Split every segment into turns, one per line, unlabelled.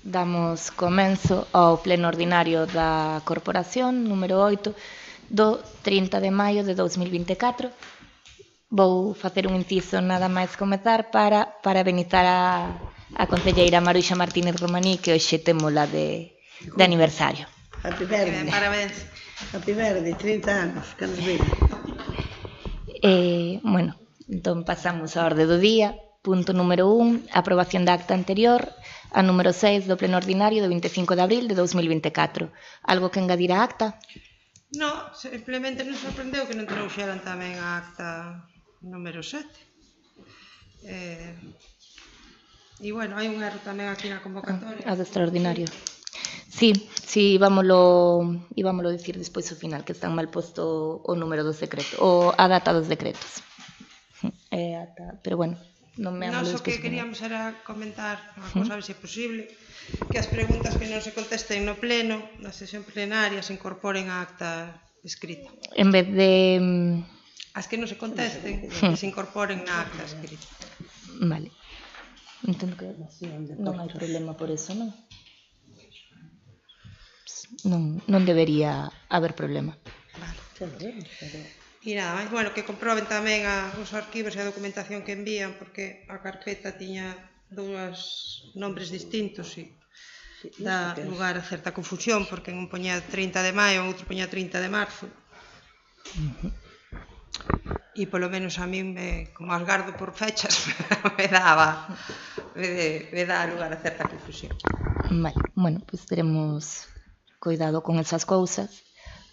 Damos comenzo ao pleno ordinario da Corporación, número 8, do 30 de maio de 2024. Vou facer un inciso nada máis comezar para parabenizar a concelleira Maruxa Martínez Romaní, que hoxe témola de aniversario.
Happy birthday.
Parabéns.
Happy birthday, 30 anos, que nos vive.
Bueno, entón pasamos á orde do día. Punto número 1, aprobación da acta anterior, a número 6 do pleno ordinario do 25 de abril de 2024. Algo que engadir á acta?
No, simplemente nos sorprendeu que non trouxeran tamén a acta número 7. E bueno, hai un erro tamén aquí na convocatoria.
A do extraordinario. Sí, íbamolo dicir despois ao final, que están mal posto o número dos decretos, ou a data dos decretos. Pero bueno, non me
Nós o que queríamos era comentar unha cousa, a ver se é posible, que as preguntas que non se contesten no pleno, na sesión plenaria, se incorporen á acta escrita.
En vez de...
As que non se contesten, que se incorporen na acta escrita.
Vale. Entendo que non hai problema por eso, non? Non debería haber problema.
Vale. E nada máis, bueno, que comproben tamén os arquivos e a documentación que envían, porque a carpeta tiña dous nombres distintos e dá lugar a certa confusión, porque un poñía 30 de maio, outro poñía 30 de marzo. E polo menos a min, como as gardo por fechas, me dá lugar a certa confusión.
Vale, bueno, pois teremos cuidado con esas cousas.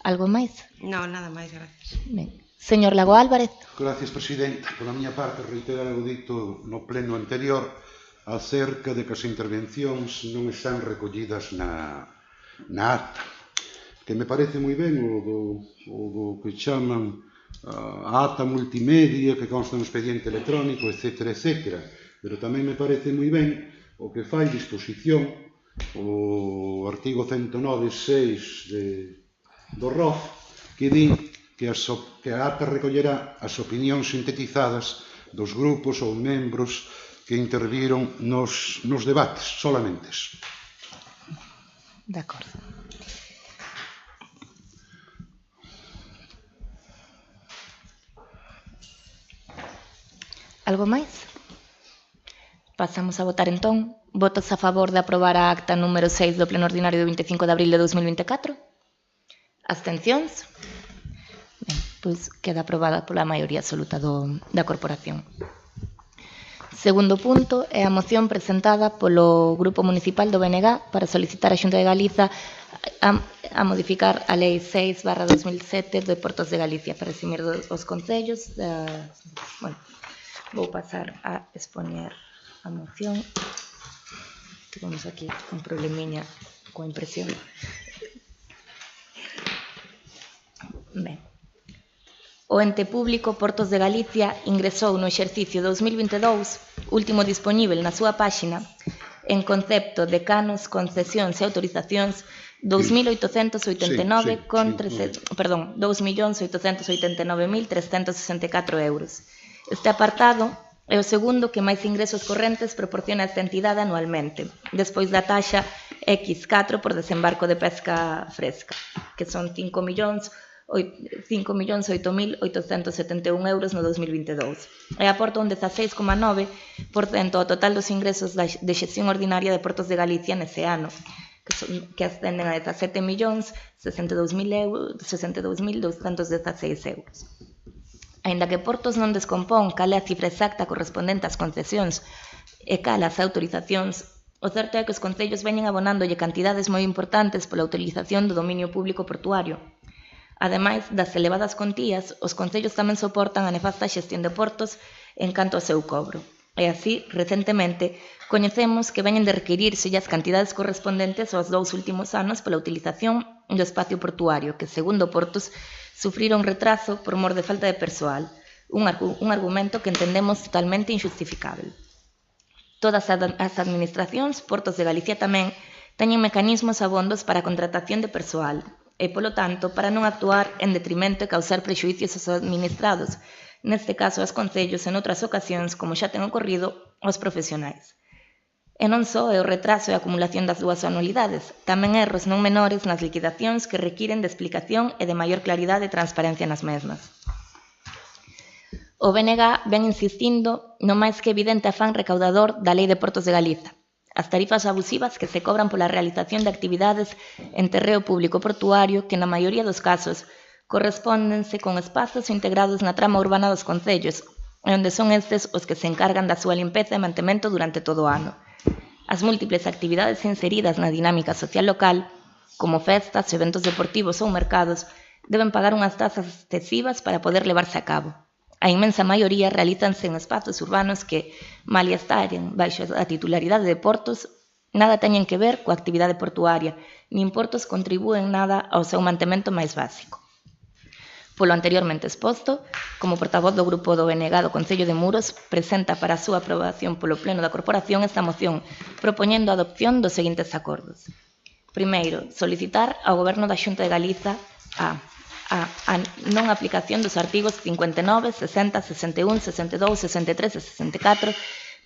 Algo máis?
Non, nada máis, gracias.
Ben. Señor Lago Álvarez.
Gracias, Presidenta. Por a miña parte, reiterar o dito no pleno anterior acerca de que as intervencións non están recollidas na acta. Que me parece moi ben o do que chaman a acta multimedia que consta no expediente electrónico, etc., etc. Pero tamén me parece moi ben o que fai disposición o artigo 109.6 do ROF, que di que a acta recollerá as opinións sintetizadas dos grupos ou membros que interviron nos debates, solamente.
De acordo. Algo máis? Pasamos a votar entón. Votos a favor de aprobar a acta número 6 do pleno ordinario do 25 de abril de 2024? Abstencións? Ben, pois queda aprobada pola maioría absoluta da Corporación. Segundo punto é a moción presentada polo Grupo Municipal do BNG para solicitar á Xunta de Galiza a modificar a Lei 6/2007 de Portos de Galicia para eximir os concellos. Bueno, vou pasar a expoñer a moción. Tivemos aquí un problemiña coa impresión. Ben. O ente público Portos de Galicia ingresou no exercicio 2022, último dispoñível na súa páxina, en concepto de canos, concesións e autorizacións 2.889.364 euros. Este apartado é o segundo que máis ingresos correntes proporciona esta entidade anualmente, despois da taxa X4 por desembarco de pesca fresca, que son 5.008.871 euros no 2022. E aporta un 16,9% ao total dos ingresos de xestión ordinaria de Portos de Galicia nese ano, que ascenden a 17.062.216 euros. Aínda que Portos non descompón cal é a cifra exacta correspondente ás concesións e cal ás autorizacións, o certo é que os concellos veñen abonándolle cantidades moi importantes pola utilización do dominio público portuario. Ademais das elevadas contías, os concellos tamén soportan a nefasta xestión de portos en canto ao seu cobro. E así, recentemente, coñecemos que veñen de requirírselle as cantidades correspondentes aos 2 últimos anos pola utilización do espacio portuario, que, segundo Portos, sufriron retraso por mor de falta de persoal, un argumento que entendemos totalmente injustificável. Todas as administracións, Portos de Galicia tamén, teñen mecanismos abondos para a contratación de persoal e, polo tanto, para non actuar en detrimento e causar prexuicios aos administrados, neste caso aos concellos, en outras ocasións, como xa ten ocorrido, aos profesionais. E non só é o retraso e a acumulación das dúas anualidades, tamén erros non menores nas liquidacións que requiren de explicación e de maior claridade e transparencia nas mesmas. O BNG ven insistindo no máis que evidente afán recaudador da Lei de Portos de Galiza. As tarifas abusivas que se cobran pola realización de actividades en terreo público portuario que na maioría dos casos correspóndense con espazos integrados na trama urbana dos concellos, onde son estes os que se encargan da súa limpeza e mantemento durante todo o ano. As múltiples actividades inseridas na dinámica social local, como festas, eventos deportivos ou mercados, deben pagar unhas tasas excesivas para poder levarse a cabo. A inmensa maioría realízanse en espazos urbanos que, malia estaren baixo a titularidade de portos, nada teñen que ver coa actividade portuaria, nin portos contribúen nada ao seu mantemento máis básico. Polo anteriormente exposto, como portavoz do grupo do BNG do Concello de Muros, presenta para a súa aprobación polo Pleno da Corporación esta moción, propoñendo a adopción dos seguintes acordos. Primeiro, solicitar ao Goberno da Xunta de Galiza a non aplicación dos artigos 59, 60, 61, 62, 63 e 64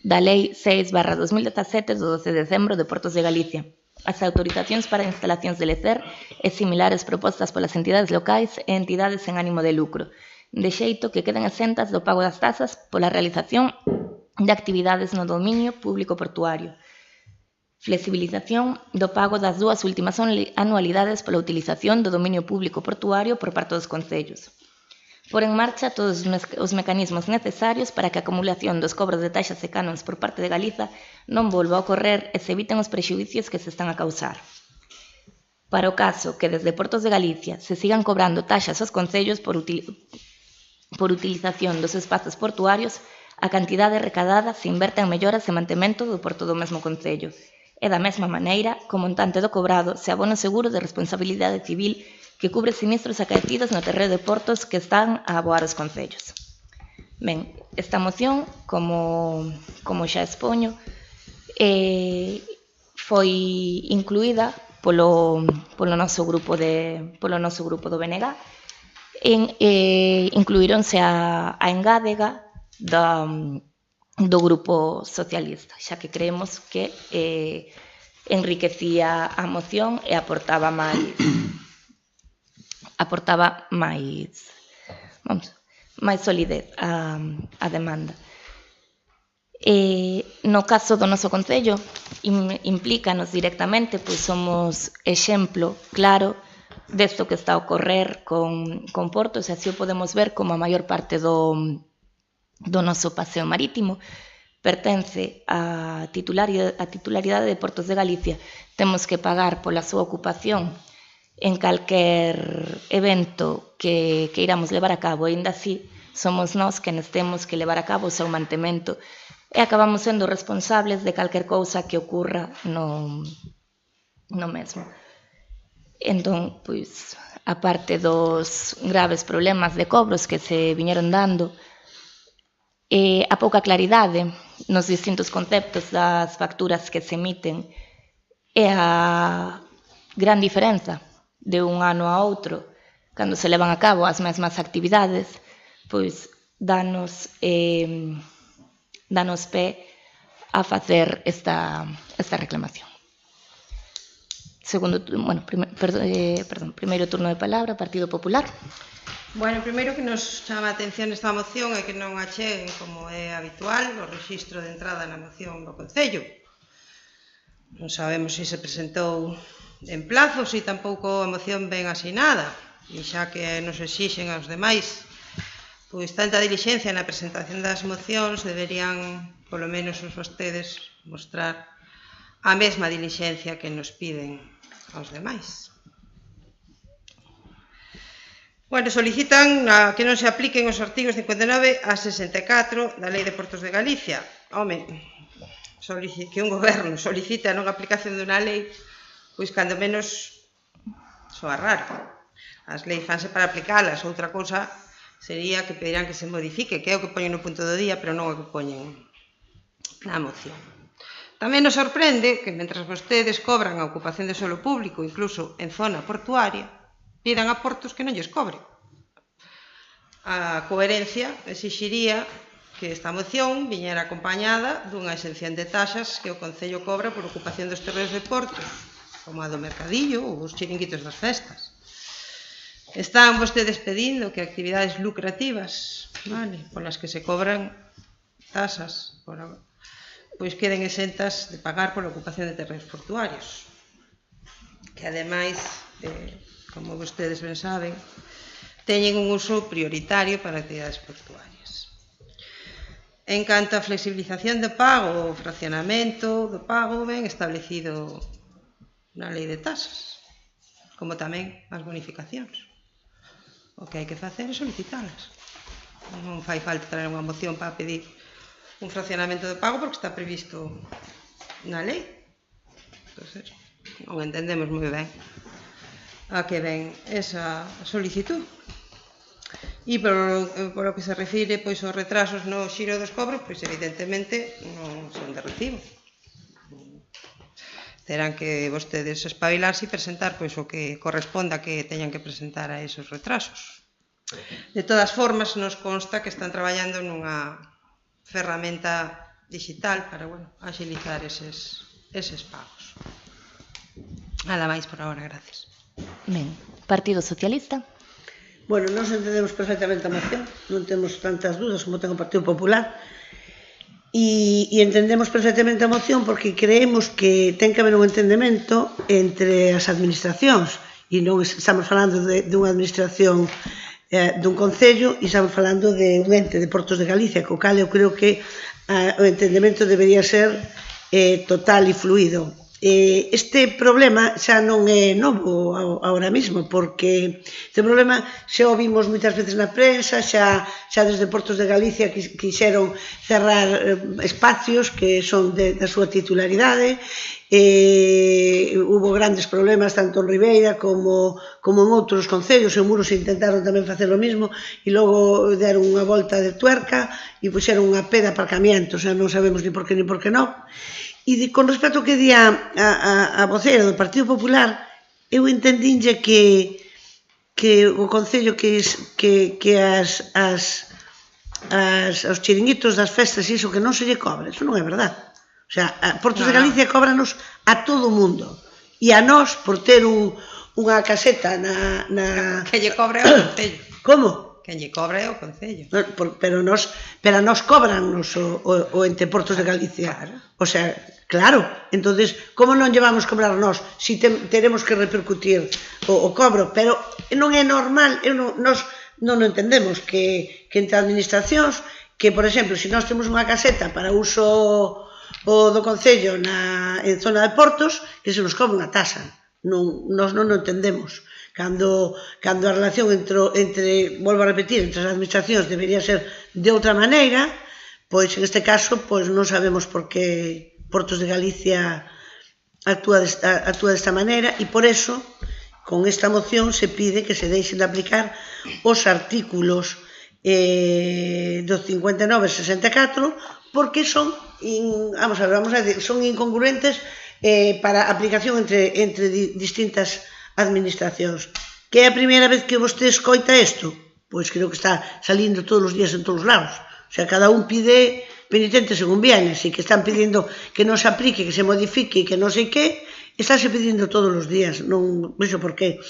da Lei 6/2017 do 12 de decembro de Portos de Galicia, as autorizacións para instalacións de lecer e similares propostas polas entidades locais e entidades sen ánimo de lucro, de xeito que queden exentas do pago das tasas pola realización de actividades no dominio público portuario. Flexibilización do pago das dúas últimas anualidades pola utilización do dominio público portuario por parte dos concellos. Por en marcha todos os mecanismos necesarios para que a acumulación dos cobros de taxas e canons por parte de Galiza non volva a ocorrer e se eviten os prexudicios que se están a causar. Para o caso que desde Portos de Galicia se sigan cobrando taxas aos concellos por utilización dos espazos portuarios, a cantidade recadada se inverte en melloras e mantemento do porto do mesmo concello. E da mesma maneira, co montante do cobrado se abona o seguro de responsabilidade civil que cubre sinistros acaecidos no terreo de portos que están a aboar os concellos. Ben, esta moción, como xa expoño, foi incluída polo noso grupo do BNG. Incluíronse a engádega do grupo socialista, xa que creemos que enriquecía a moción e aportaba máis solidez a demanda. No caso do noso concello, implícanos directamente, pois somos exemplo claro desto que está a ocorrer con portos, e así o podemos ver como a maior parte do noso paseo marítimo pertence á titularidade de Portos de Galicia. Temos que pagar pola súa ocupación en calquer evento que iramos levar a cabo, e ainda así somos nós quenes temos que levar a cabo o seu mantemento e acabamos sendo responsables de calquer cousa que ocurra no mesmo. Entón, pois, a parte dos graves problemas de cobros que se viñeron dando, a pouca claridade nos distintos conceptos das facturas que se emiten e a gran diferenza de un ano a outro cando se levan a cabo as mesmas actividades, pois danos pé a facer esta reclamación. Primeiro turno de palabra, Partido Popular.
Bueno, primeiro que nos chama a atención esta moción é que non acheguen, como é habitual, o rexistro de entrada na moción do Concello. Non sabemos se se presentou en plazo, se tampouco a moción ben asinada, e xa que nos exixen aos demais pois tanta dilixencia na presentación das mocións, deberían, polo menos os vostedes, mostrar a mesma dilixencia que nos piden aos demais. Bueno, solicitan que non se apliquen os artigos 59 a 64 da Lei de Portos de Galicia. Home, que un goberno solicita a non aplicación dunha lei, pois cando menos soa raro. As leis fanse para aplicalas, outra cousa sería que pedirán que se modifique, que é o que poñen no punto do día, pero non o que poñen na moción. Tamén nos sorprende que, mentras vostedes cobran a ocupación de solo público, incluso en zona portuaria, pidan a portos que non lles cobre. A coherencia exixiría que esta moción viñera acompañada dunha exención de taxas que o Concello cobra por ocupación dos terreos de portos, como a do mercadillo ou os chiringuitos das festas. Están vostedes pedindo que actividades lucrativas, polas que se cobran tasas, pois queden exentas de pagar por ocupación de terreos portuarios, que ademais, como vostedes ben saben, teñen un uso prioritario para actividades portuarias. En canto á flexibilización do pago, o fraccionamento do pago ben establecido na lei de tasas, como tamén as bonificacións. O que hai que facer é solicitalas. Non fai falta traer unha moción para pedir un fraccionamento de pago porque está previsto na lei. Entonces, non entendemos moi ben a que ven esa solicitud. E por o que se refire pois aos retrasos no xiro dos cobros, pois evidentemente non son de recibo. Terán que vostedes espabilarse e presentar pois o que corresponda que teñan que presentar a esos retrasos. De todas formas, nos consta que están traballando nunha ferramenta digital para, agilizar eses pagos. Nada máis por agora, gracias.
Ben, Partido Socialista.
Bueno, nós entendemos perfectamente a moción, non temos tantas dudas como ten o Partido Popular, e entendemos perfectamente a moción porque creemos que ten que haber un entendemento entre as administracións, e non estamos falando dunha administración dun concello, e estamos falando de un ente de Portos de Galicia, co cal eu creo que o entendemento debería ser total e fluido. Este problema xa non é novo agora mesmo, porque este problema xa o vimos moitas veces na prensa, xa desde Portos de Galicia quixeron cerrar espacios que son da súa titularidade. Hubo grandes problemas tanto en Ribeira como en outros concellos, en Muros intentaron tamén facer o mesmo e logo deron unha volta de tuerca e puxeron unha pé de aparcamientos, xa non sabemos ni por que non. E con respecto ao que di a voceira do Partido Popular, eu entendínlle que o Concello que os chiringuitos das festas e iso que non se lle cobra, iso non é verdade. O sea, a Portos de Galicia cóbranos a todo o mundo e a nós por ter unha caseta na...
Que lle cobre ao Concello.
Como?
Quen lle cobra é o Concello.
Pero a nós cóbranos o ente Portos de Galicia. O sea, claro, entonces como non llevamos cobrar nós se teremos que repercutir o cobro, pero non é normal, nós non entendemos que entre administracións, que por exemplo, se nós temos unha caseta para uso do Concello en zona de Portos, que se nos cobra unha tasa. Nós non o entendemos. Cando a relación entre, volvo a repetir, entre as administracións debería ser de outra maneira, pois en este caso non sabemos por que Portos de Galicia actúa desta maneira e por eso, con esta moción se pide que se deixen de aplicar os artículos do 59 e 64 porque son incongruentes para a aplicación entre distintas administracións. Que é a primeira vez que vostede escoita isto? Pois creo que está salindo todos os días en todos os lados. O sea, cada un pide penitente según viene, así que están pidiendo que non se aplique, que se modifique, que non sei que, estáse pedindo todos os días, non vexo por qué.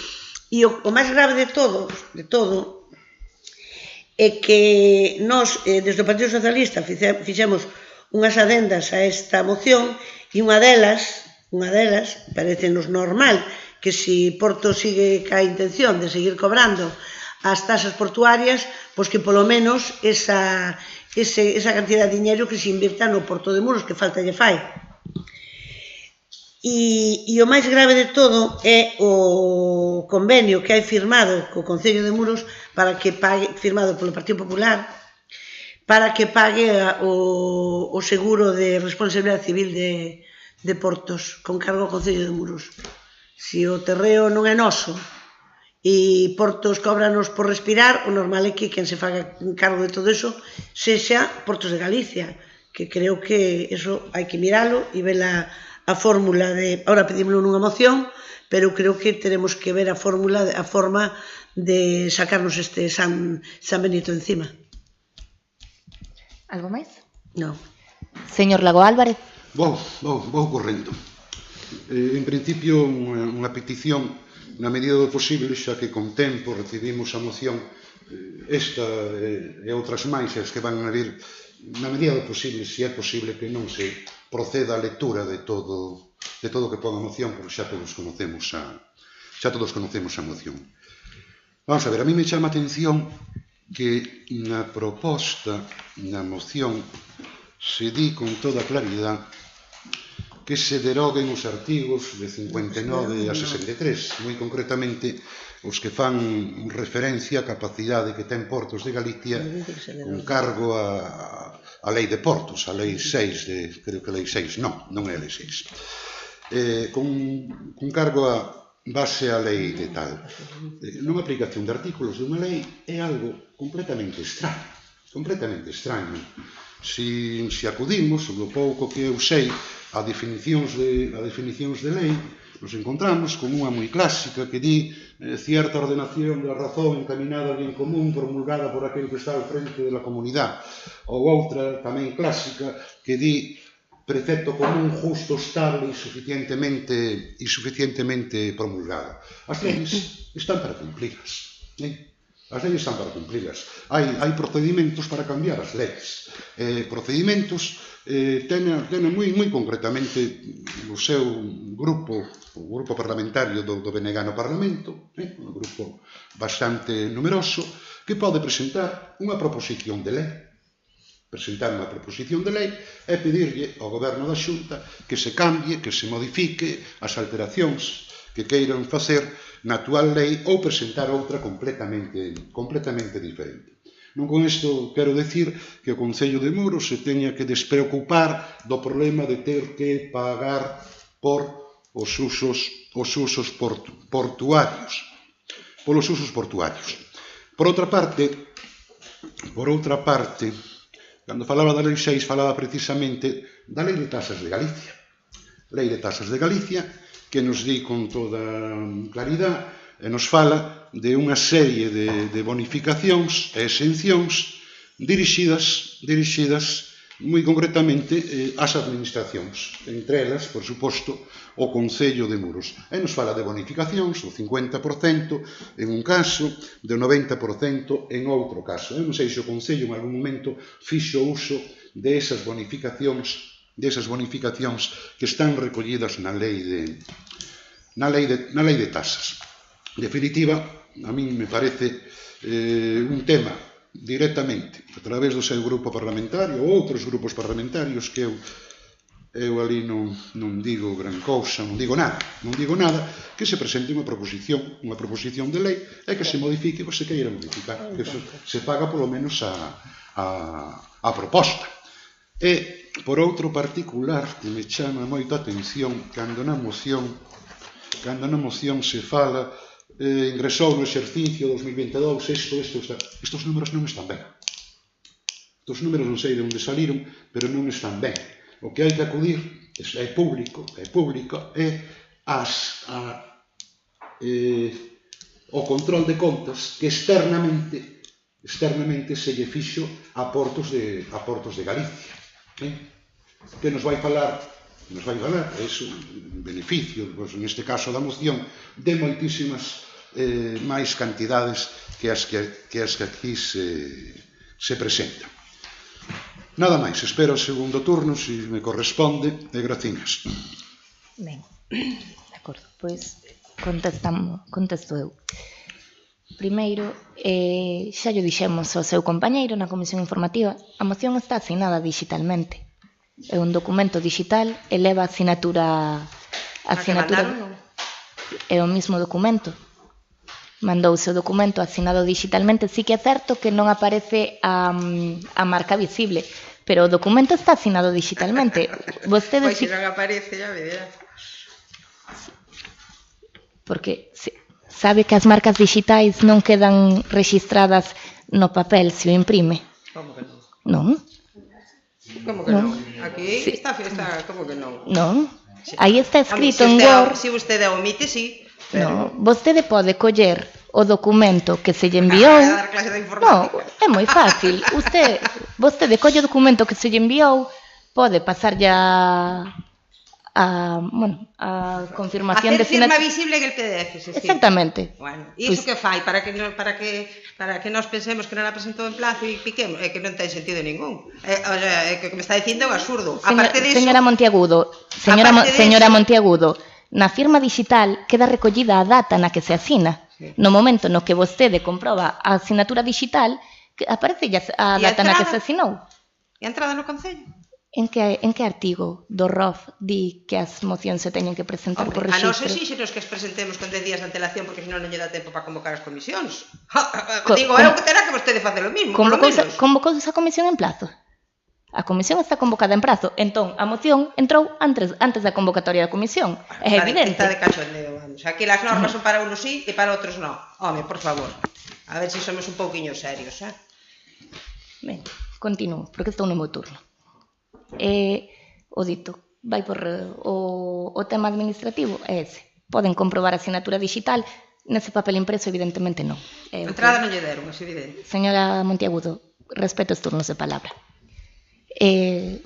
E o máis grave de todo é que nós, desde o Partido Socialista, fixemos unhas adendas a esta moción e unha delas parece-nos normal que se Porto sigue ca intención de seguir cobrando as tasas portuarias, pois que polo menos esa cantidad de dinheiro que se invirta no Porto de Muros, que falta lle fai. E o máis grave de todo é o convenio que hai firmado co Concello de Muros para que pague, firmado polo Partido Popular, para que pague o seguro de responsabilidade civil de Portos con cargo ao Concello de Muros. Se o terreo non é noso e Portos cóbranos por respirar, o normal é que quen se faga cargo de todo eso sexa Portos de Galicia, que creo que eso hai que miralo e ver a fórmula de... Ahora pedímoslo nunha moción, pero creo que teremos que ver a forma de sacarnos este San Benito encima.
Algo máis?
Non.
Señor Lago Álvarez.
Vou correndo. En principio, unha petición na medida do posible, xa que con tempo recibimos a moción esta e outras máis as que van a vir, na medida do posible, se é posible que non se proceda a lectura de todo o que pon a moción, porque xa todos conocemos a moción. Vamos a ver, a mí me chama a atención que na proposta, na moción, se di con toda claridade que se deroguen os artigos de 59 a 63, moi concretamente os que fan referencia á capacidade que ten Portos de Galicia con cargo a lei de Portos, a lei 6 creo que a lei 6, non é a lei 6, con cargo a base a lei de tal. Nunha aplicación de artículos dunha lei é algo completamente extraño. Se acudimos, do pouco que eu sei, a definicións de lei, nos encontramos con unha moi clásica que di cierta ordenación da razón encaminada al bien común promulgada por aquel que está al frente de la comunidade, ou outra tamén clásica que di precepto común justo, estable e suficientemente promulgado. As leis están para cumplirlas. As leis están para cumplirlas. Hai procedimentos para cambiar as leis. Procedimentos tenen moi concretamente o seu grupo, o grupo parlamentario do BNG no Parlamento, un grupo bastante numeroso, que pode presentar unha proposición de lei. Presentar unha proposición de lei e pedirlle ao Goberno da Xunta que se cambie, que se modifique as alteracións que queiran facer na actual lei ou presentar outra completamente diferente. Non con isto quero decir que o Concello de Muros se teña que despreocupar do problema de ter que pagar por os usos portuarios. Polos usos portuarios. Por outra parte, cando falaba da Lei 6, falaba precisamente da Lei de Tasas de Galicia. Lei de Tasas de Galicia, que nos di con toda claridade e nos fala de unha serie de bonificacións e exencións dirixidas moi concretamente ás administracións, entre elas, por suposto, o Concello de Muros. E nos fala de bonificacións, o 50% en un caso, do 90% en outro caso. Eu non sei se o Concello en algún momento fixo uso desas bonificacións que están recollidas na lei de tasas. En definitiva, a mí me parece un tema directamente a través do seu grupo parlamentario ou outros grupos parlamentarios que eu ali non digo gran cousa, non digo nada, que se presente unha proposición de lei e que se modifique o que se queira modificar, que se paga polo menos a proposta. E, por outro particular, que me chama moito a atención, cando na moción se fala ingresou no exercicio 2022, estes números non están ben. Estes números non sei de onde saliron, pero non están ben. O que hai que acudir é público, é o control de contas que externamente se lle fixo a Portos de Galicia. Que nos vai falar, é un beneficio, neste caso da moción, de moitísimas máis cantidades que as que aquí se presentan. Nada máis, espero o segundo turno, se me corresponde, e graciñas.
Ben, de acordo, pois contesto eu. Primeiro, xa lle dixemos ao seu compañeiro na comisión informativa, a moción está asinada digitalmente. É un documento digital, eleva a asinatura... É o mismo documento. Mandouse o documento asinado digitalmente. Sí que é certo que non aparece a marca visible, pero o documento está asinado digitalmente. Vostede
Pois se non aparece, ya verá.
Porque sabe que as marcas digitais non quedan rexistradas no papel se o imprime.
Como que non?
Non?
Como que non? Aquí está, como que non?
Non. Aí está escrito en Word.
Se vostede omite, sí.
No, vostede pode coller o documento que se lle enviou.
Dar clase de informática.
No, é moi fácil. Usted Vostede colle o documento que se lle enviou, pode pasar ya a confirmación de
Hacer firma
sinatura.
visible en el PDF, se escribe.
Exactamente.
Bueno, e iso que fai para que nós pensemos que non la presentou en plazo e piquemos, é que non ten sentido ningún. O sea, é que me está dicindo é un absurdo. Aparte de
Señora Monteagudo, señora Monteagudo, na firma digital queda recollida a data na que se asina. No momento no que vostede comproba a asinatura digital, aparece a data na que se asinou.
E a entrada no Concello?
En que artigo do ROF di que as mocións se teñen que presentar por
A nos
rexistro?
exíxenos que as presentemos con 10 días de antelación porque senón non lle dá tempo para convocar as comisións. Digo, eu que terá que vostede facer o mismo, polo menos.
Convocou esa comisión en plazo? A comisión está convocada en prazo, entón a moción entrou antes da convocatoria da comisión. É evidente.
Está de cachondeo, vamos. Aquí las normas son para unos sí e para outros no. Home, por favor. A ver se somos un pouquiño serios,
Ben, continúo, porque estou no meu turno. O dito, vai por o tema administrativo, é ese. Poden comprobar a asinatura digital, nese papel impreso evidentemente non.
A entrada non lle deron, é evidente.
Señora Monteagudo, respeto os turnos de palabra.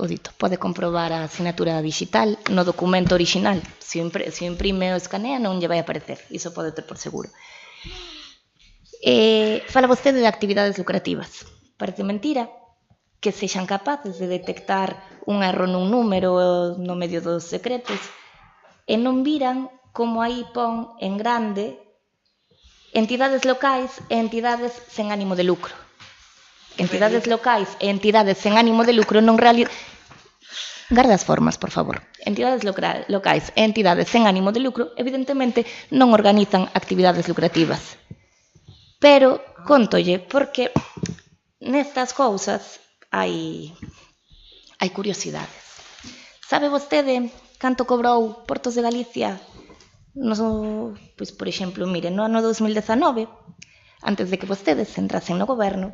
O dito, pode comprobar a asinatura digital no documento original. Se o imprime ou escanea non lle vai aparecer, iso pode ter por seguro. Fala vostede de actividades lucrativas. Parece mentira que sexan capaces de detectar un erro nun número no medio dos secretos e non viran como aí pon en grande entidades locais e entidades sen ánimo de lucro. Entidades locais e entidades sen ánimo de lucro non realizan... Garda as formas, por favor. Entidades locais e entidades sen ánimo de lucro evidentemente non organizan actividades lucrativas. Pero, contolle, porque nestas cousas hai curiosidades. Sabe vostede canto cobrou Portos de Galicia? Pois, por exemplo, mire, no ano 2019, antes de que vostedes entrasen no goberno,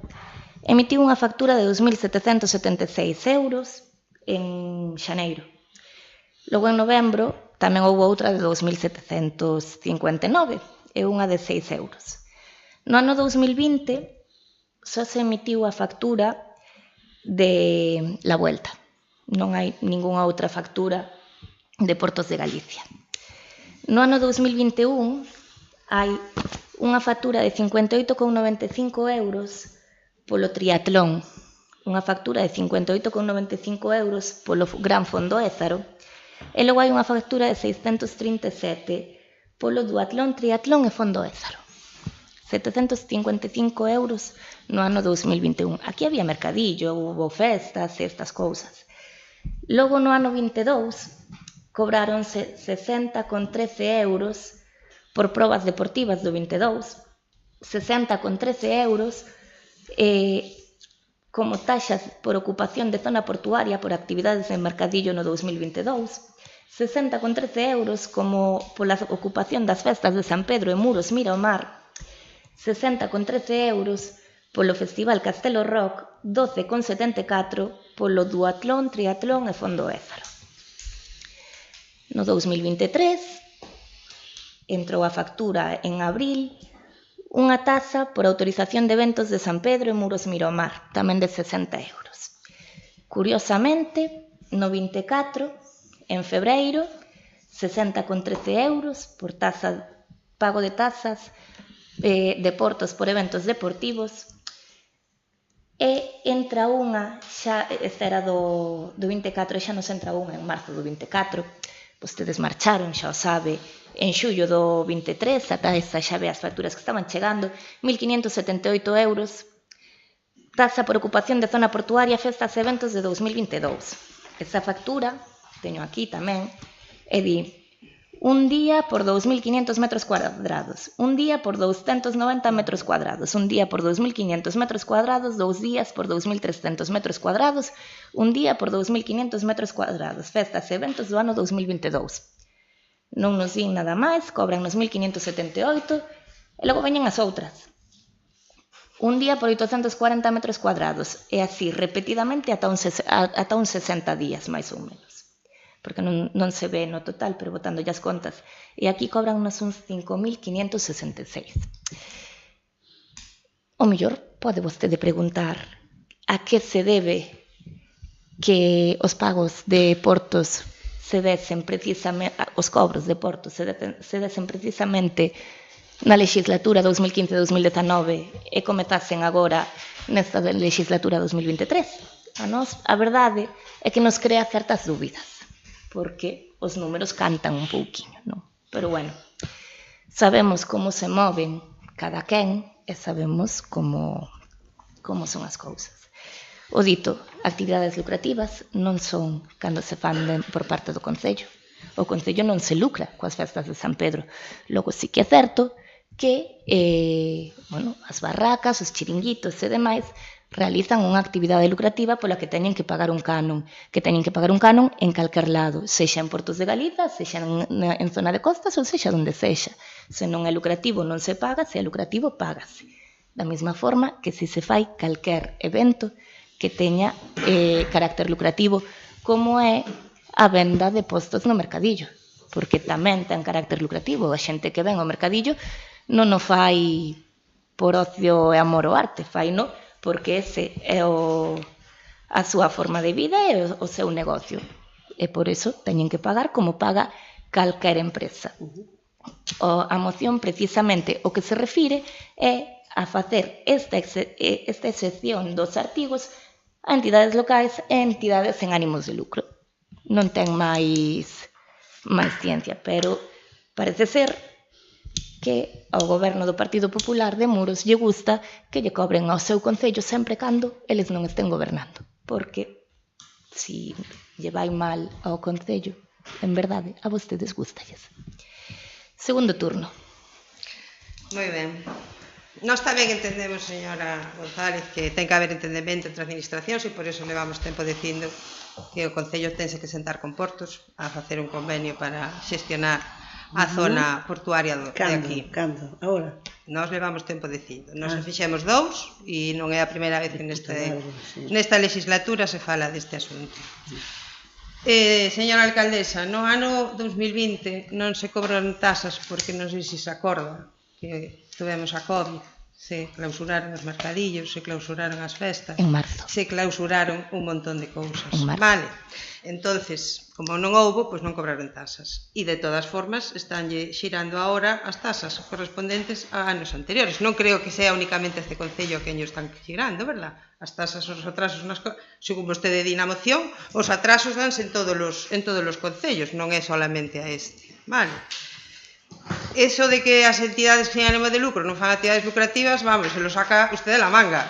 emitiu unha factura de 2.776 euros en xaneiro. Logo, en novembro, tamén houve outra de 2.759 e unha de 6 euros. No ano 2020, só se emitiu a factura de La Vuelta. Non hai ningunha outra factura de Portos de Galicia. No ano 2021 hai unha factura de 58,95 euros polo triatlón, unha factura de 58,95 euros polo Gran Fondo Ézaro, e logo hai unha factura de 637 polo duatlón, triatlón e Fondo Ézaro. 755 euros no ano 2021. Aquí había mercadillo, hubo festas e estas cousas. Logo, no ano 22, cobráronse 60,13 euros por probas deportivas do 22, 60,13 euros como taxas por ocupación de zona portuaria por actividades en mercadillo no 2022, 60,13 euros como pola ocupación das festas de San Pedro e Muros Mira o Mar, 60,13 euros polo Festival Castelo Rock, 12,74 polo duatlón, triatlón e Fondo Ézaro. No 2023 entrou a factura en abril unha taxa por autorización de eventos de San Pedro e Muros Mira o Mar, tamén de 60 euros. Curiosamente, no 24, en febreiro, 60,13 euros por pago de tasas de portos por eventos deportivos, e entra unha, esta era do 24, e xa nos entra unha en marzo do 24, vostedes marcharon, xa o sabe, en xullo do 23, ata esta xa ve as facturas que estaban chegando, 1.578 euros, taxa por ocupación de zona portuaria, festas e eventos de 2022. Esa factura, teño aquí tamén, e di, un día por 2.500 metros cuadrados, un día por 290 metros cuadrados, un día por 2.500 metros cuadrados, 2 días por 2.300 metros cuadrados, un día por 2.500 metros cuadrados, festas e eventos do ano 2022. Non nos din nada máis, cobran nos 1.578 e logo veñen as outras. Un día por 840 metros cuadrados e así repetidamente ata uns 60 días, máis ou menos. Porque non se ve no total, pero botando as contas. E aquí cobran uns 5.566. O mellor pode vostede preguntar a que se debe que os pagos de portos se desen precisamente, os cobros de portos se desen precisamente na legislatura 2015-2019 e comezasen agora nesta legislatura 2023. A verdade é que nos crea certas dúbidas, porque os números cantan un pouquiño, non? Pero bueno, sabemos como se moven cada quen e sabemos como son as cousas. O dito, actividades lucrativas non son cando se fan por parte do Concello. O Concello non se lucra coas festas de San Pedro. Logo sí que é certo que as barracas, os chiringuitos e demais realizan unha actividade lucrativa pola que teñen que pagar un canon, en calquer lado, sexa en Portos de Galiza, sexa en zona de costas ou sexa onde sexa. Se non é lucrativo non se paga, se é lucrativo págase. Da mesma forma que se fai calquer evento que teña carácter lucrativo, como é a venda de postos no mercadillo, porque tamén ten carácter lucrativo. A xente que ven ao mercadillo non o fai por ocio e amor ao arte, fai no porque ese é a súa forma de vida e o seu negocio. E por iso teñen que pagar como paga calquer empresa. A moción precisamente o que se refire é a facer esta excepción dos artigos a entidades locais e entidades sen ánimos de lucro. Non ten máis ciencia, pero parece ser que ao goberno do Partido Popular de Muros lle gusta que lle cobren ao seu concello sempre cando eles non estén gobernando, porque si lle vai mal ao concello, en verdade, a vostedes gustalles. Segundo turno.
Moi ben. Nós tamén entendemos, señora González, que ten que haber entendemento entre administracións e por iso levamos tempo dicindo que o Concello tense que sentar con Portos a facer un convenio para xestionar a zona portuaria de aquí.
Cando? Agora?
Nós levamos tempo dicindo. Nós fixemos 2 e non é a primeira vez que nesta legislatura se fala deste asunto. Señora alcaldesa, no ano 2020 non se cobran tasas porque non sei se se acorda que tuvemos a COVID, se clausuraron os mercadillos, se clausuraron as festas,
en marzo.
Se clausuraron un montón de cousas.
Vale.
Entonces, como non houbo, pois non cobraron tasas. E de todas formas, estánlle xirando agora as tasas correspondentes a anos anteriores. Non creo que sea únicamente este Concello que nos están xirando, verdad? As tasas, os atrasos, según vostede di na moción, os atrasos danse en todos os concellos, non é solamente a este. Vale. Eso de que as entidades sin ánimo de lucro non fan actividades lucrativas, vamos, se lo saca usted de la manga,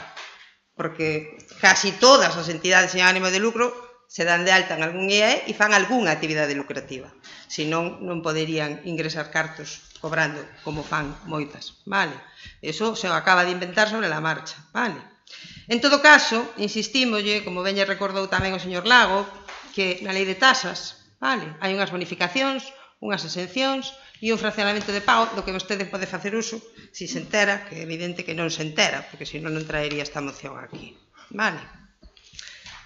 porque casi todas as entidades sin ánimo de lucro se dan de alta en algún IE e fan algunha actividade lucrativa, senón non poderían ingresar cartos cobrando como fan moitas, vale? Eso se acaba de inventar sobre a marcha, vale? En todo caso, insistímoslle, como veña recordou tamén o señor Lago, que na lei de tasas, vale, hai unhas bonificacións, unhas exencións e un fraccionamento de pago do que vostede pode facer uso se se entera, que é evidente que non se entera, porque senón non traería esta moción aquí. Vale.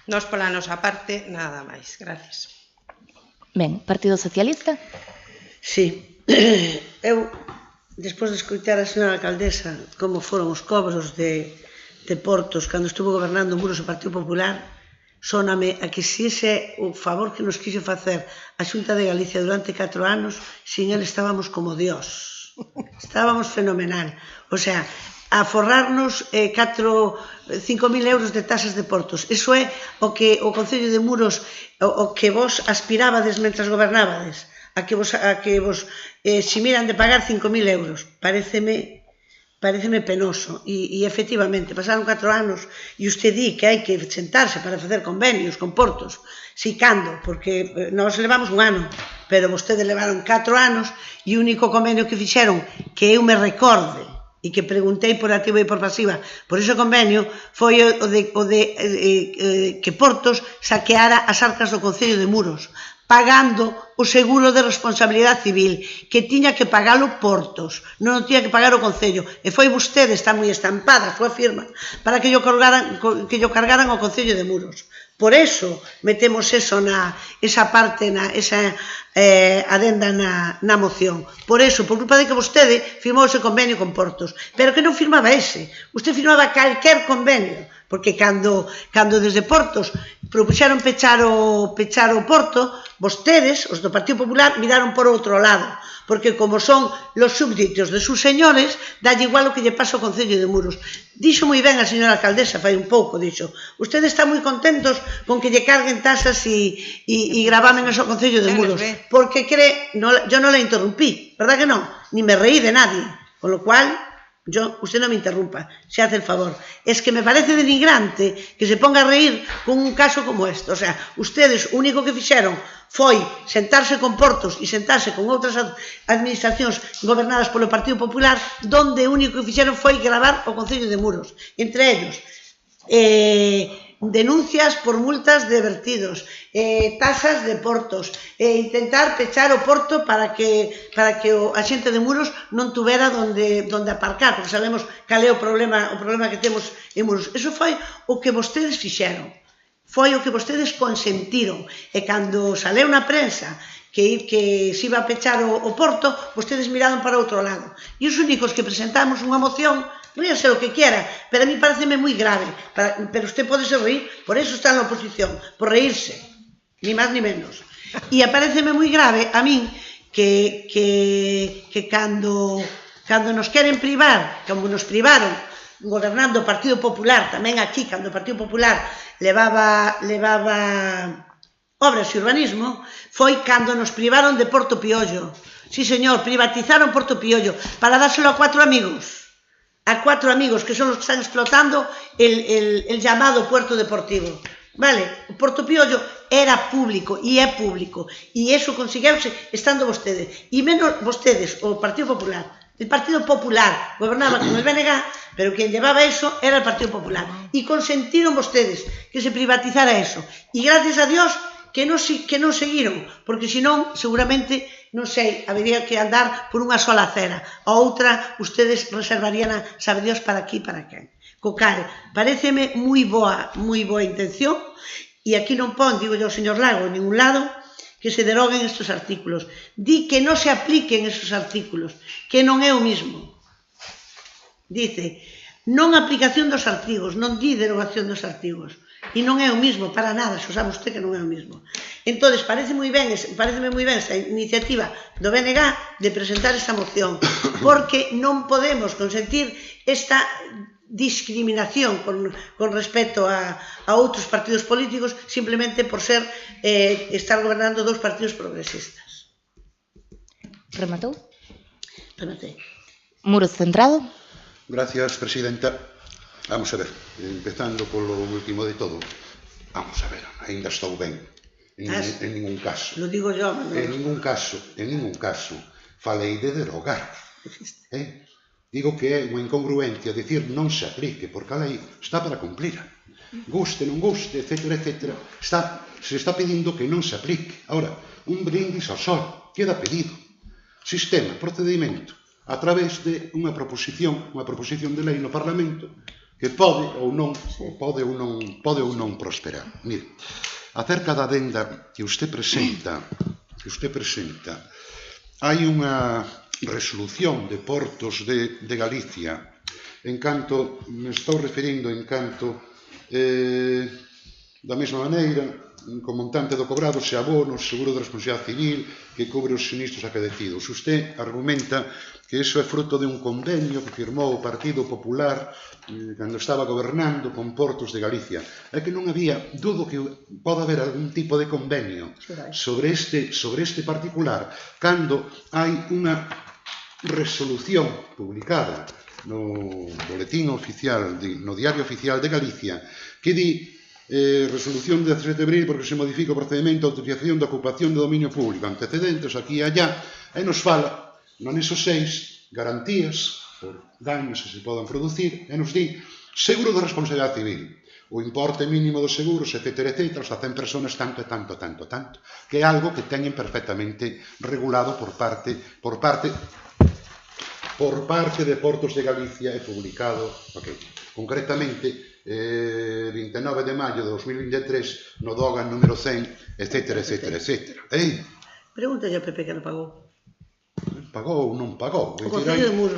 Nos pola nosa parte, nada máis. Gracias.
Ben, Partido Socialista?
Sí. Eu, despois de escoitar a señora alcaldesa como foron os cobros de Portos cando estuvo gobernando Muros o Partido Popular, sóname a que si ese o favor que nos quixo facer a Xunta de Galicia durante 4 anos, sin él estábamos como Dios. Estábamos fenomenal. O sea, a forrarnos 5.000 euros de tasas de portos. Iso é o que o Concello de Muros, o que vos aspirabades mentras gobernabades, a que vos si miran de pagar 5.000 euros. Pareceme penoso e efectivamente pasaron 4 anos e usted di que hai que sentarse para facer convenios con portos. Si, cando? Porque nós levamos 1 ano, pero vostedes levaron 4 anos e o único convenio que fixeron que eu me recorde e que preguntei por activa e por pasiva por ese convenio foi o de que Portos saqueara as arcas do Concello de Muros, pagando o seguro de responsabilidade civil, que tiña que pagalo Portos, non o tiña que pagar o Concello, e foi vostede, está moi estampada a súa firma, para que yo cargaran ao Concello de Muros. Por eso metemos esa parte, esa adenda na moción. Por eso, por culpa de que vostede firmou ese convenio con Portos, pero que non firmaba ese, usted firmaba calquer convenio, porque cando desde Portos propuxeron pechar o Porto, vostedes, os do Partido Popular, miraron por outro lado, porque como son los súbditos de sus señores, dalle igual o que lle pasa ao Concello de Muros. Dixo moi ben a señora alcaldesa, fai un pouco, dixo, ustedes están moi contentos con que lle carguen tasas e gravamen ao Concello de Muros, porque yo non la interrumpí, verdad que non? Ni me reí de nadie, con lo cual... usted non me interrumpa, se hace el favor. Es que me parece denigrante que se ponga a reír con un caso como este. O sea, ustedes o único que fixeron foi sentarse con Portos e sentarse con outras administracións gobernadas polo Partido Popular, donde o único que fixeron foi gravar o Concello de Muros. Entre ellos, denuncias por multas de vertidos, tasas de portos, intentar pechar o porto para que a xente de Muros non tuvera donde aparcar, porque sabemos cal é o problema que temos en Muros. Eso foi o que vostedes fixeron, foi o que vostedes consentiron, e cando saleu na prensa que se iba a pechar o porto, vostedes miraron para outro lado. E os únicos que presentamos unha moción, ríase o que quiera, pero a mí pareceme moi grave, pero usted pode se reír, por eso está na oposición, por reírse, ni máis ni menos. E pareceme moi grave a min que cando nos queren privar, como nos privaron, gobernando o Partido Popular, tamén aquí, cando o Partido Popular levaba obras e urbanismo, foi cando nos privaron de Porto Piollo. Sí, señor, privatizaron Porto Piollo para dárselo a 4 amigos. A 4 amigos que son los que están explotando el llamado puerto deportivo. Vale, o Porto Piollo era público e é público, e eso consegueuse estando vostedes, e menos vostedes, o Partido Popular. El Partido Popular gobernaba con el BNG, pero quien llevaba eso era el Partido Popular, e consentieron vostedes que se privatizara eso, e gracias a Dios que non seguiron, porque senón seguramente, non sei, habería que andar por unha sola acera, a outra ustedes reservarían a sabe Dios para aquí, para quen. Co cal, pareceme moi boa intención, e aquí non pon, digo yo, señor Lago, en ningún lado, que se deroguen estes artículos. Di que non se apliquen esos artículos, que non é o mismo. Dice, non aplicación dos artigos, non di derogación dos artigos. E non é o mismo, para nada, xa sabe usted que non é o mismo. Entón, pareceme moi ben esta iniciativa do BNG de presentar esta moción, porque non podemos consentir esta discriminación con respecto a outros partidos políticos simplemente por estar gobernando 2 partidos progresistas.
Rematou?
Rematei.
Muros centrado.
Gracias, presidenta. Vamos a ver, empezando polo último de todo. Vamos a ver, ainda estou ben. En ningún caso.
Lo digo yo, Manuel.
En ningún caso, falei de derogar. Digo que é unha incongruencia decir non se aplique, porque a lei está para cumplir. Guste, non guste, etcétera, etcétera. Se está pedindo que non se aplique. Ahora, un brindis ao sol, queda pedido. Sistema, procedimento, a través de unha proposición de lei no Parlamento que pode ou non prosperar. Mire, acerca da adenda que usted presenta, hai unha resolución de Portos de Galicia me estou referindo da mesma maneira con montante do cobrado se abono, seguro de responsabilidade civil que cubre os sinistros acadecidos. Usted argumenta que iso é fruto de un convenio que firmou o Partido Popular cando estaba gobernando con Portos de Galicia. É que non había, dudo que pode haber algún tipo de convenio sobre este particular cando hai unha resolución publicada no boletín oficial, no diario oficial de Galicia, que di resolución de 17 de abril porque se modifica o procedimento de autorización de ocupación de dominio público, antecedentes aquí e allá, e nos fala no anexo 6, garantías por daños que se podan producir, e nos di seguro de responsabilidade civil. o importe mínimo dos seguros, etcétera, hasta 100 personas, tanto, que é algo que teñen perfectamente regulado por parte de Portos de Galicia e publicado, concretamente, 29 de maio de 2023, no DOGA número 100, etcétera.
Pregúntalle ao PP que non pagou.
Pagou ou non pagou?
O Concello de Muros.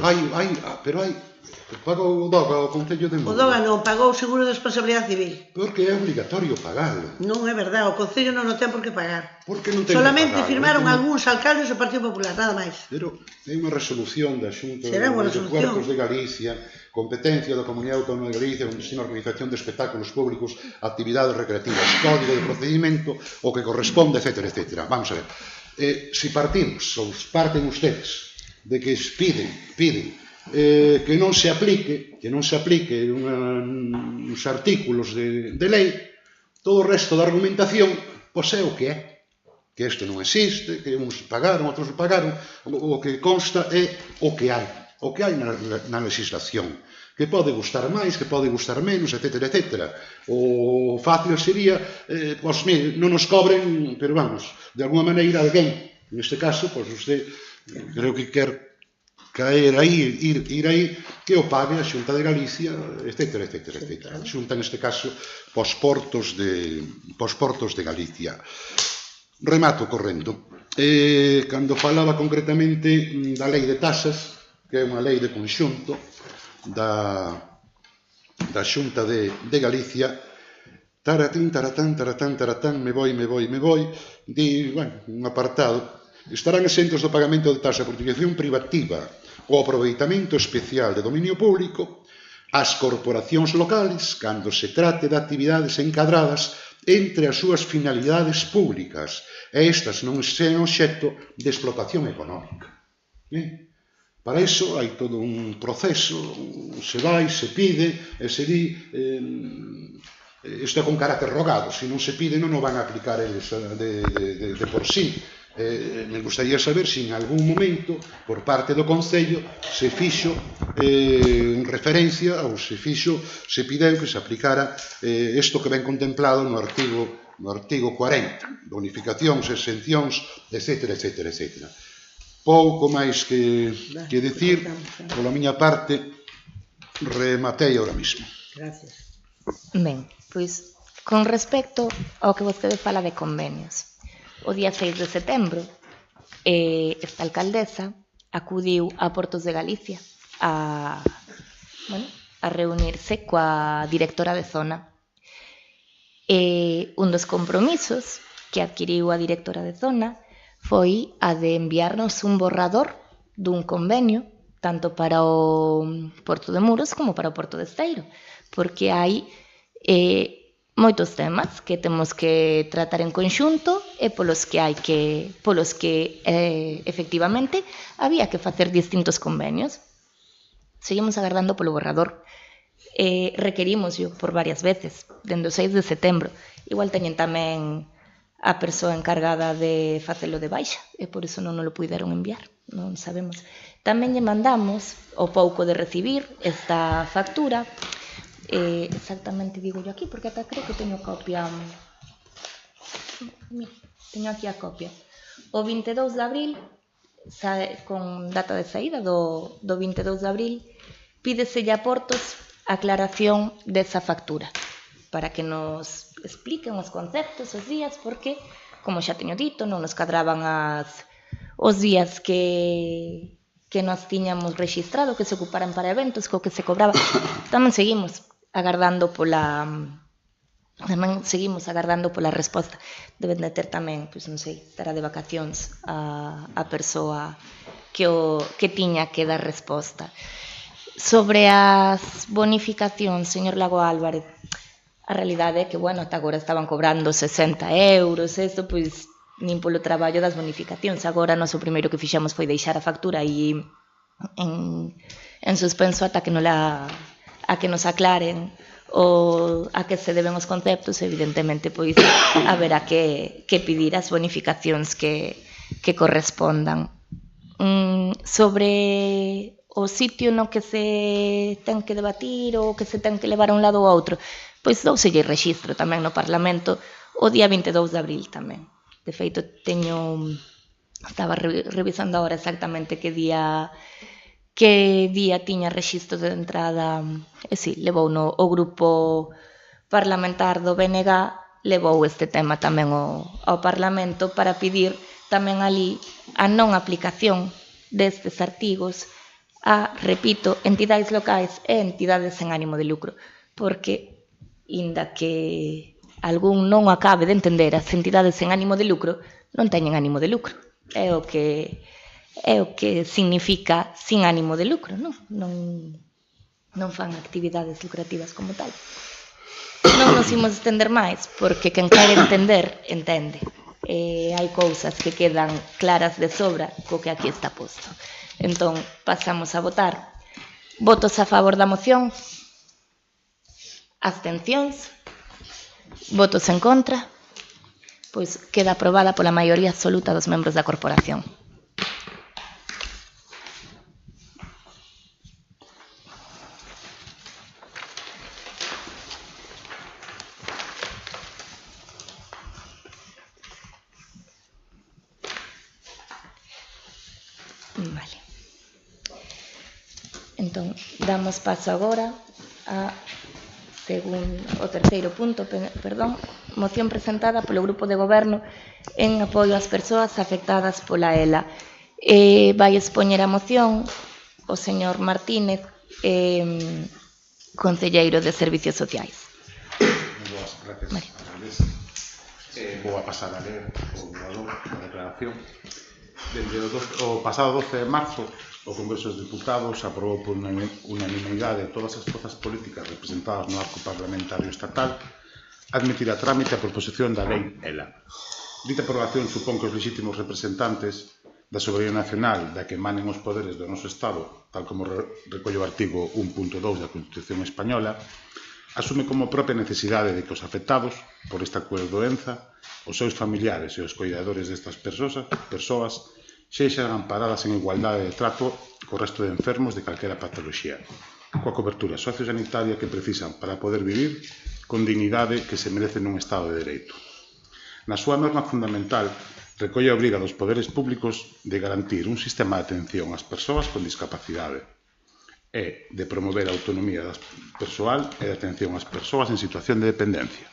Pero hai... Pagou o DOGA o Concello de Muros.
O DOGA non, pagou o seguro de responsabilidade civil.
Porque é obligatorio pagalo.
Non é verdade, o Concello non o ten por que pagar.
Porque non ten
solamente
que pagar,
firmaron algúns alcaldes do Partido Popular, nada máis.
Pero é unha resolución da Xunta
Será unha
de
resolución.
Puertos de Galicia, competencia da Comunidade Autónoma de Galicia, onde se organización de espectáculos públicos, actividades recreativas, código de procedimento, o que corresponde, etcétera. Vamos a ver. Se partimos, ou parten ustedes, de que piden que non se aplique uns artículos de lei, todo o resto da argumentación, pois é o que é. Que isto non existe, que uns pagaron, outros non pagaron, o que consta é o que hai na legislación, que pode gustar máis, que pode gustar menos, etcétera. O fácil sería, pois, mire, non nos cobren, pero vamos, de alguma maneira alguén, neste caso, pois, usted, creo que quer caer aí, ir aí, que o pague a Xunta de Galicia, etcétera. A Xunta, neste caso, pos portos de Galicia. Remato correndo. Cando falaba concretamente da lei de tasas, que é unha lei de conxunto da Xunta de Galicia, taratán, me voi, di, bueno, un apartado, estarán exentos do pagamento de tasa por utilización privativa ou aproveitamento especial de dominio público as corporacións locales cando se trate de actividades encadradas entre as súas finalidades públicas e estas non sean obxecto de explotación económica. Para iso hai todo un proceso, se vai, se pide, e se di, isto é con carácter rogado, se non se pide non o van a aplicar eles de por sí. Me gustaría saber se en algún momento por parte do Concello se fixo referencia ou se pideu que se aplicara isto que ven contemplado no artigo 40, bonificacións, exencións, etcétera. Pouco máis que dicir, pola miña parte rematei ahora mismo.
Gracias.
Ben, pois con respecto ao que vostede fala de convenios, o día 6 de setembro, esta alcaldesa acudiu a Portos de Galicia a reunirse coa directora de zona. Un dos compromisos que adquiriu a directora de zona foi a de enviarnos un borrador dun convenio tanto para o Porto de Muros como para o Porto de Esteiro, porque hai moitos temas que temos que tratar en conxunto e polos que efectivamente había que facer distintos convenios. Seguimos agardando polo borrador. Requerimos por varias veces, dende o 6 de setembro. Igual teñen tamén a persoa encargada de facelo de baixa e por iso non nos lo puideron enviar, non sabemos. Tamén lle mandamos o pouco de recibir esta factura. Exactamente digo yo aquí, porque ata creo que teño copia. Mira, teño aquí a copia. O 22 de abril, con data de saída do 22 de abril, pídeselle a Portos aclaración desa factura, para que nos expliquen os conceptos, os días, porque, como xa teño dito, non nos cadraban os días que nos tiñamos registrado, que se ocuparan para eventos, co que se cobraba. Tamén seguimos agardando pola resposta. Deben de ter tamén, pois non sei, estará de vacacións a persoa que tiña que dar resposta. Sobre as bonificacións, señor Lago Álvarez, a realidade é que, bueno, ata agora estaban cobrando 60 euros, isto, pois, nin polo traballo das bonificacións. Agora, nós o primeiro que fixemos foi deixar a factura aí en suspenso ata que nos aclaren a que se deben os conceptos. Evidentemente, pois, haberá que pedir as bonificacións que correspondan. Sobre o sitio no que se ten que debatir ou que se ten que levar a un lado ou a outro, pois douselle rexistro tamén no Parlamento o día 22 de abril tamén. De feito, estaba revisando agora exactamente que día tiña rexistro de entrada, e si, levou o grupo parlamentar do BNG, levou este tema tamén ao Parlamento para pedir tamén ali a non aplicación destes artigos a, repito, entidades locais e entidades sen ánimo de lucro, porque, inda que algún non acabe de entender, as entidades sen ánimo de lucro non teñen ánimo de lucro. É o que significa sin ánimo de lucro, non fan actividades lucrativas como tal. Non nos imos estender máis, porque quen quere entender, entende. Hai cousas que quedan claras de sobra co que aquí está posto. Entón, pasamos a votar. Votos a favor da moción? Abstencións? Votos en contra? Pois queda aprobada pola maioría absoluta dos membros da corporación. Vale. Entón, damos paso agora ao terceiro punto, moción presentada polo Grupo de Goberno en apoio ás persoas afectadas pola ELA. Vai expoñer a moción o señor Martínez, concelleiro de Servicios Sociais.
Boas, gracias. Vou a pasar a ler o borrador da declaración. Dende o pasado 12 de marzo, o Congreso dos Deputados aprobou por unanimidade todas as forzas políticas representadas no arco parlamentario estatal admitir a trámite a proposición da lei ELA. Dita aprobación supón que os legítimos representantes da soberanía nacional da que emanen os poderes do noso Estado, tal como recolle o artigo 1.2 da Constitución Española, asume como propia necesidade de que os afectados por esta cruel doenza, os seus familiares e os coidadores destas persoas sexan amparadas en igualdade de trato co resto de enfermos de calquera patoloxía, coa cobertura sociosanitaria que precisan para poder vivir con dignidade que se merecen nun Estado de Dereito. Na súa norma fundamental, recolle a obriga dos poderes públicos de garantir un sistema de atención ás persoas con discapacidade e de promover a autonomía persoal e de atención ás persoas en situación de dependencia.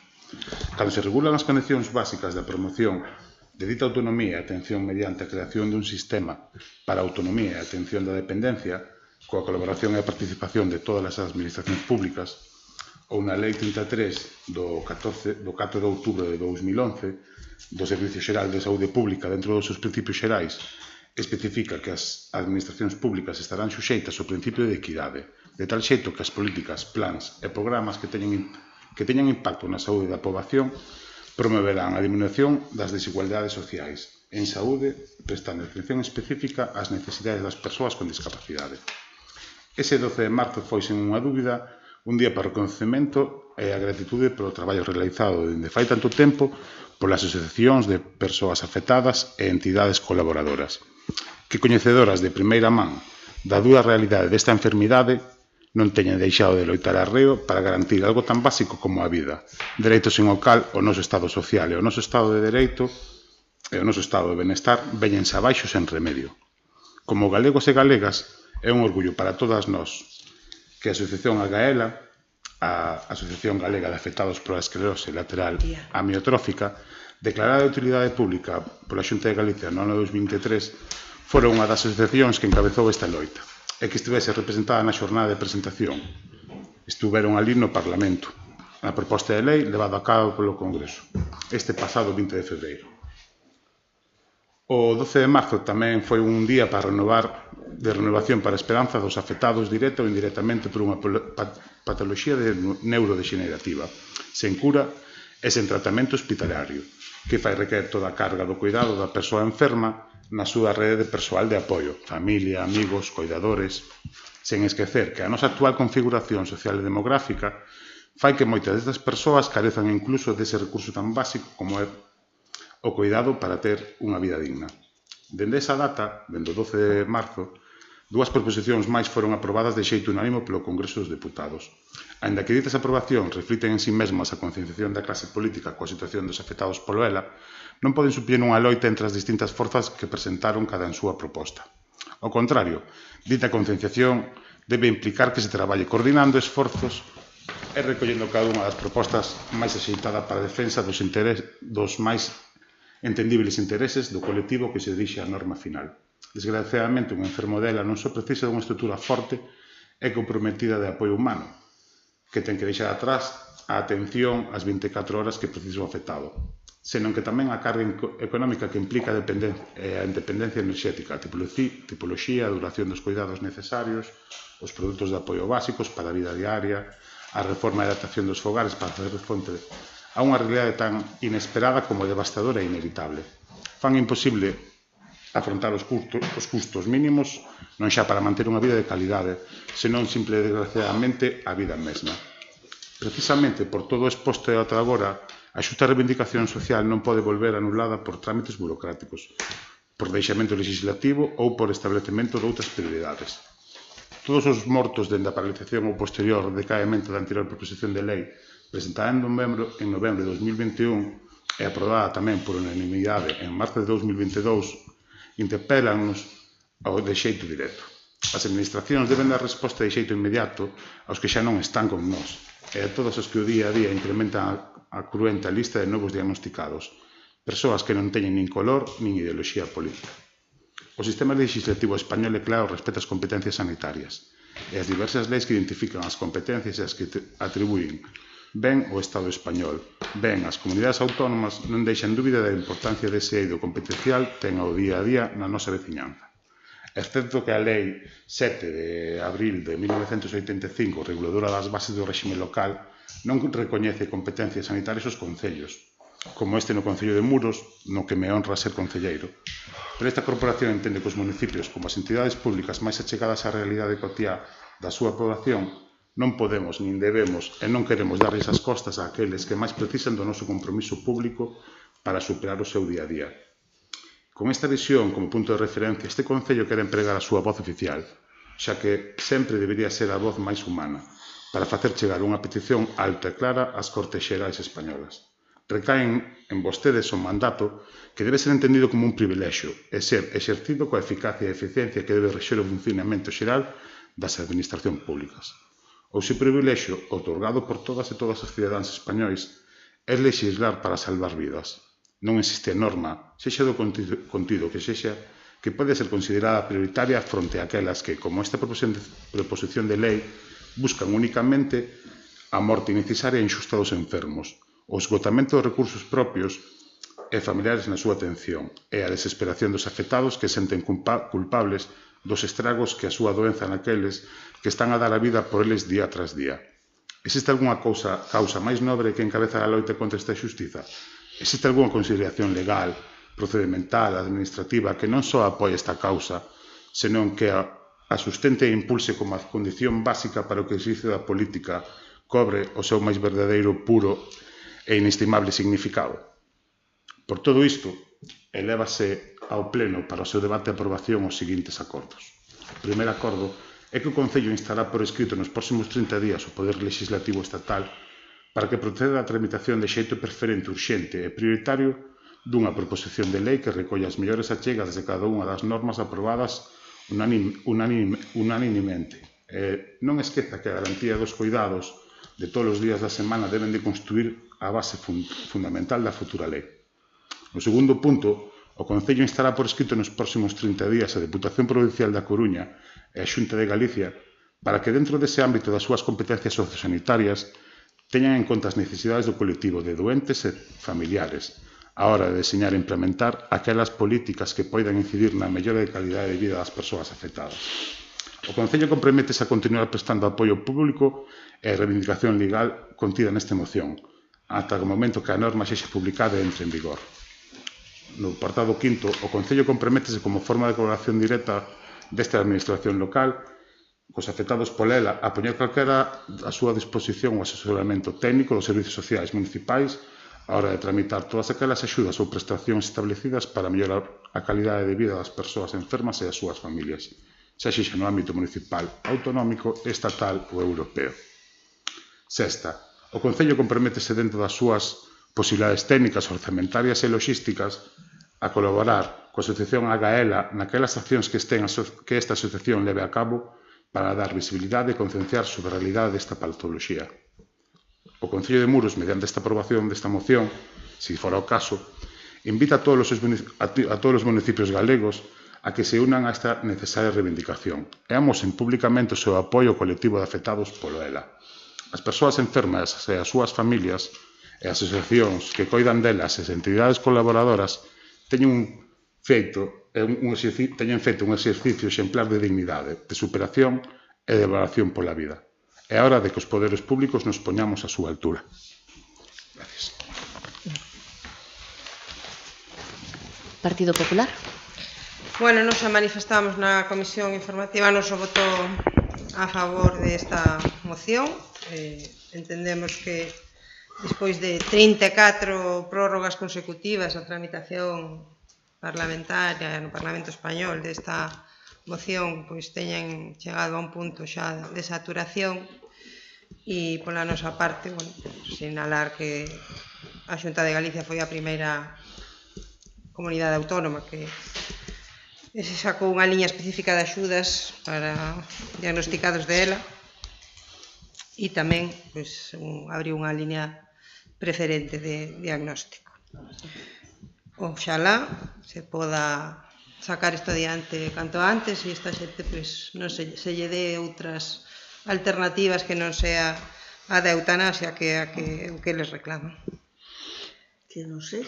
Cando se regulan as condicións básicas da promoción de dita autonomía e atención mediante a creación dun sistema para a autonomía e atención da dependencia, coa colaboración e a participación de todas as administracións públicas, ou na Lei 33 do 4 de outubro de 2011 do Servicio Xeral de Saúde Pública dentro dos seus principios xerais, especifica que as administracións públicas estarán suxeitas ao principio de equidade, de tal xeito que as políticas, plans e programas que teñan impacto na saúde da poboación promoverán a diminución das desigualdades sociais en saúde, prestando atención específica ás necesidades das persoas con discapacidade. Ese 12 de marzo foi, sen unha dúbida, un día para o reconhecemento e a gratitude polo traballo realizado dende fai tanto tempo polas asociacións de persoas afectadas e entidades colaboradoras, que coñecedoras de primeira man da dura realidade desta enfermidade non teñen deixado de loitar arreo para garantir algo tan básico como a vida, dereito sen o cal o noso Estado social e o noso Estado de Dereito e o noso Estado de Benestar véñense abaixo sen remedio. Como galegos e galegas, é un orgullo para todas nós que a Asociación AGAELA, a Asociación Galega de Afectados pola Esclerose Lateral Amiotrófica, declarada de utilidade pública pola Xunta de Galicia no ano 2023, fora unha das asociacións que encabezou esta loita e que estivese representada na xornada de presentación. Estiveron ali no Parlamento, na proposta de lei levada a cabo polo Congreso, este pasado 20 de febreiro. O 12 de marzo tamén foi un día de renovación para a esperanza dos afectados directa ou indirectamente por unha patoloxía neurodegenerativa, sen cura e sen tratamento hospitalario, que fai requerer toda a carga do cuidado da persoa enferma na súa rede de persoal de apoio, familia, amigos, coidadores, sen esquecer que a nosa actual configuración social e demográfica fai que moitas destas persoas carezan incluso dese recurso tan básico como é o cuidado para ter unha vida digna. Dende esa data, dende o 12 de marzo, Dúas proposicións máis foron aprobadas de xeito unánime polo Congreso dos Deputados. Aínda que ditas aprobacións refliten en sí mesmas a concienciación da clase política coa situación dos afectados polo ELA, non poden suplir unha loita entre as distintas forzas que presentaron cada en súa proposta. Ao contrario, dita concienciación debe implicar que se traballe coordinando esforzos e recollendo cada unha das propostas máis axeitada para a defensa dos máis entendibles intereses do colectivo que se dirixe á norma final. Desgraciadamente, un enfermo dela non só precisa dunha estrutura forte e comprometida de apoio humano, que ten que deixar atrás a atención ás 24 horas que precisa o afectado, senón que tamén a carga económica que implica a independencia enerxética, a tipoloxía, a duración dos cuidados necesarios, os produtos de apoio básicos para a vida diaria, a reforma e adaptación dos fogares para facer fronte a unha realidade tan inesperada como devastadora e inevitable. Fan imposible afrontar os custos mínimos non xa para manter unha vida de calidade, senón simple e desgraciadamente a vida mesma. Precisamente por todo o exposto ata agora, a xusta reivindicación social non pode volver anulada por trámites burocráticos, por deixamento legislativo ou por establecemento de outras prioridades. Todos os mortos dende a paralización ou posterior decaemento da anterior proposición de lei presentada en novembro de 2021 e aprobada tamén por unanimidade en marzo de 2022, interpelan-nos de xeito directo. As administracións deben dar resposta de xeito inmediato aos que xa non están con nós e a todos os que o día a día incrementan a cruenta lista de novos diagnosticados, persoas que non teñen nin color nin ideoloxía política. O sistema legislativo español é claro respecto ás competencias sanitarias e as diversas leis que identifican as competencias e as que atribuyen ben o Estado español, ben as comunidades autónomas non deixan dúbida da importancia dese eido competencial ten ao día a día na nosa veciñanza. Excepto que a Lei 7 de abril de 1985, reguladora das bases do réxime local, non recoñece competencias sanitarias aos concellos, como este no Concello de Muros, no que me honra ser concelleiro. Pero esta corporación entende que os municipios, como as entidades públicas máis achegadas á realidade cotiá da súa población, non podemos, nin debemos e non queremos darlles as costas a aqueles que máis precisan do noso compromiso público para superar o seu día a día. Con esta visión como punto de referencia, este Concello quere empregar a súa voz oficial, xa que sempre debería ser a voz máis humana, para facer chegar unha petición alta e clara ás Cortes Xerais españolas. Recaen en vostedes un mandato que debe ser entendido como un privilexio e ser exercido coa eficacia e eficiencia que debe rexer o funcionamento xeral das administracións públicas. O seu privilexio, otorgado por todas e todos os cidadáns españois, é legislar para salvar vidas. Non existe norma, sexa do contido que sexa, que pode ser considerada prioritaria fronte a aquelas que, como esta proposición de lei, buscan únicamente a morte innecesaria e injusta dos enfermos, o esgotamento dos recursos propios e familiares na súa atención e a desesperación dos afectados que senten culpables dos estragos que a súa doenza naqueles que están a dar a vida por eles día tras día. Existe algunha causa máis nobre que encabeza a loita contra esta xustiza? Existe algunha consideración legal, procedimental, administrativa que non só apoia esta causa, senón que a sustente e impulse como a condición básica para o que o exercicio da política cobre o seu máis verdadeiro, puro e inestimable significado? Por todo isto, elévase ao Pleno para o seu debate e aprobación os seguintes acordos. O primeiro acordo é que o Concello instará por escrito nos próximos 30 días o Poder Legislativo Estatal para que proceda a tramitación de xeito preferente, urxente e prioritario dunha proposición de lei que recolla as mellores achegas de cada unha das normas aprobadas unanimemente. Non esqueza que a garantía dos cuidados de todos os días da semana deben de construir a base fundamental da futura lei. No segundo punto, o Concello instará por escrito nos próximos 30 días a Deputación Provincial da Coruña e a Xunta de Galicia para que dentro dese ámbito das súas competencias sociosanitarias teñan en conta as necesidades do colectivo de doentes e familiares a hora de deseñar e implementar aquelas políticas que poidan incidir na mellora de calidade de vida das persoas afectadas. O Concello comprométese a continuar prestando apoio público e a reivindicación legal contida nesta moción, ata o momento que a norma sexa publicada e entre en vigor. No apartado quinto, o Concello comprométese como forma de colaboración directa desta administración local cos afectados pola ELA a poñer calquera a súa disposición o asesoramento técnico dos servizos sociais municipais a hora de tramitar todas aquelas axudas ou prestacións establecidas para mellorar a calidade de vida das persoas enfermas e das súas familias. xa sexa no ámbito municipal, autonómico, estatal ou europeo. Sexta, o Concello comprométese dentro das súas posibilidades técnicas, orzamentarias e logísticas a colaborar coa Asociación Agaela naquelas accións que esta asociación leve a cabo para dar visibilidade e concienciar sobre a realidade desta patoloxía. O Concello de Muros, mediante esta aprobación desta moción, se fora o caso, invita a todos os municipios galegos a que se unan a esta necesaria reivindicación e amosen públicamente o seu apoio ao colectivo de afectados polo ELA. As persoas enfermas e as súas familias e as asociacións que coidan delas e as entidades colaboradoras teñen feito un exercicio exemplar de dignidade, de superación e de valoración pola vida. É hora de que os poderes públicos nos poñamos á súa altura. Gracias.
Partido Popular.
Bueno, nos xa manifestamos na comisión informativa, nos votou a favor desta moción. Entendemos que despois de 34 prórrogas consecutivas a tramitación parlamentaria no Parlamento Español desta moción, pois teñen chegado a un punto xa de saturación e pola nosa parte, bueno, sinalar que a Xunta de Galicia foi a primeira comunidade autónoma que se sacou unha liña específica de axudas para diagnosticados de ELA e tamén abriu unha liña preferente de diagnóstico. Oxalá se poda sacar isto adiante canto antes e esta xente non se lle dé outras alternativas que non sea a da eutanasia que é o que les reclaman.
Que non sei.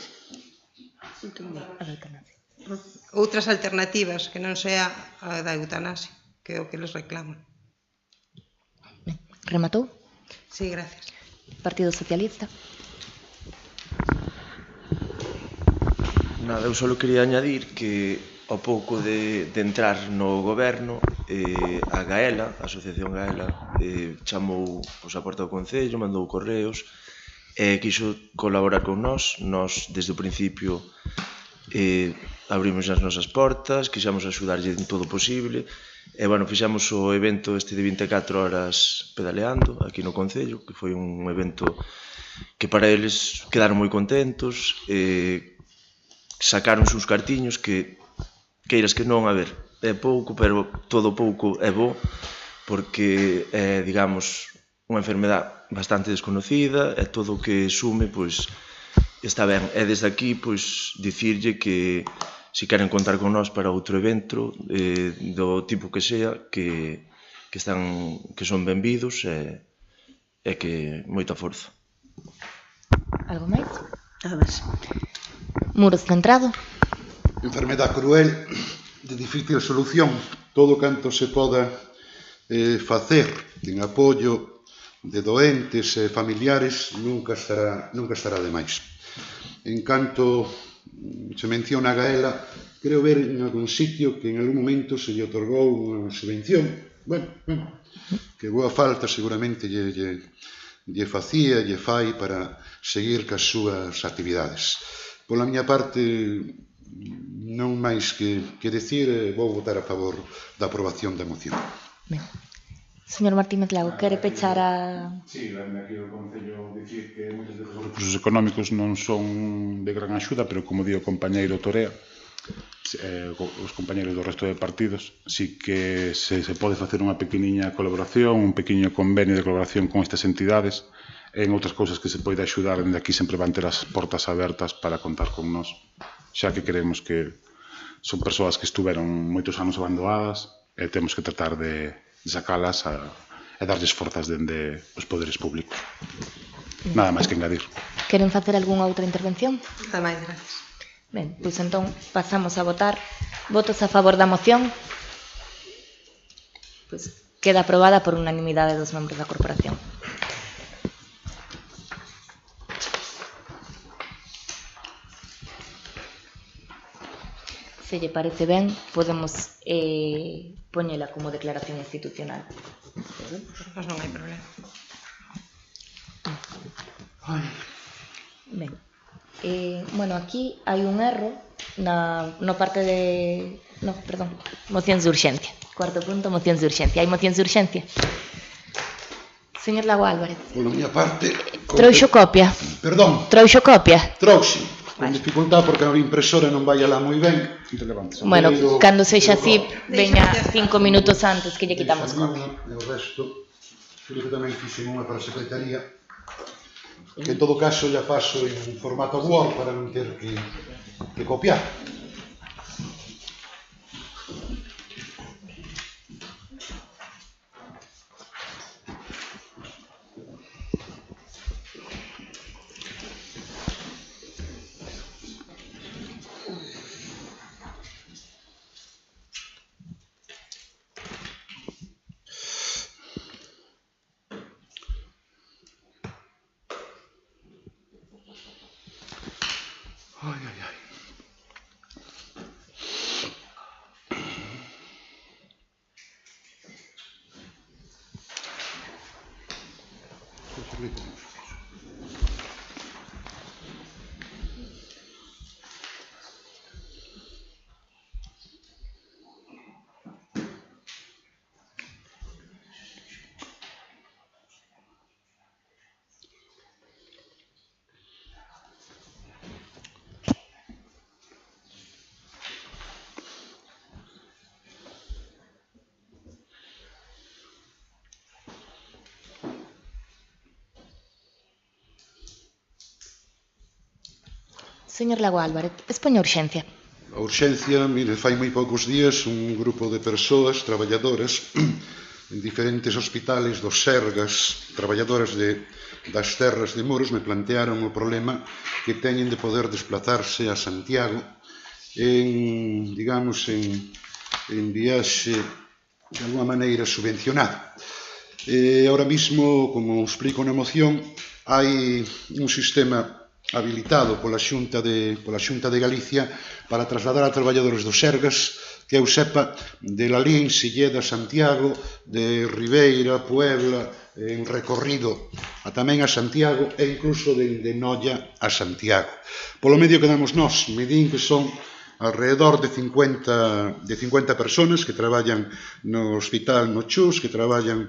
Outras alternativas que non sea a da eutanasia que é o que les reclaman.
Rematou?
Sí, gracias.
Partido Socialista.
Nada, eu só quería añadir que ao pouco de entrar no goberno, a Gaela, a Asociación Gaela, chamou a porta do Concello, mandou correos e quiso colaborar con nós. Nós, desde o principio, abrimos as nosas portas, quixamos axudarlle en todo o posible e, bueno, fixamos o evento este de 24 horas pedaleando aquí no Concello, que foi un evento que para eles quedaron moi contentos, sacaronse uns cartiños que, queiras que non, a ver, é pouco, pero todo pouco é bo, porque é, digamos, unha enfermedade bastante desconocida e todo o que sume, pois, está ben. E desde aquí, pois, dicirlle que se queren contar con nós para outro evento do tipo que sea, que son benvidos e que moita forza.
Algo máis?
Nada máis.
Muros Centrado.
Enfermedade cruel, de difícil solución. Todo canto se poda facer en apoio de doentes e familiares nunca estará de máis. En canto se menciona a Gaela, creo ver en algún sitio que en algún momento se lle otorgou unha subvención. Bueno, que boa falta seguramente lle fai para seguir cas súas actividades. Pola miña parte, non máis que decir, vou votar a favor da aprobación da moción.
Ben. Señor Martínez Lago, quere pechar a...
Sí, aquí o Concello dicir que moitos dos recursos económicos non son de gran axuda, pero como di o compañeiro Torea, os compañeros do resto de partidos, sí que se pode facer unha pequeniña colaboración, un pequeno convenio de colaboración con estas entidades, en outras cousas que se pode axudar, dende aquí sempre van ter as portas abertas para contar con nós, xa que queremos que son persoas que estuveron moitos anos abandonadas e temos que tratar de sacalas e darlles forzas dende os poderes públicos. Nada máis que engadir.
Queren facer algunha outra intervención?
Nada máis, gracias.
Ben, pois entón pasamos a votar. Votos a favor da moción? Pois queda aprobada por unanimidade dos membros da corporación. Se lle parece ben, podemos poñela como declaración institucional.
Pois non hai problema.
Ben. Bueno, aquí hai un erro no parte de... No, perdón, mocións de urxencia. Cuarto punto, mocións de urxencia. Hai mocións de urxencia? Señor Lago Álvarez.
Pola miña parte...
Trouxo copia.
Perdón,
Trouxo copia.
trouxe. Con dificultad porque a impresora non vai alá moi ben.
Bueno,
Pero-
cando sexa así,
Deixa
veña
que
5 minutos antes que lle quitamos copia.
E o resto, creo que tamén fixen unha para a Secretaría, que en todo caso ya paso en formato Word para non ter que copiar. Ai, ai, ai.
Señor Lago Álvarez, expoña urxencia.
A urxencia, mire, fai moi poucos días un grupo de persoas, traballadoras, en diferentes hospitales dos Sergas, traballadoras das terras de Muros, me plantearon o problema que teñen de poder desplazarse a Santiago en, digamos, en viaxe de alguma maneira subvencionada. Ahora mismo, como explico na moción, hai un sistema habilitado pola Xunta de Galicia para trasladar a traballadores dos Sergas, que eu sepa, de Lalín, Silleda, Santiago, de Ribeira, Puebla, en recorrido a tamén a Santiago e incluso de Noia a Santiago. Polo medio que damos nós, medín que son alrededor de 50 personas que traballan no hospital no Chus, que traballan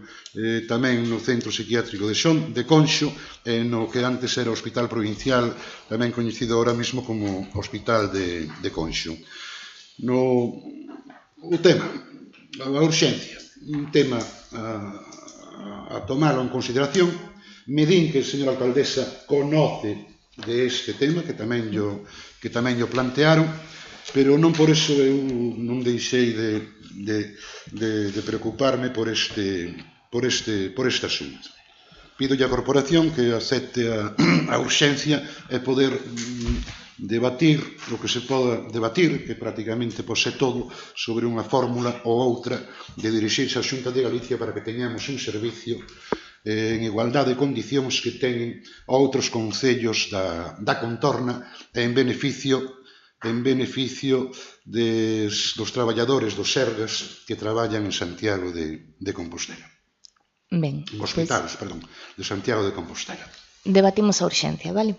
tamén no centro psiquiátrico de Conxo, e no que antes era o hospital provincial, tamén coñecido ahora mismo como hospital de Conxo. O tema, a urxencia, un tema a tomalo en consideración. Me din que a señora alcaldesa conoce de este tema, que tamén llo plantearon, pero non por eso eu non deixei de preocuparme por este asunto. Pidolle á corporación que acepte a urxencia e poder debatir o que se poda debatir, que prácticamente pode ser todo, sobre unha fórmula ou outra de dirixirse á Xunta de Galicia para que teñamos un servicio en igualdade de condicións que teñen outros concellos da contorna e en beneficio dos traballadores dos Sergas que traballan en Santiago de Compostela.
Ben,
Hospitales, perdón, de Santiago de Compostela.
Debatimos a urxencia, vale?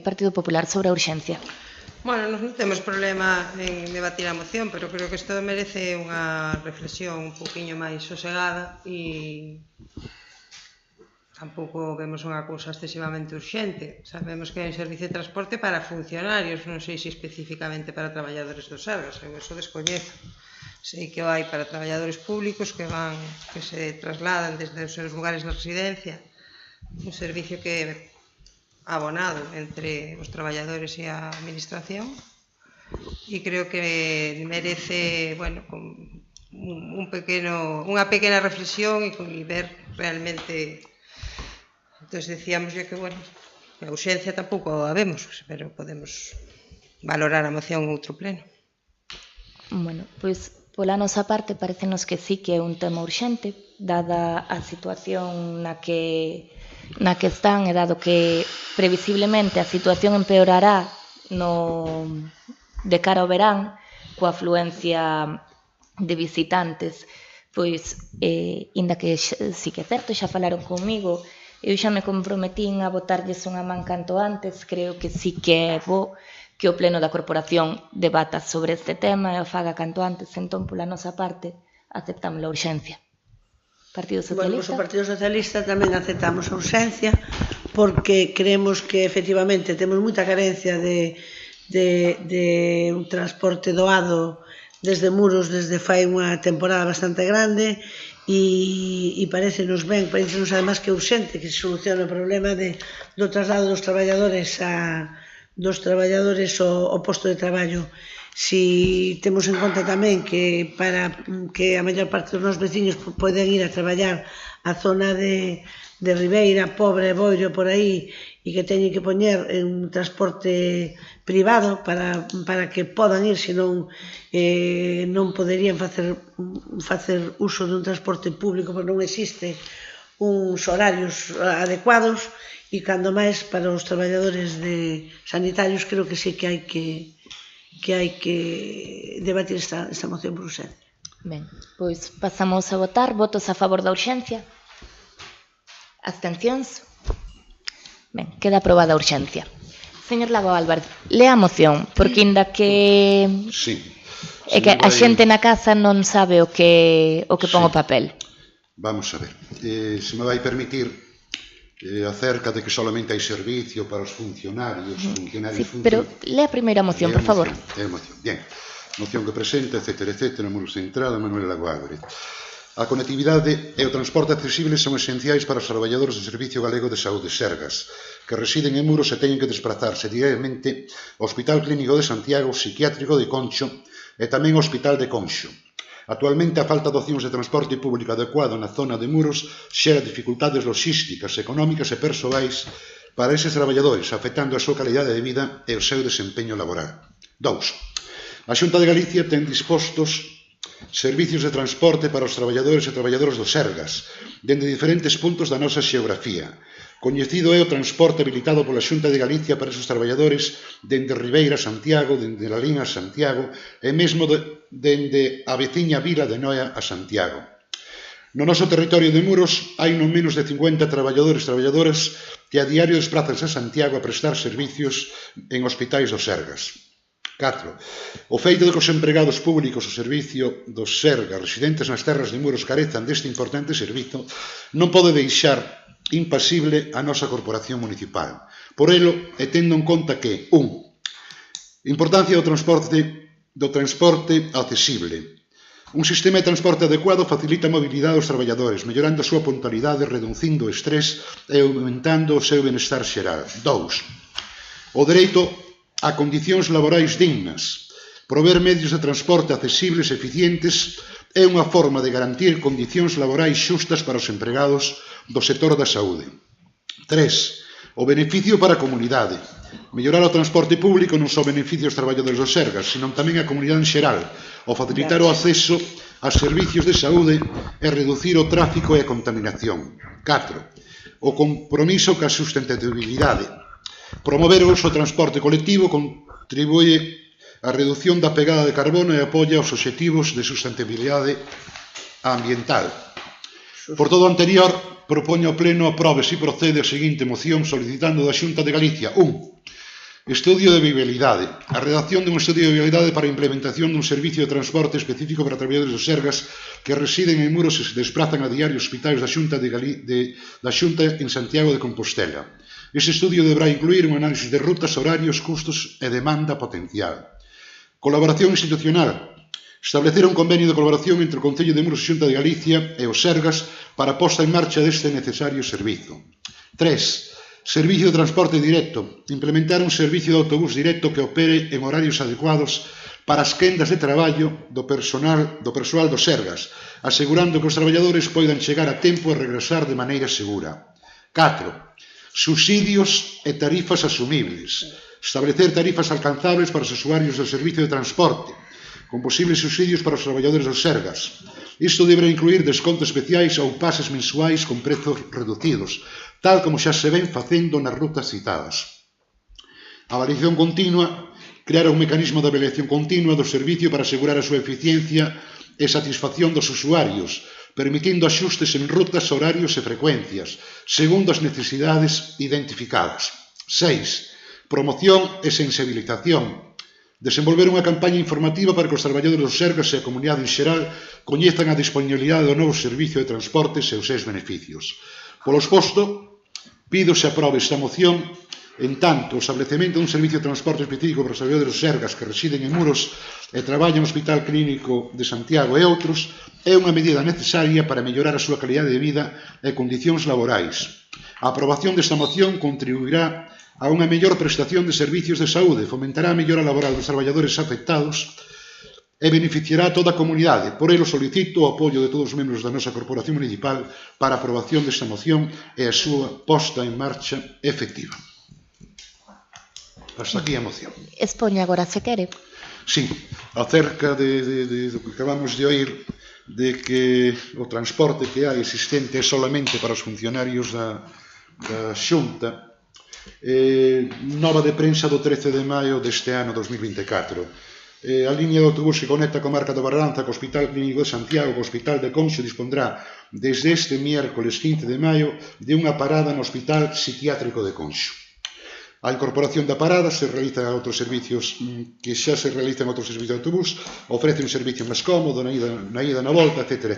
Partido Popular, sobre a urxencia.
Bueno, non temos problema en debatir a moción, pero creo que isto merece unha reflexión un poquinho máis sosegada e tampouco vemos unha cousa excesivamente urxente. Sabemos que hai un servicio de transporte para funcionarios, non sei se especificamente para traballadores dos Sergas, eu eso descoñezo. Sei que o hai para traballadores públicos que se trasladan desde os seus lugares de residencia, un servicio que é abonado entre os traballadores e a administración, e creo que merece, bueno, unha pequena reflexión e ver realmente. Entón, decíamos que, bueno, a urxencia tampouco a vemos, pero podemos valorar a moción en outro pleno.
Bueno, pois, pola nosa parte, parecenos que sí que é un tema urxente, dada a situación na que están, e dado que previsiblemente a situación empeorará de cara ao verán, coa afluencia de visitantes, pois, inda que sí que é certo, xa falaron comigo, eu xa me comprometín a botarlles unha man canto antes, creo que sí que é bo que o Pleno da Corporación debata sobre este tema e o faga canto antes, entón, pola nosa parte, aceptamos a urxencia. Partido
Bueno,
Socialista?
o Partido Socialista tamén aceptamos a urxencia porque creemos que efectivamente temos moita carencia de un transporte doado desde Muros desde fai unha temporada bastante grande e parecenos ben, parecenos además que é urxente que se solucione o problema do traslado dos traballadores ao posto de traballo. Si temos en conta tamén que para que a maior parte dos nosos veciños poden ir a traballar a zona de Ribeira, Pobre, Boiro, por aí, e que teñen que poñer un transporte privado para que podan ir, senón non poderían facer uso dun transporte público, porque non existe uns horarios adecuados, e cando máis para os traballadores sanitarios creo que sí que hai que debatir esta moción por urxencia.
Ben, pois pasamos a votar. Votos a favor da urxencia? Abstencións? Ben, queda aprobada a urxencia. Señor Lago Álvarez, lea a moción, porque inda que
Sí.
é que a xente na casa non sabe o que pon o papel.
Vamos a ver. Se me vai permitir acerca de que solamente hai servicio para os funcionarios,
Sí, pero lea a primeira moción, por favor.
É a moción. Bien. Moción que presenta, etcétera, Muro Centrada, Manuel Lago Álvarez. A conectividade e o transporte accesible son esenciais para os traballadores do Servicio Galego de Saúde, Sergas, que residen en Muros e teñen que desplazarse diariamente ao Hospital Clínico de Santiago, Psiquiátrico de Concho e tamén ao Hospital de Conxo. Actualmente, a falta de opcións de transporte público adecuado na zona de Muros xera dificultades logísticas, económicas e persoais para eses traballadores, afectando a súa calidade de vida e o seu desempeño laboral. 2. A Xunta de Galicia ten dispostos servicios de transporte para os traballadores e traballadoras do Sergas, dende diferentes puntos da nosa xeografía. Coñecido é o transporte habilitado pola Xunta de Galicia para esos traballadores dende Ribeira a Santiago, dende Lalín a Santiago e mesmo dende a veciña vila de Noia a Santiago. No noso territorio de Muros hai non menos de 50 traballadores e traballadoras que a diario desplázanse a Santiago a prestar servicios en hospitais do Sergas. 4. O feito de que os empregados públicos do servicio dos Sergas residentes nas terras de Muros carezan deste importante servizo non pode deixar impasible a nosa corporación municipal. Por elo, e tendo en conta que 1. Importancia do transporte accesible. Un sistema de transporte adecuado facilita a mobilidade dos traballadores, mellorando a súa puntualidade, reducindo o estrés e aumentando o seu benestar xeral. 2. O dereito a condicións laborais dignas. Prover medios de transporte accesibles e eficientes é unha forma de garantir condicións laborais xustas para os empregados do sector da saúde. 3. O beneficio para a comunidade. Mellorar o transporte público non só beneficia aos traballadores do Sergas, senón tamén a comunidade en xeral, ao facilitar o acceso a servicios de saúde e reducir o tráfico e a contaminación. 4. O compromiso ca sustentabilidade. Promover o uso do transporte colectivo contribúe á reducción da pegada de carbono e apoia os obxectivos de sustentabilidade ambiental. Por todo o anterior, propoño ao Pleno aprobe se procede a seguinte moción solicitando da Xunta de Galicia 1. Estudio de viabilidade. A redacción dun estudio de viabilidade para a implementación dun servicio de transporte específico para traballadores dos Sergas que residen en Muros e se desplazan a diario aos hospitais da Xunta en Santiago de Compostela. Ese estudio deberá incluir un análisis de rutas, horarios, custos e demanda potencial. Colaboración institucional. Establecer un convenio de colaboración entre o Concello de Muros e Xunta de Galicia e os Sergas para a posta en marcha deste necesario servizo. 3. Servicio de transporte directo. Implementar un servicio de autobús directo que opere en horarios adecuados para as quendas de traballo do persoal dos Sergas, asegurando que os traballadores poidan chegar a tempo e regresar de maneira segura. 4. Subsidios e tarifas asumibles. Establecer tarifas alcanzables para os usuarios do servicio de transporte, con posibles subsidios para os traballadores dos Sergas. Isto deberá incluir descontos especiais ou pases mensuais con prezos reducidos, tal como xa se ven facendo nas rutas citadas. Avaliación continua. Crear un mecanismo de avaliación continua do servicio para asegurar a súa eficiencia e satisfacción dos usuarios, permitindo axustes en rutas, horarios e frecuencias, segundo as necesidades identificadas. 6. Promoción e sensibilización. Desenvolver unha campaña informativa para que os traballadores dos Sergas e a comunidade en xeral coñezan a disponibilidade do novo servicio de transportes e os seus beneficios. Polo exposto, pido se aprobe esta moción. En tanto, o establecemento dun servicio de transporte específico para os traballadores dos Sergas que residen en Muros e traballan no Hospital Clínico de Santiago e outros é unha medida necesaria para mellorar a súa calidade de vida e condicións laborais. A aprobación desta moción contribuirá a unha mellor prestación de servicios de saúde, fomentará a mellora laboral dos traballadores afectados e beneficiará a toda a comunidade. Por ello, solicito o apoio de todos os membros da nosa Corporación Municipal para a aprobación desta moción e a súa posta en marcha efectiva. Hasta aquí a moción.
Expoño agora, se quere.
Sí, acerca do que acabamos de oír, de que o transporte que hai existente é solamente para os funcionarios da Xunta. Nova de prensa do 13 de maio deste ano 2024. A liña de autobús que conecta a comarca da Barranza co Hospital Clínico de Santiago co Hospital de Conxo dispondrá desde este miércoles 15 de maio de unha parada no Hospital Psiquiátrico de Conxo. A incorporación da parada se realiza a outros servicios que xa se realizan outros servicios de autobús, ofrece un servicio máis cómodo na ida na volta, etc.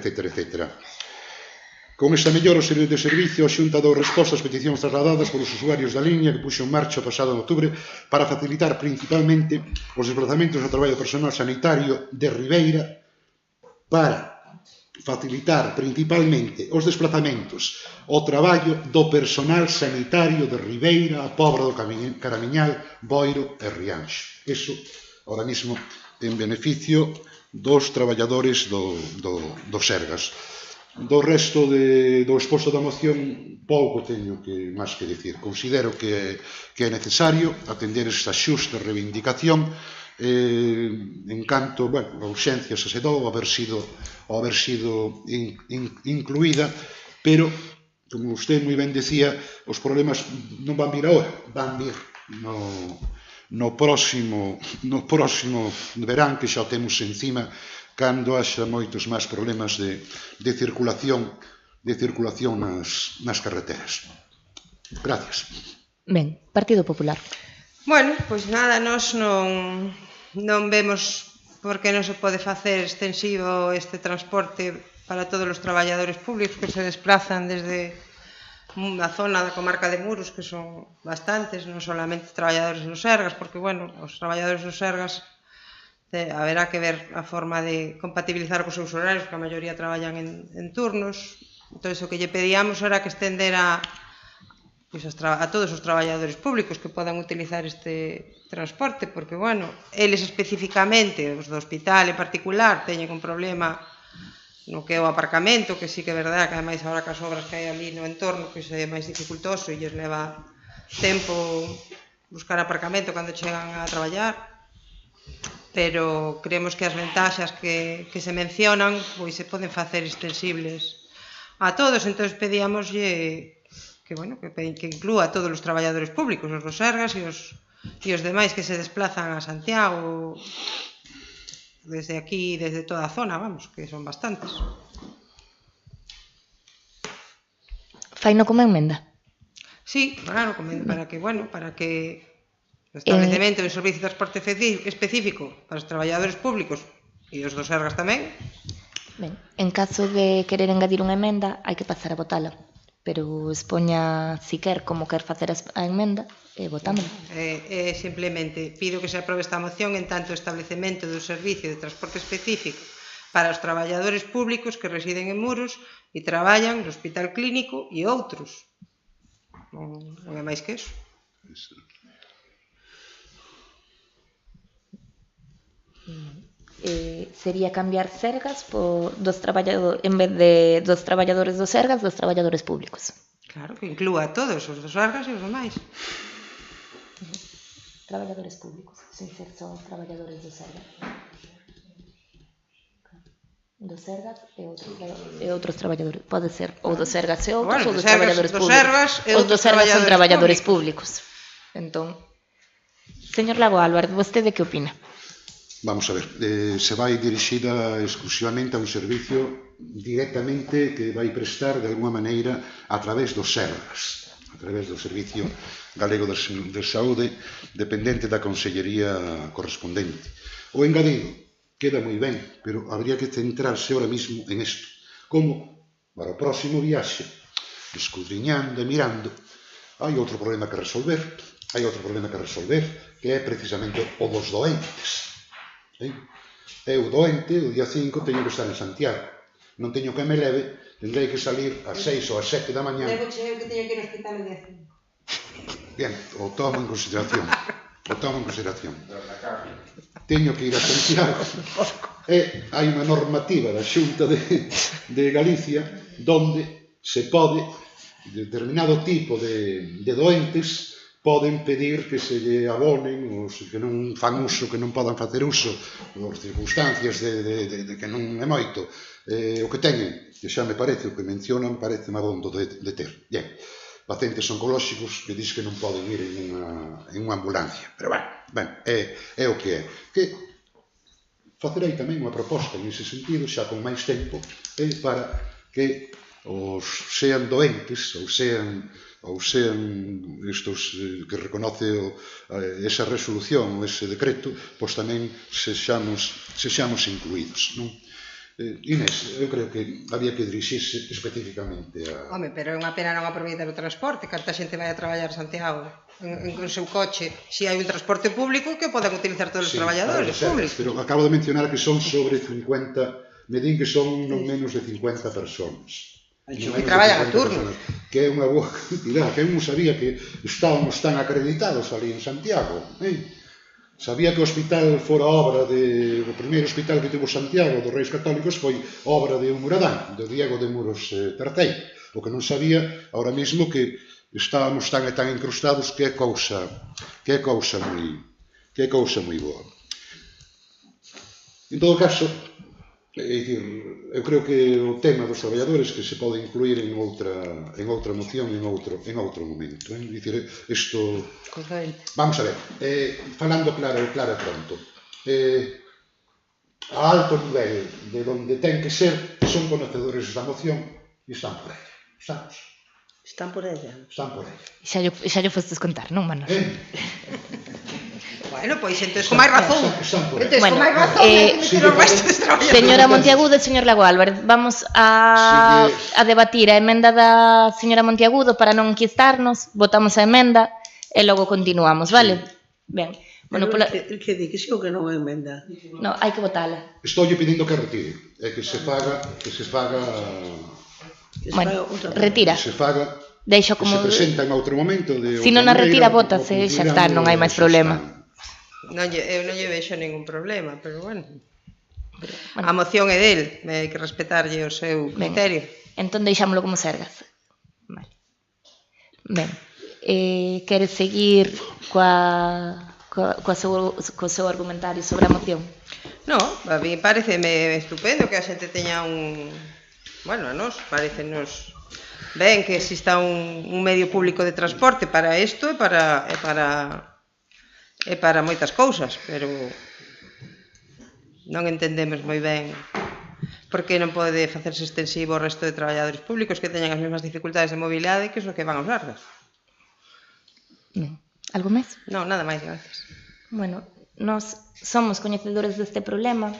Con esta mellora de servicio, a Xunta dou resposta ás peticións trasladadas polos usuarios da liña que puxo en marcha o pasado en outubro para facilitar principalmente os desplazamentos ao traballo personal sanitario de Ribeira, para facilitar principalmente os desplazamentos ao traballo do personal sanitario de Ribeira, a Pobra do Caramiñal, Boiro e Rianxo. Iso, ahora mismo, en beneficio dos traballadores do Sergas. Do resto do exposto da moción, pouco teño máis que dicir. Considero que é necesario atender esta xusta reivindicación en canto, a urxencia se dou ao haber sido incluída, pero, como usted moi ben decía, os problemas non van vir agora, van vir no próximo verán, que xa o temos encima, cando haxa moitos máis problemas de circulación nas carreteras. Gracias.
Ben, Partido Popular.
Bueno, pois nada, nós non vemos por que non se pode facer extensivo este transporte para todos os traballadores públicos que se desplazan desde a zona da comarca de Muros, que son bastantes, non solamente traballadores dos Sergas, porque, bueno, os traballadores dos Sergas haberá que ver a forma de compatibilizar cos seus horarios, porque a maioría traballan en turnos. Entón, o que lle pedíamos era que estendera a todos os traballadores públicos que podan utilizar este transporte, porque, bueno, eles especificamente, os do hospital en particular, teñen un problema no que é o aparcamento, que sí que é verdade que ademais agora que as obras que hai ali no entorno que é máis dificultoso e lles leva tempo buscar aparcamento cando chegan a traballar, pero creemos que as ventaxas que se mencionan pois se poden facer extensibles a todos. Entón pedíamoslle que inclúa a todos os traballadores públicos, os dos Sergas e os demais que se desplazan a Santiago desde aquí, desde toda a zona, vamos, que son bastantes.
Faino como emenda?
Sí, claro, para que o establecemento de servicio de transporte específico para os traballadores públicos e os dos Sergas tamén.
Ben, en caso de querer engadir unha emenda, hai que pasar a votala. Pero expoña si quer como quer facer a emenda e votámola.
Simplemente pido que se aprobe esta moción en tanto establecemento do servicio de transporte específico para os traballadores públicos que residen en Muros e traballan no Hospital Clínico e outros. Non é máis que iso.
Sería cambiar Sergas en vez de dos traballadores dos Sergas, dos traballadores públicos.
Claro, que inclúa a todos, os dos Sergas e os demais.
Traballadores públicos, sin ser só traballadores dos Sergas. Dos Sergas e outros traballadores. Pode ser ou dos Sergas e outros, ou dos traballadores públicos. Os dos Sergas son traballadores públicos. Entón, señor Lago Álvarez, vostede que opina?
Vamos a ver, se vai dirixida exclusivamente a un servicio directamente que vai prestar de alguma maneira a través dos Sergas. a través do Servicio Galego de Saúde, dependente da Consellería correspondente. O engadido queda moi ben, pero habría que centrarse ahora mismo en isto. Como, para o próximo viaxe, escudriñando e mirando, hai outro problema que resolver, que é precisamente o dos doentes. Eu, doente, o día 5 teño que estar en Santiago. Non teño que me leve, tendrei que salir ás 6 ou ás 7 da mañá.
Levo eu que teño que ir ao hospital o día 5.
Bien, o tomo en consideración. Teño que ir a Santiago e hai unha normativa da Xunta de Galicia onde se pode, determinado tipo de doentes poden pedir que se lle abonen os que non fan uso, que non podan facer uso por circunstancias de que non é moito o que teñen, que xa me parece, o que mencionan parece abondo de ter. Bien, pacientes oncolóxicos que dis que non poden ir en unha ambulancia, pero ben, é o que é. Que facerei tamén unha proposta nese sentido, xa con máis tempo, para que os sean doentes ou sean estos que reconoce esa resolución ou ese decreto, pois tamén sexamos incluídos, non? Inés, eu creo que había que dirixirse especificamente a...
Home, pero é unha pena non aproveitar o transporte, canta xente vai a traballar a Santiago en o seu coche. Se hai un transporte público que poden utilizar todos os traballadores públicos.
Pero acabo de mencionar que son sobre 50, me din que son non menos de 50 personas.
Que traballan a turno.
Que é unha boa cantidad, que eu non sabía que estábamos tan acreditados ali en Santiago. Sabía que o hospital fora obra o primeiro hospital que tivo Santiago dos Reis Católicos foi obra de un muradán, de Diego de Muros Tartei. O que non sabía, ahora mesmo, que estábamos tan e tan incrustados que é cousa moi boa. En todo caso, é dicir, eu creo que o tema dos traballadores que se pode incluir en outra moción en outro momento. É dicir, isto... Vamos a ver, falando claro e pronto. A alto nivel de donde ten que ser, son conocedores da moción e están por ella.
Están por ella.
Xa lle fostes contar, non, Manuel?
Bueno, pois entón con máis razón.
Bueno, señora Monteagudo e señor Lago Álvarez, vamos a debatir a emenda da señora Monteagudo para non enquistarnos, votamos a emenda e logo continuamos, vale? Ben.
Bueno, que di que si ou que non é emenda?
No, hai que votala.
Estou lle pedindo que retire, que se faga
bueno, retira.
Que se faga,
deixo como...
que se presenta en outro momento.
Se non a retira, votase, xa está, non hai máis problema.
Eu non lle vexo ningún problema, pero bueno. A moción é del, hai que respetarlle o seu criterio.
Entón deixámoslo como Sergas. Vale. Ben, queres seguir co seu argumentario sobre a moción?
No, a mí pareceme estupendo que a xente teña un... Bueno, a nós parecenos ben que exista un medio público de transporte para isto e para moitas cousas, pero non entendemos moi ben por que non pode facerse extensivo ao resto de traballadores públicos que teñan as mesmas dificultades de mobilidade que os que van aos Argas.
Algo máis?
Non, nada máis, gracias.
Bueno, nós somos coñecedores deste problema,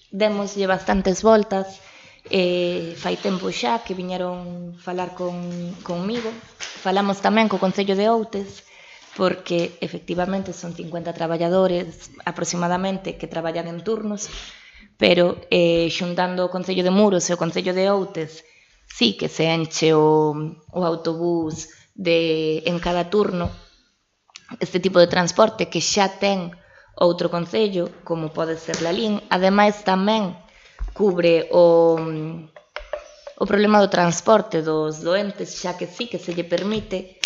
démoslle bastantes voltas, fai tempo xa que viñeron falar conmigo, falamos tamén co Concello de Outes, porque efectivamente son 50 traballadores aproximadamente que traballan en turnos, pero xuntando o Concello de Muros e o Concello de Outes, sí que se enche o autobús en cada turno, este tipo de transporte que xa ten outro concello, como pode ser Lalín, ademais tamén cubre o problema do transporte dos doentes, xa que sí que se lle permite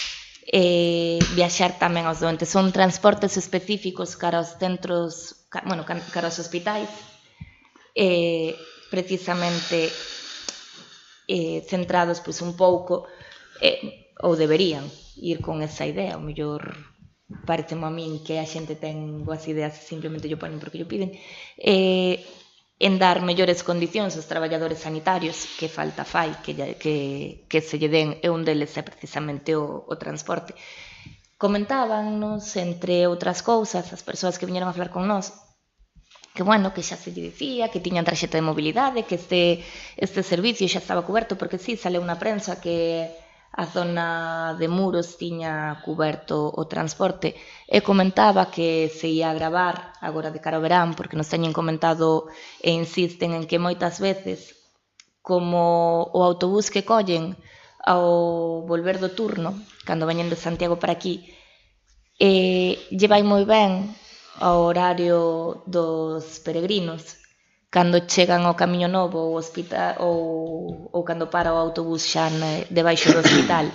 viaxar tamén aos doentes. Son transportes específicos cara aos centros, bueno, cara aos hospitais, precisamente centrados pois un pouco, ou deberían ir con esa idea, o mellor pareceme a min que a xente ten boas ideas e simplemente lle ponen porque lle piden, en dar mellores condicións aos traballadores sanitarios, que falta fai que se lle den, e un deles é precisamente o transporte. Comentábanos, entre outras cousas, as persoas que viñeron a falar con nós, que bueno, que xa se lle dicía, que tiñan tarxeta de mobilidade, que este servicio xa estaba coberto, porque sí, sale unha prensa que a zona de Muros tiña coberto o transporte, e comentaba que se ia agravar agora de cara ao verán, porque nos teñen comentado e insisten en que moitas veces, como o autobús que collen ao volver do turno, cando veñen de Santiago para aquí, lle vai moi ben ao horario dos peregrinos, cando chegan ao Camiño Novo, ao hospital, ou cando para o autobús xa debaixo do hospital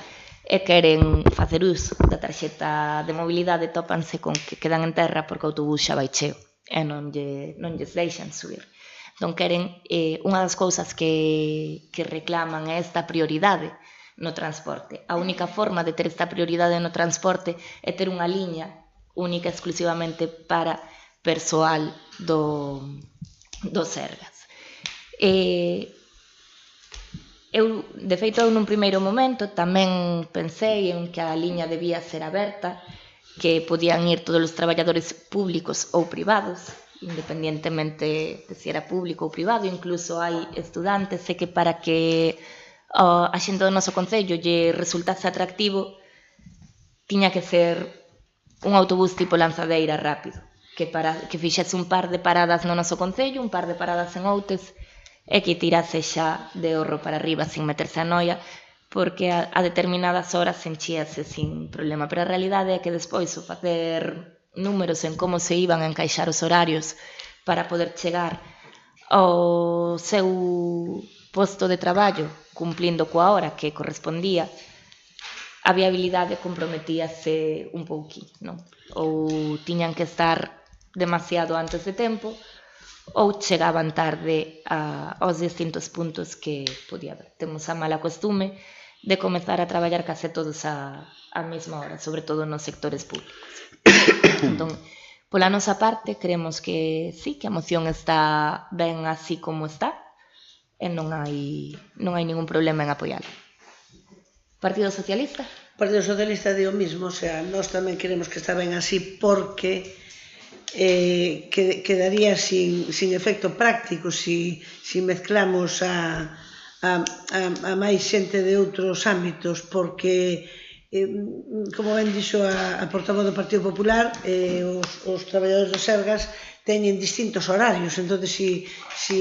e queren facer uso da tarxeta de mobilidade, tópanse con que quedan en terra porque o autobús xa vai cheo e non lles deixan subir. Entón queren, unha das cousas que reclaman é esta prioridade no transporte. A única forma de ter esta prioridade no transporte é ter unha liña única exclusivamente para persoal do Sergas. Eu, de feito, nun primeiro momento tamén pensei en que a liña debía ser aberta, que podían ir todos os traballadores públicos ou privados, independientemente de se era público ou privado. Incluso hai estudantes, sei que para que a xente do noso concello lle resultase atractivo, tiña que ser un autobús tipo lanzadeira rápido, que fixese un par de paradas no noso concello, un par de paradas en Outes, e que tirase xa de Orro para arriba sin meterse a noia, porque a determinadas horas enchíase sin problema. Pero a realidade é que despois o facer números en como se iban a encaixar os horarios para poder chegar ao seu posto de traballo cumplindo coa hora que correspondía, a viabilidade comprometíase un pouquinho, non? Ou tiñan que estar demasiado antes de tempo, ou chegaban tarde aos distintos puntos que podía haber. Temos a mala costume de comezar a traballar case todos a mesma hora, sobre todo nos sectores públicos. Entón, pola nosa parte, creemos que sí, que a moción está ben así como está, e non hai ningún problema en apoiala. Partido Socialista?
O Partido Socialista di o mismo, o sea, nós tamén queremos que está ben así, porque quedaría sin efecto práctico si mezclamos a máis xente de outros ámbitos, porque, como ben dixo a portavoz do Partido Popular, os traballadores do Sergas teñen distintos horarios, entón si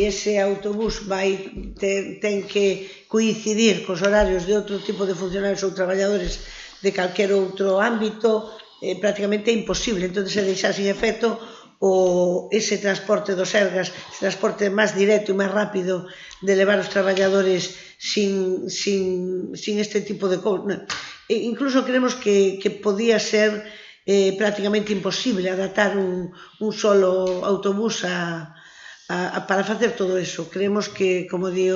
ese autobús ten que coincidir cos horarios de outro tipo de funcionarios ou traballadores de calquer outro ámbito, prácticamente é imposible. Entón se deixa sin efecto ese transporte do Sergas, ese transporte máis directo e máis rápido de levar os traballadores sin este tipo de cousas. Incluso creemos que podía ser prácticamente imposible adaptar un solo autobús para facer todo eso. Creemos que, como di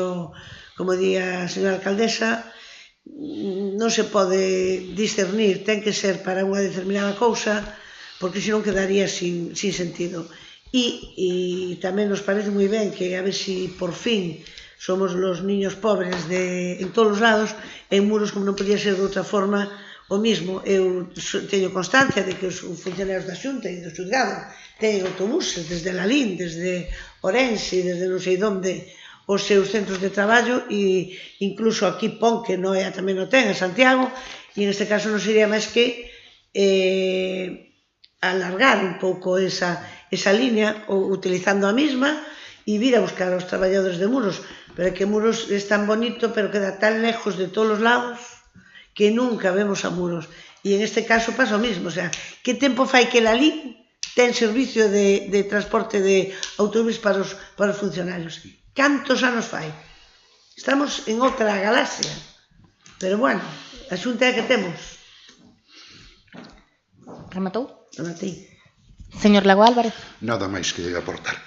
a señora alcaldesa, non se pode discernir, ten que ser para unha determinada cousa, porque senón quedaría sin sentido. E tamén nos parece moi ben que a ver si por fin somos los niños pobres en todos os lados, en Muros, como non podía ser de outra forma, o mismo. Eu teño constancia de que os funcionarios da Xunta e do Xulgado teñen autobuses desde Lalín, desde Orense, desde non sei onde, os seus centros de traballo, e incluso aquí pon que Noia tamén o ten, a Santiago, e neste caso non sería máis que alargar un pouco esa línea, ou utilizando a mesma, e vir a buscar aos traballadores de Muros. Pero é que Muros é tan bonito, pero queda tan lejos de todos os lados, que nunca vemos a Muros. E en este caso pasa o mismo, o sea, que tempo fai que Lalín ten servicio de transporte de autobús para os funcionarios? Cantos anos fai? Estamos en outra galaxia. Pero bueno, a Xunta é que temos.
Rematou?
Rematei.
Señor Lago Álvarez?
Nada máis que aportar.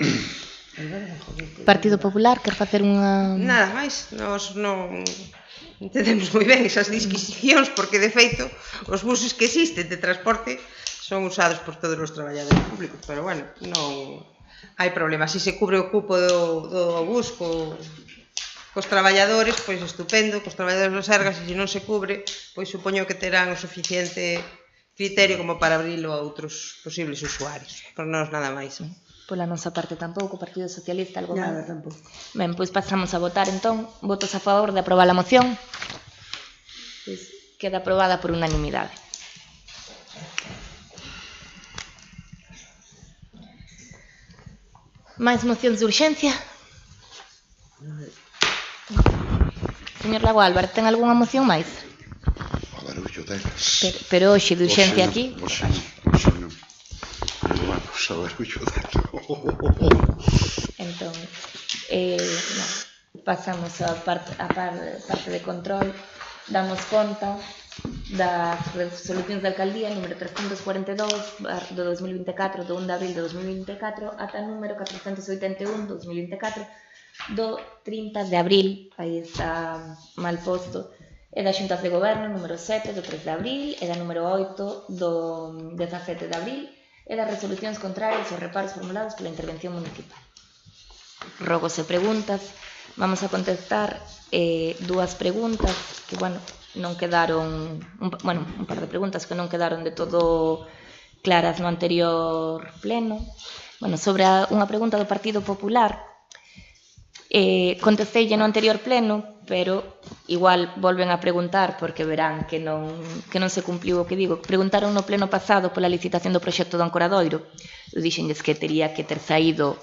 Partido Popular, quer facer unha...
Nada máis, nós non entendemos moi ben esas disquisicións, porque de feito os buses que existen de transporte son usados por todos os traballadores públicos, pero bueno, non hai problema. Se se cubre o cupo do bus cos traballadores, pois estupendo, cos traballadores do Sergas, e se non se cubre, pois supoño que terán o suficiente criterio como para abrilo a outros posibles usuarios. Por nós nada máis.
Pola nosa parte tampouco, o Partido Socialista, algo
Nada,
máis.
tampouco.
Ben, pois pasamos a votar entón. Votos a favor de aprobar a moción. Pois queda aprobada por unanimidade. Máis mocións de urxencia? Señor Lago Álvarez, ten algunha moción máis?
A ver, oito delas.
Pero hoxe de urxencia aquí?
Hoxe non. Pero vamos a ver, oito delas.
Entón, pasamos a parte de control. Damos conta das resolucións da alcaldía número 342 do 2024, do 1 de abril de 2024, ata número 481 do 2024, do 30 de abril, aí está mal posto, e das xuntas de goberno número 7 do 3 de abril, e da número 8 do 17 de abril, e das resolucións contrarias aos reparos formulados pola intervención municipal. Rogos e preguntas. Vamos a contestar dúas preguntas que, non quedaron, un par de preguntas que non quedaron de todo claras no anterior pleno. Sobre unha pregunta do Partido Popular, contesteille no anterior pleno, pero igual volven a preguntar porque verán que non se cumpliu o que digo. Preguntaron no pleno pasado pola licitación do proxecto do Ancoradoiro. Eu dixenlles que tería que ter saído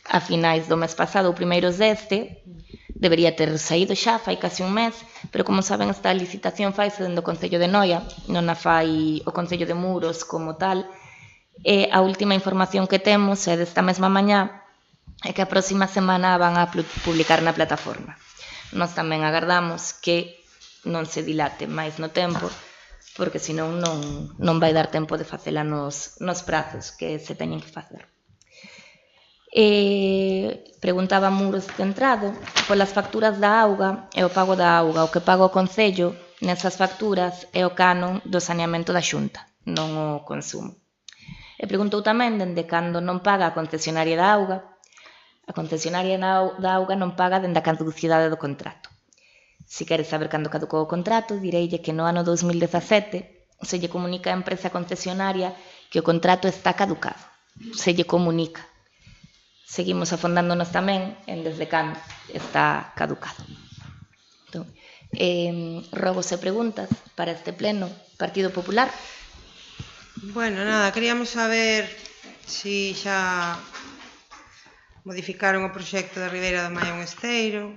a finais do mes pasado, ou primeiros deste, debería ter saído xa, fai casi un mes, pero como saben, esta licitación faise dentro do Concello de Noia, non a fai o Concello de Muros como tal, e a última información que temos é desta mesma mañá, é que a próxima semana van a publicar na plataforma. Nós tamén agardamos que non se dilate máis no tempo, porque senón non vai dar tempo de facela nos prazos que se teñen que facer. Preguntaba Muros Centrado polas facturas da auga e o pago da auga. O que paga o Concello nesas facturas é o canon do saneamento da Xunta, non o consumo. E preguntou tamén dende cando non paga a concesionaria da auga. A concesionaria da auga non paga dende a caducidade do contrato. Se quere saber cando caducou o contrato, direille que no ano 2017 se lle comunica á empresa concesionaria que o contrato está caducado. Se lle comunica. Seguimos afondándonos tamén en desde cando está caducado. Entón, rogos e preguntas para este pleno. Partido Popular.
Nada, queríamos saber se xa modificaron o proxecto da Ribeira do Maión Esteiro.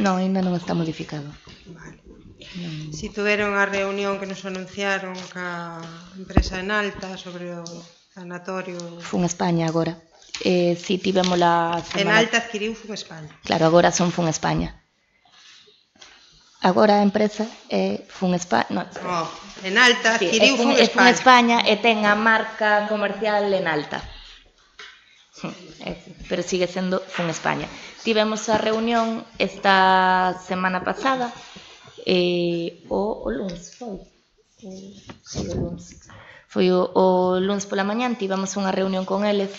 Non, ainda non está modificado.
Vale. Se tuveron a reunión que nos anunciaron ca empresa Enalta sobre o sanatorio.
Fun España agora. Si tivemos la semana...
Enalta adquiriu Fun España.
Claro, agora son Fun España. Agora a empresa é Fun España...
Enalta adquiriu Fun España.
É Fun España e ten a marca comercial Enalta. Pero sigue sendo Fun España. Tivemos a reunión esta semana pasada, o luns foi o luns pola mañán, tivemos unha reunión con eles.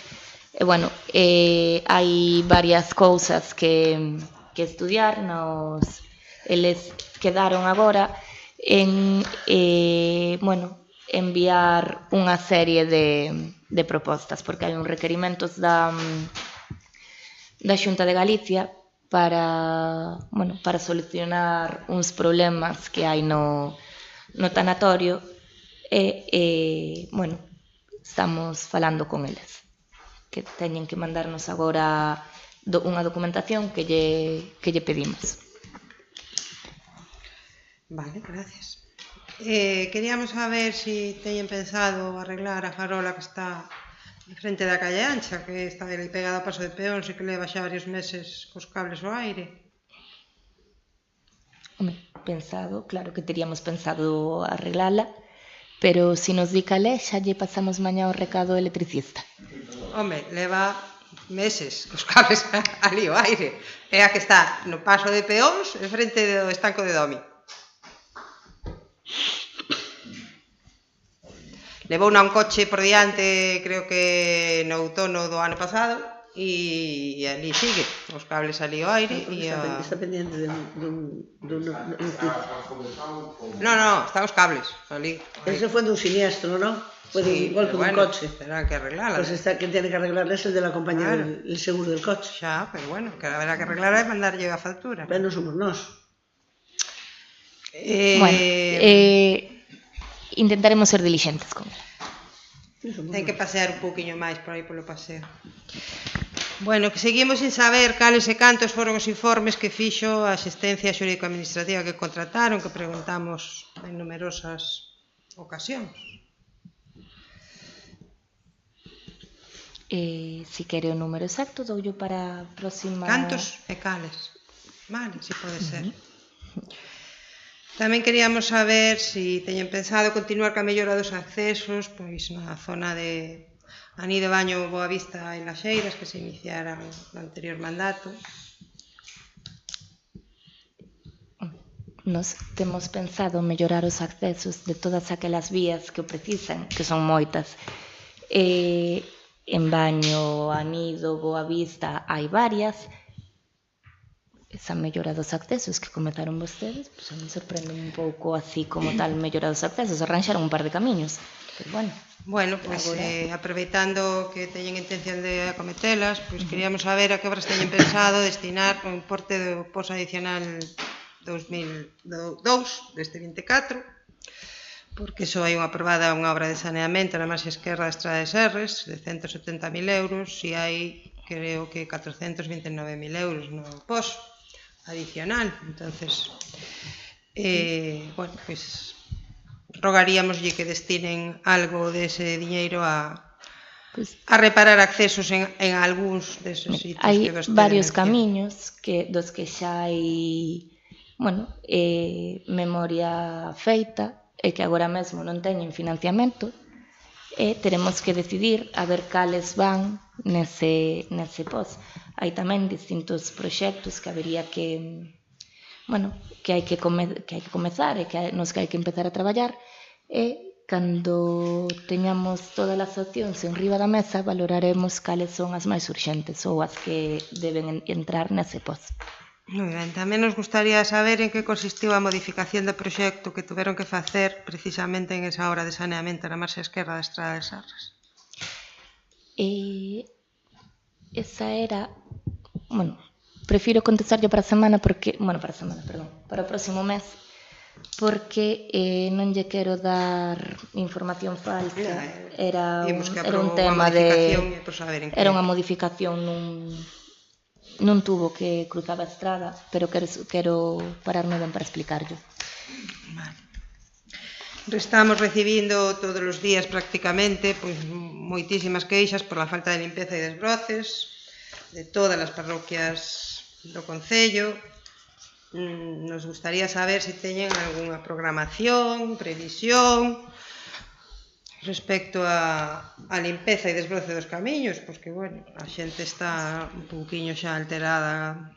Hai varias cousas que estudiar. Eles quedaron agora en enviar unha serie de propostas, porque hai uns requerimentos da Xunta de Galicia para solucionar uns problemas que hai no tanatorio e estamos falando con eles, que teñen que mandarnos agora unha documentación que lle pedimos.
Vale, gracias. Queríamos saber se teñen pensado arreglar a farola que está en frente da calle Ancha, que está ali pegada ao paso de peóns e que leva xa varios meses cos cables ao aire.
Claro que teríamos pensado arreglala, pero se nos di calé, xa lle pasamos mañá o recado ao electricista.
Leva meses cos cables ali ao aire. É a que está no paso de peóns en frente do estanco de Domi. levou un coche por diante, creo que no outono do ano pasado, e ali sigue, os cables ali ao aire.
Está pendiente dun
No, están os cables ali.
Ese foi dun siniestro, non? Foi igual que dun coche.
Terán que arreglarla.
Pues está que tiene que arreglarla es el de la compañía, el seguro del coche.
Xa, pero bueno, que habrá que arreglar e mandarlle a factura.
Pero non somos nós.
Bueno, intentaremos ser dilixentes con ela.
Ten que pasear un pouquiño máis por aí polo paseo. Bueno, que seguimos sin saber cales e cantos foron os informes que fixo a asistencia xurídico-administrativa que contrataron, que preguntamos en numerosas ocasións.
Si quere o número exacto, doullo para a próxima...
Cantos e cales. Vale, si pode ser. Tamén queríamos saber se teñen pensado continuar ca mellora dos accesos pois na zona de Anido, Baño, Boavista e Laxeiras que se iniciaran no anterior mandato.
Nos temos pensado mellorar os accesos de todas aquelas vías que o precisan, que son moitas. En Baño, Anido, Boavista hai varias. Esa mellora dos accesos que comezaron vostedes, pues a mí sorprende un pouco así como tal mellora dos accesos, arranxaron un par de camiños, pero bueno.
Bueno, pues aproveitando que teñen intención de acometelas, pues queríamos saber a que obras teñen pensado destinar o importe do POS adicional 2002 deste 24, porque só hai unha aprobada unha obra de saneamento na marxe esquerda da Estrada de Serres de 170.000 euros e hai, creo que 429.000 euros no POS adicional. Entonces, bueno, pues rogaríamoslle que destinen algo dese diñeiro a reparar accesos en algúns deses sitios.
Hai varios camiños dos que xa hai memoria feita e que agora mesmo non teñen financiamento e teremos que decidir a ver cales van nese POS. Hai tamén distintos proxectos que habería que hai que comezar e nos que hai que empezar a traballar e cando teñamos todas as opcións en riba da mesa valoraremos cales son as máis urxentes ou as que deben entrar nese POS.
Moi ben, tamén nos gustaría saber en que consistiu a modificación do proxecto que tuveron que facer precisamente en esa obra de saneamento na marxe esquerda da Estrada de Serres.
Esa era, prefiro contestarlle para o próximo mes, porque non lle quero dar información falsa. Era un tema de... Era unha modificación nun tubo que cruzaba a estrada, pero quero pararme ben para explicarlo.
Vale. Estamos recibindo todos os días prácticamente moitísimas queixas por la falta de limpeza e desbroces de todas as parroquias do concello. Nos gustaría saber se teñen algunha programación, previsión respecto a limpeza e desbroce dos camiños, porque, bueno, a xente está un pouquiño xa alterada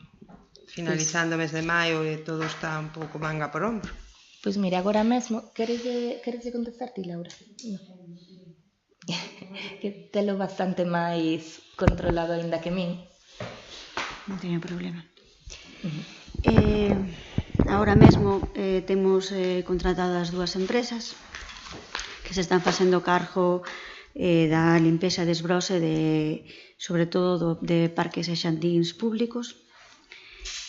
finalizando o mes de maio e todo está un pouco manga por ombro.
Pois mira, agora mesmo, queres contestar ti, Laura? Que telo bastante máis controlado ainda que min.
Non teño problema. Agora mesmo temos contratadas dúas empresas que se están facendo cargo da limpeza e desbrose sobre todo de parques e xardíns públicos.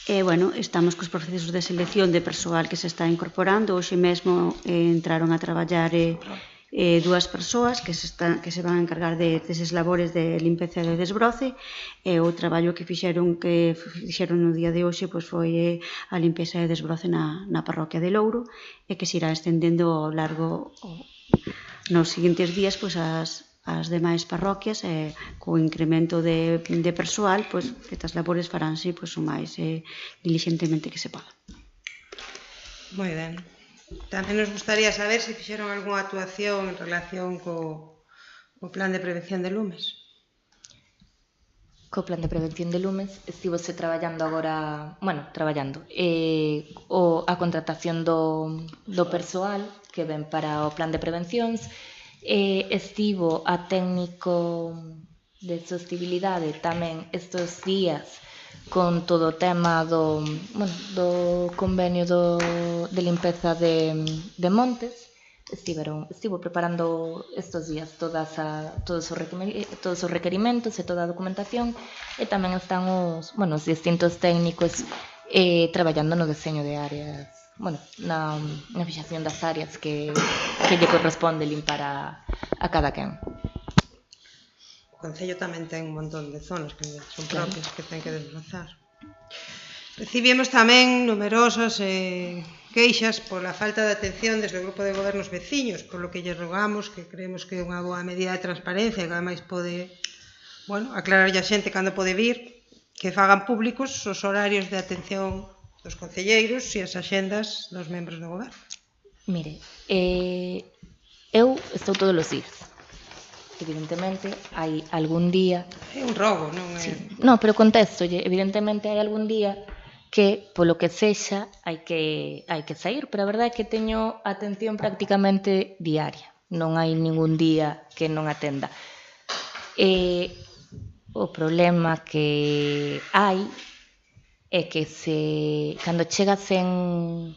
Bueno, estamos cos procesos de selección de persoal que se está incorporando. Hoxe mesmo entraron a traballar dúas persoas que se van a encargar deses labores de limpeza e de desbroce, e o traballo que fixeron no día de hoxe foi a limpeza e desbroce na parroquia de Louro, e que se irá estendendo ao largo nos seguintes días as demais parroquias, co incremento de persoal, estas labores faránse o máis diligentemente que se poda.
Moi ben. Tamén nos gustaría saber se fixeron algunha actuación en relación co plan de prevención de lumes.
Co plan de prevención de lumes estivose traballando agora, a contratación do persoal que ven para o plan de prevencións Estivo a técnico de sostenibilidade tamén estes días con todo o tema do convenio de limpeza de montes. Estivo preparando estes días todos os requerimentos e toda a documentación, e tamén están os distintos técnicos traballando no deseño de áreas, na fixación das áreas que lle corresponde limpar a cada quen.
O Concello tamén ten un montón de zonas que son propias que ten que desbrozar. Recibimos tamén numerosas queixas pola falta de atención desde o grupo de gobernos veciños, polo que lle rogamos, que creemos que é unha boa medida de transparencia, que ademais pode aclararlle a xente cando pode vir, que fagan públicos os horarios de atención dos concelleiros e as axendas dos membros do goberno.
Mire, eu estou todos os días. Evidentemente, hai algún día...
É un rogo, non é?
Sí. No, pero contéstolle, evidentemente hai algún día que, polo que sexa, hai que sair, pero a verdade é que teño atención prácticamente diaria. Non hai ningún día que non atenda. O problema que hai é que cando chegas sen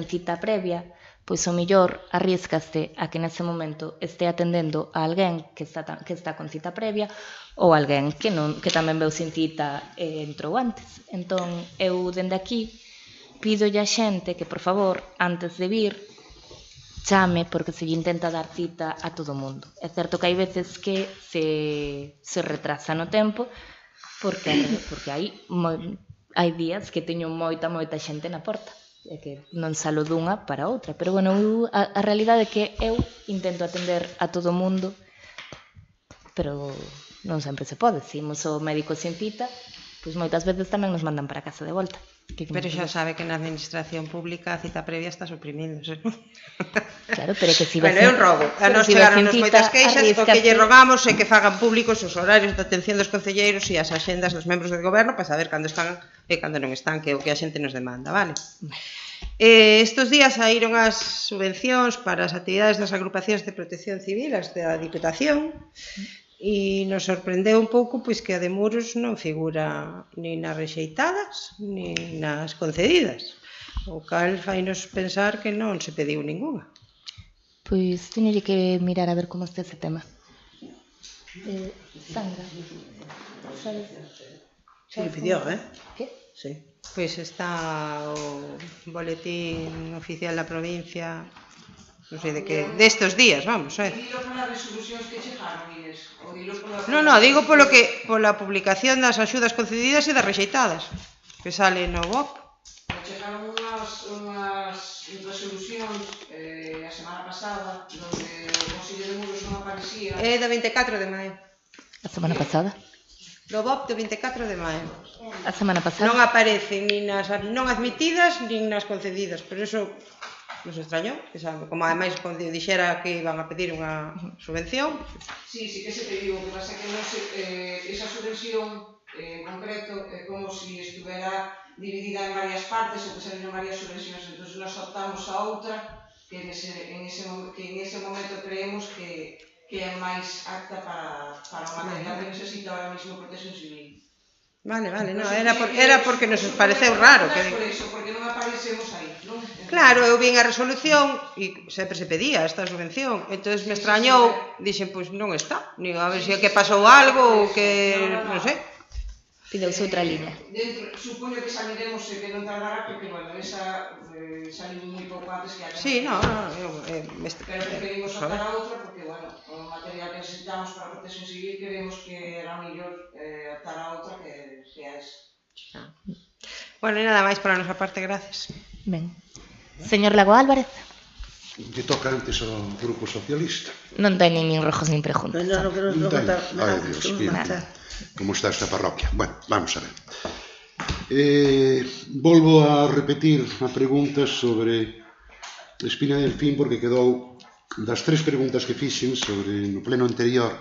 cita previa, pois o mellor arriscaste a que nese momento este atendendo a alguén que está con cita previa ou alguén que tamén veu sin cita e entrou antes. Entón, eu dende aquí pídolle a xente que, por favor, antes de vir, chame, porque se lle intenta dar cita a todo o mundo. É certo que hai veces que se retrasa no tempo, porque hai días que teño moita xente na porta, e que non salo dunha para outra, pero a realidade é que eu intento atender a todo o mundo, pero non sempre se pode. Se imos ao médico sin cita, pois moitas veces tamén nos mandan para casa de volta.
Pero xa sabe que na administración pública a cita previa está suprimíndose.
Claro, pero que si
é un rogo. A nos chegaron moitas queixas, o que lle rogamos é que fagan públicos os horarios de atención dos concelleiros e as axendas dos membros do goberno para saber cando están e cando non están, que é o que a xente nos demanda, vale? Estes días saíron as subvencións para as actividades das agrupacións de protección civil, as da Diputación, e nos sorprendeu un pouco pois que a de Muros non figura ni nas rexeitadas ni nas concedidas, o cal fainos pensar que non se pediu ninguna.
Pois teñolle que mirar a ver como está ese tema. Sandra, sabes?
Sí, pidió,
Que?
Sí.
Pois está o boletín oficial da provincia, non sei de que, destes días, vamos,
Dilo polas resolucións que chegaron, Inés, ou dilo pola...
Non, digo pola publicación das axudas concedidas e das rexeitadas, que sale no BOP.
Chegaron unhas resolucións a semana pasada, onde o Consello de Muros non aparecía.
É do 24 de maio.
A semana pasada?
Do BOP do 24 de maio.
A semana pasada?
Non aparecen nin nas non admitidas nin nas concedidas, pero eso nos extrañou, que sabe, como ademais cando dixera que iban a pedir unha subvención.
Sí, que se pediu, o que pasa que non se, esa subvención en concreto é como se estuvera dividida en varias partes ou que se en varias subvencións, entón nos optamos a outra que en ese momento creemos que é máis apta para o material que necesita ahora mismo Protección Civil.
Vale, non, era porque nos pareceu raro.
Por eso, porque non aparecemos aí, non?
Claro, eu vin a resolución e sempre se pedía esta subvención, entón me extrañou, dixen, pois non está, nin a ver se que pasou algo ou que, non sei.
Pideuse outra línea.
Supoño que saliremos e que non tardará, porque, esa salimos moi pouco antes que a...
Sí, non,
pero preferimos optar a outra porque, o material que necesitamos para a Protección Civil creemos que era mellor optar a outra que a esa.
Bueno, e nada máis por a nosa parte, gracias.
Ben. Señor Lago Álvarez.
Lle toca antes ao Grupo Socialista.
Non teñen nin rojos nin preguntas.
Non quero preguntar
nada. Ai, Dios, como está esta parroquia? Bueno, vamos a ver. Volvo a repetir a pregunta sobre Espina Delfín, porque quedou das tres preguntas que fixen sobre no pleno anterior.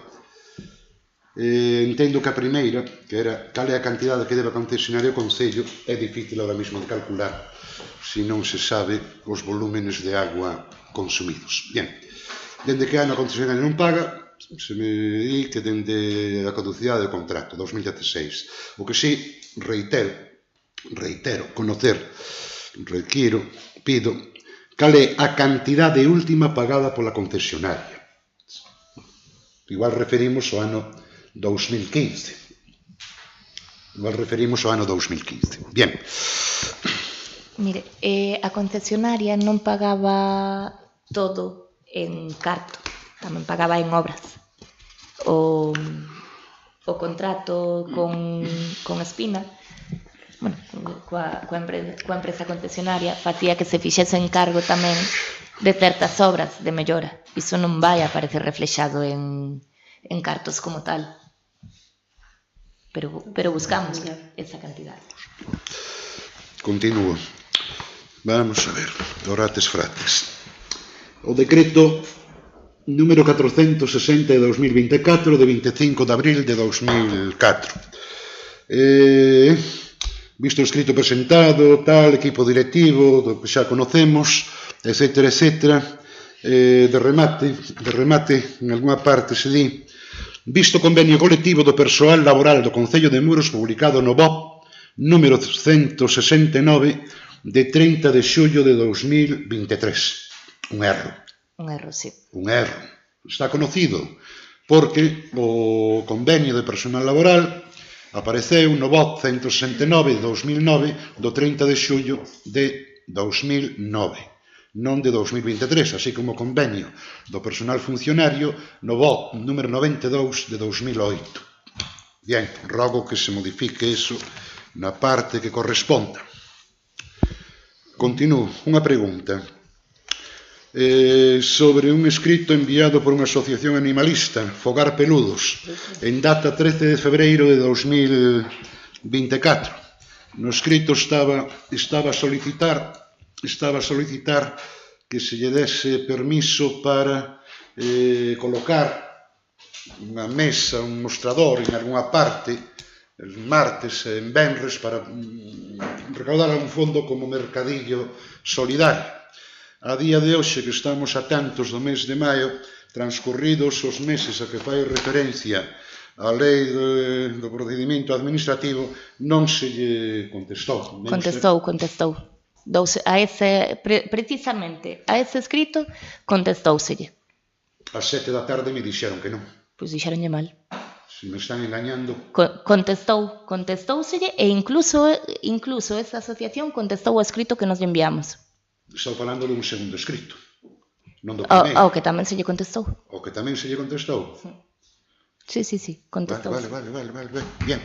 Entendo que a primeira, que era cal é a cantidade que debe concesionar o Concello, é difícil ahora mesmo de calcular se non se sabe os volúmenes de agua consumidos. Bien, Dende que ano a concesionaria non paga, se me di que dende a caducidade do contrato, 2016. O que sí, reitero, conocer, pido, cal é a cantidade última pagada pola concesionaria. Igual referimos ao ano 2015. Bien.
Mire, a concesionaria non pagaba todo en carto, tamén pagaba en obras. O contrato con Espina, bueno, coa empresa concesionaria, facía que se fixese encargo tamén de certas obras de mellora. Iso non vai aparecer reflexado en cartos como tal. Pero buscamos esa cantidad.
Continúo. Vamos a ver, orates frates. O decreto número 460 de 2024 de 25 de abril de 2004. Visto o escrito presentado, tal, equipo directivo, do que xa conocemos, etcétera, etcétera, de remate, en algunha parte se di, visto o convenio colectivo do persoal laboral do Concello de Muros publicado no BOP número 169 de 30 de xullo de 2023. Un erro,
sí.
Un erro. Está conocido porque o convenio de personal laboral apareceu no BOP 169 de 2009 do 30 de xullo de 2009, non de 2023, así como o convenio do personal funcionario no BOP número 92 de 2008. Bien, rogo que se modifique iso na parte que corresponda. Continúo, unha pregunta sobre un escrito enviado por unha asociación animalista, Fogar Peludos, en data 13 de febreiro de 2024. No escrito estaba a solicitar que se lle dese permiso para colocar unha mesa, un mostrador en algunha parte, martes e en venres, para recaudar un fondo como mercadillo solidario. A día de hoxe, que estamos a tantos do mes de maio, transcurridos os meses a que fai referencia a lei do procedimento administrativo, non se lle contestou.
Contestou. Precisamente a ese escrito contestóuselle.
A 7 da tarde me dixeron que non.
Pois dixeronlle mal.
Se me están engañando.
Contestóuselle e incluso esa asociación contestou o escrito que nos enviamos.
Estou falando de un segundo escrito, non do primeiro.
O que tamén se lle contestou. Sí, contestou.
Vale. Bien.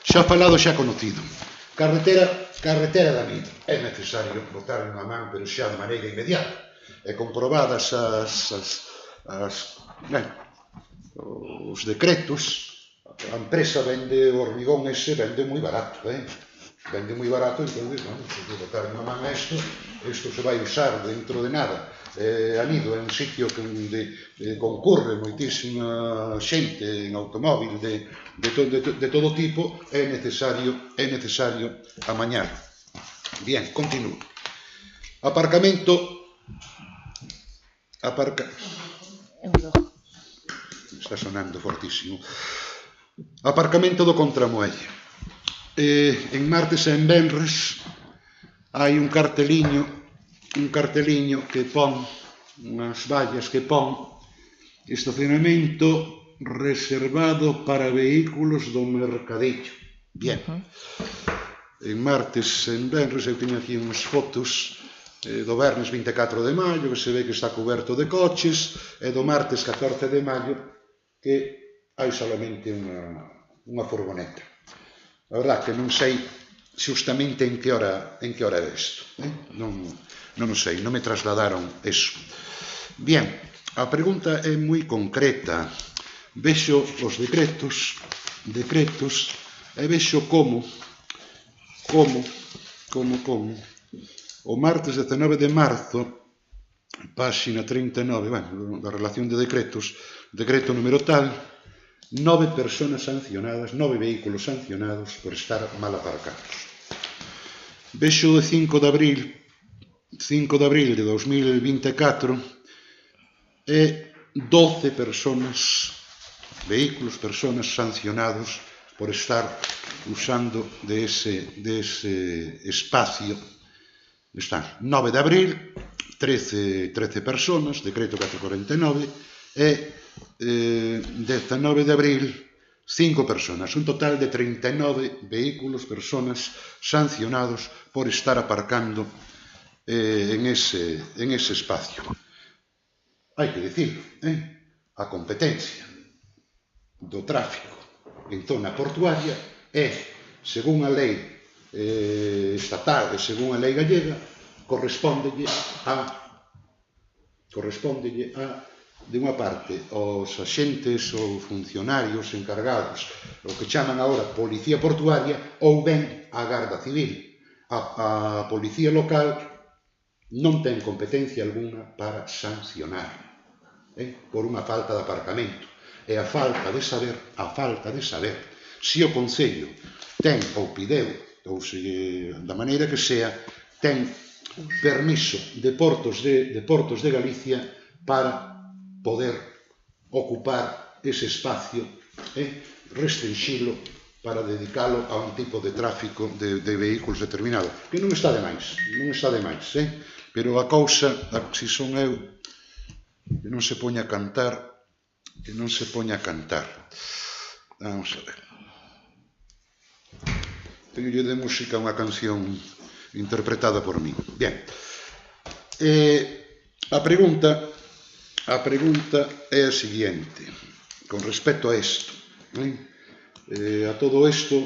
Xa falado, xa conocido. Carretera da vida. É necesario botar unha man, pero xa de maneira inmediata. E comprobadas os decretos, a empresa vende o hormigón ese, vende moi barato, Vende moi barato, entón, se botar unha man a isto se vai usar dentro de nada. Anido é un sitio onde concurre moitísima xente en automóvil de todo tipo, é necesario amañar. Bien, continúo. Aparcamento. Está sonando fortísimo. Aparcamento do Contramuelle. En martes e en venres hai un carteliño que pon unhas vallas que pon estacionamento reservado para vehículos do mercadillo. Bien. En martes e en venres eu teño aquí unhas fotos do vernes 24 de maio, que se ve que está coberto de coches, e do martes 14 de maio que hai solamente unha furgoneta. A verdad que non sei xustamente en que hora é isto. Non o sei, non me trasladaron eso. Bien, a pregunta é moi concreta. Vexo os decretos, e vexo como o martes 19 de marzo, páxina 39, da relación de decretos, decreto número tal, 9 personas sancionadas, 9 vehículos sancionados por estar mal aparcados. Vexo de 5 de abril de 2024 e 12 vehículos, sancionados por estar usando de ese espacio. Están 9 de abril, 13 personas, decreto 449, e 19 de abril, 5 personas, un total de 39 vehículos, personas sancionados por estar aparcando en ese espacio. Hai que dicir, a competencia do tráfico en zona portuaria é, según a lei estatal e según a lei gallega, correspóndelle de unha parte aos axentes ou funcionarios encargados, o que chaman agora Policía Portuaria, ou ben a Garda Civil. A Policía Local non ten competencia alguna para sancionar por unha falta de aparcamento. E a falta de saber se o Concello ten ou pideu, ou se da maneira que sea, ten permiso de Portos de Galicia para poder ocupar ese espacio, restrinxilo para dedicalo a un tipo de tráfico de vehículos determinado, que non está de máis, pero a cousa, se son eu, que non se poña a cantar, vamos a ver. Teñolle de música unha canción interpretada por mí. Bien. A pregunta é a seguinte, con respecto a isto. A todo isto,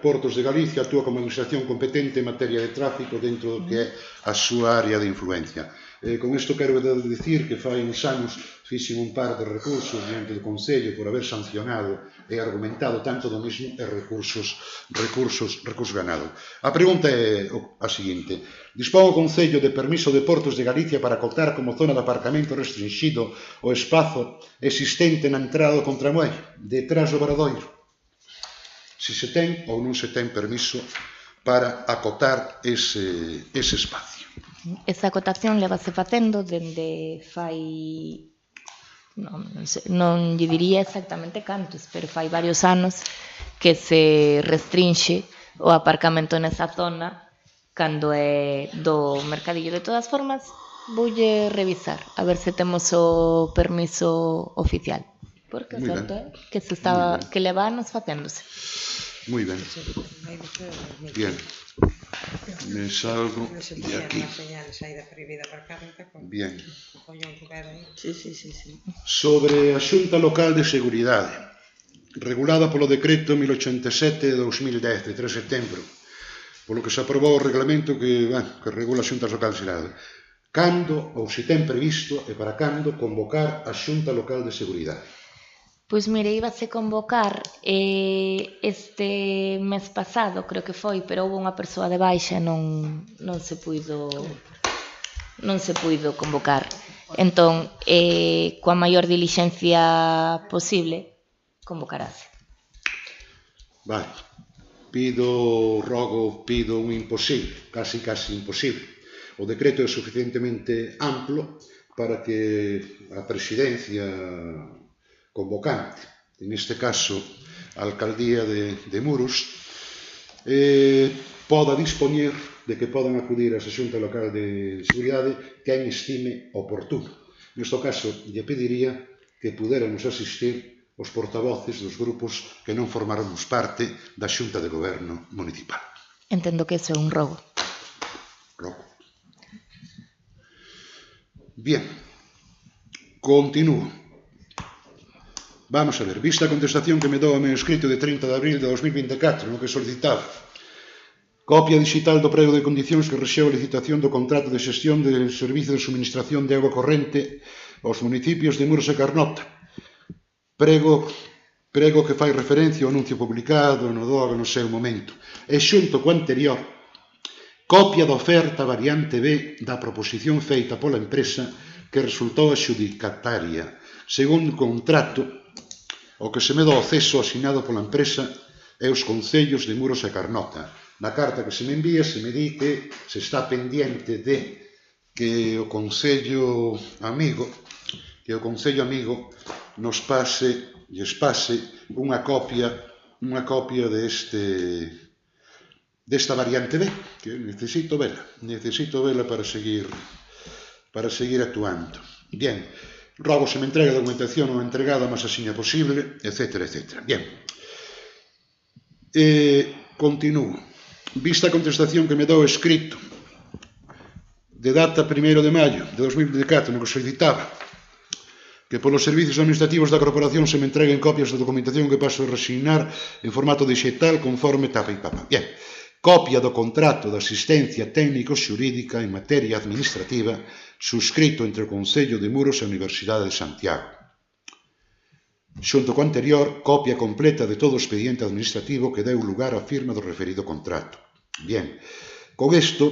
Portos de Galicia actúa como administración competente en materia de tráfico dentro do que é a súa área de influencia. Con isto quero dicir que fai uns anos fixen un par de recursos diante do Concello por haber sancionado e argumentado tanto do mismo e recursos ganados. A pregunta é a seguinte: dispón o Concello de permiso de Portos de Galicia para acotar como zona de aparcamento restringido o espazo existente na entrada do contramuelle, detrás do Varadoiro? Se se ten ou non se ten permiso para acotar ese espacio.
Esa acotación levase facendo dende fai, non lle diría exactamente cantos, pero fai varios anos que se restrinxe o aparcamento nesa zona cando é do mercadillo. De todas formas, voulle revisar a ver se temos o permiso oficial, porque o certo é que se estaba, que leva anos facéndose.
Moi ben. Bien. Me salgo de aquí. Bien. Sobre a Xunta Local de Seguridade, regulada polo decreto 1087 de 2010, de 3 de setembro, polo que se aprobou o reglamento que regula a Xunta Local de Seguridade. Cando, ou se ten previsto, e para cando, convocar a Xunta Local de Seguridade?
Pois mire, íbase convocar este mes pasado, creo que foi, pero houve unha persoa de baixa e non se puido convocar. Entón, coa maior dilixencia posible, convocarase.
Vale. Pido un imposible, casi imposible. O decreto é suficientemente amplo para que a presidencia convocante, neste caso a alcaldía de Muros, poda dispoñer de que podan acudir a Xunta Local de Seguridade quen estime oportuno. Neste caso, lle pediría que pudéramos asistir os portavoces dos grupos que non formáramos parte da Xunta de Goberno Municipal.
Entendo que iso é un rogo.
Bien, continúo. Vamos a ver, vista a contestación que me dou ao meu escrito de 30 de abril de 2024, no que solicitaba copia digital do prego de condicións que rexeu a licitación do contrato de xestión de servizo de suministración de agua corrente aos municipios de Muros e Carnota, prego que fai referencia ao anuncio publicado no DOG no seu momento, e xunto co anterior, copia da oferta variante B da proposición feita pola empresa que resultou adxudicataria, segundo o contrato, o que se me dá acceso asinado pola empresa e os concellos de Muros e Carnota. Na carta que se me envía se me di que se está pendiente de que o Consello Amigo nos pase unha copia desta variante B, que necesito vela para seguir actuando. Bien, rogo se me entrega a documentación non entregada máis axiña posible, etcétera, etcétera. Bien, continúo. Vista a contestación que me dou escrito de data 1 de maio de 2024, no que solicitaba que polos servicios administrativos da corporación se me entreguen copias da documentación que paso a resignar en formato digital conforme tapa e papa. Bien, copia do contrato de asistencia técnico-xurídica en materia administrativa suscrito entre o Concello de Muros e a Universidade de Santiago. Xunto co anterior, copia completa de todo o expediente administrativo que deu lugar á firma do referido contrato. Bien, con isto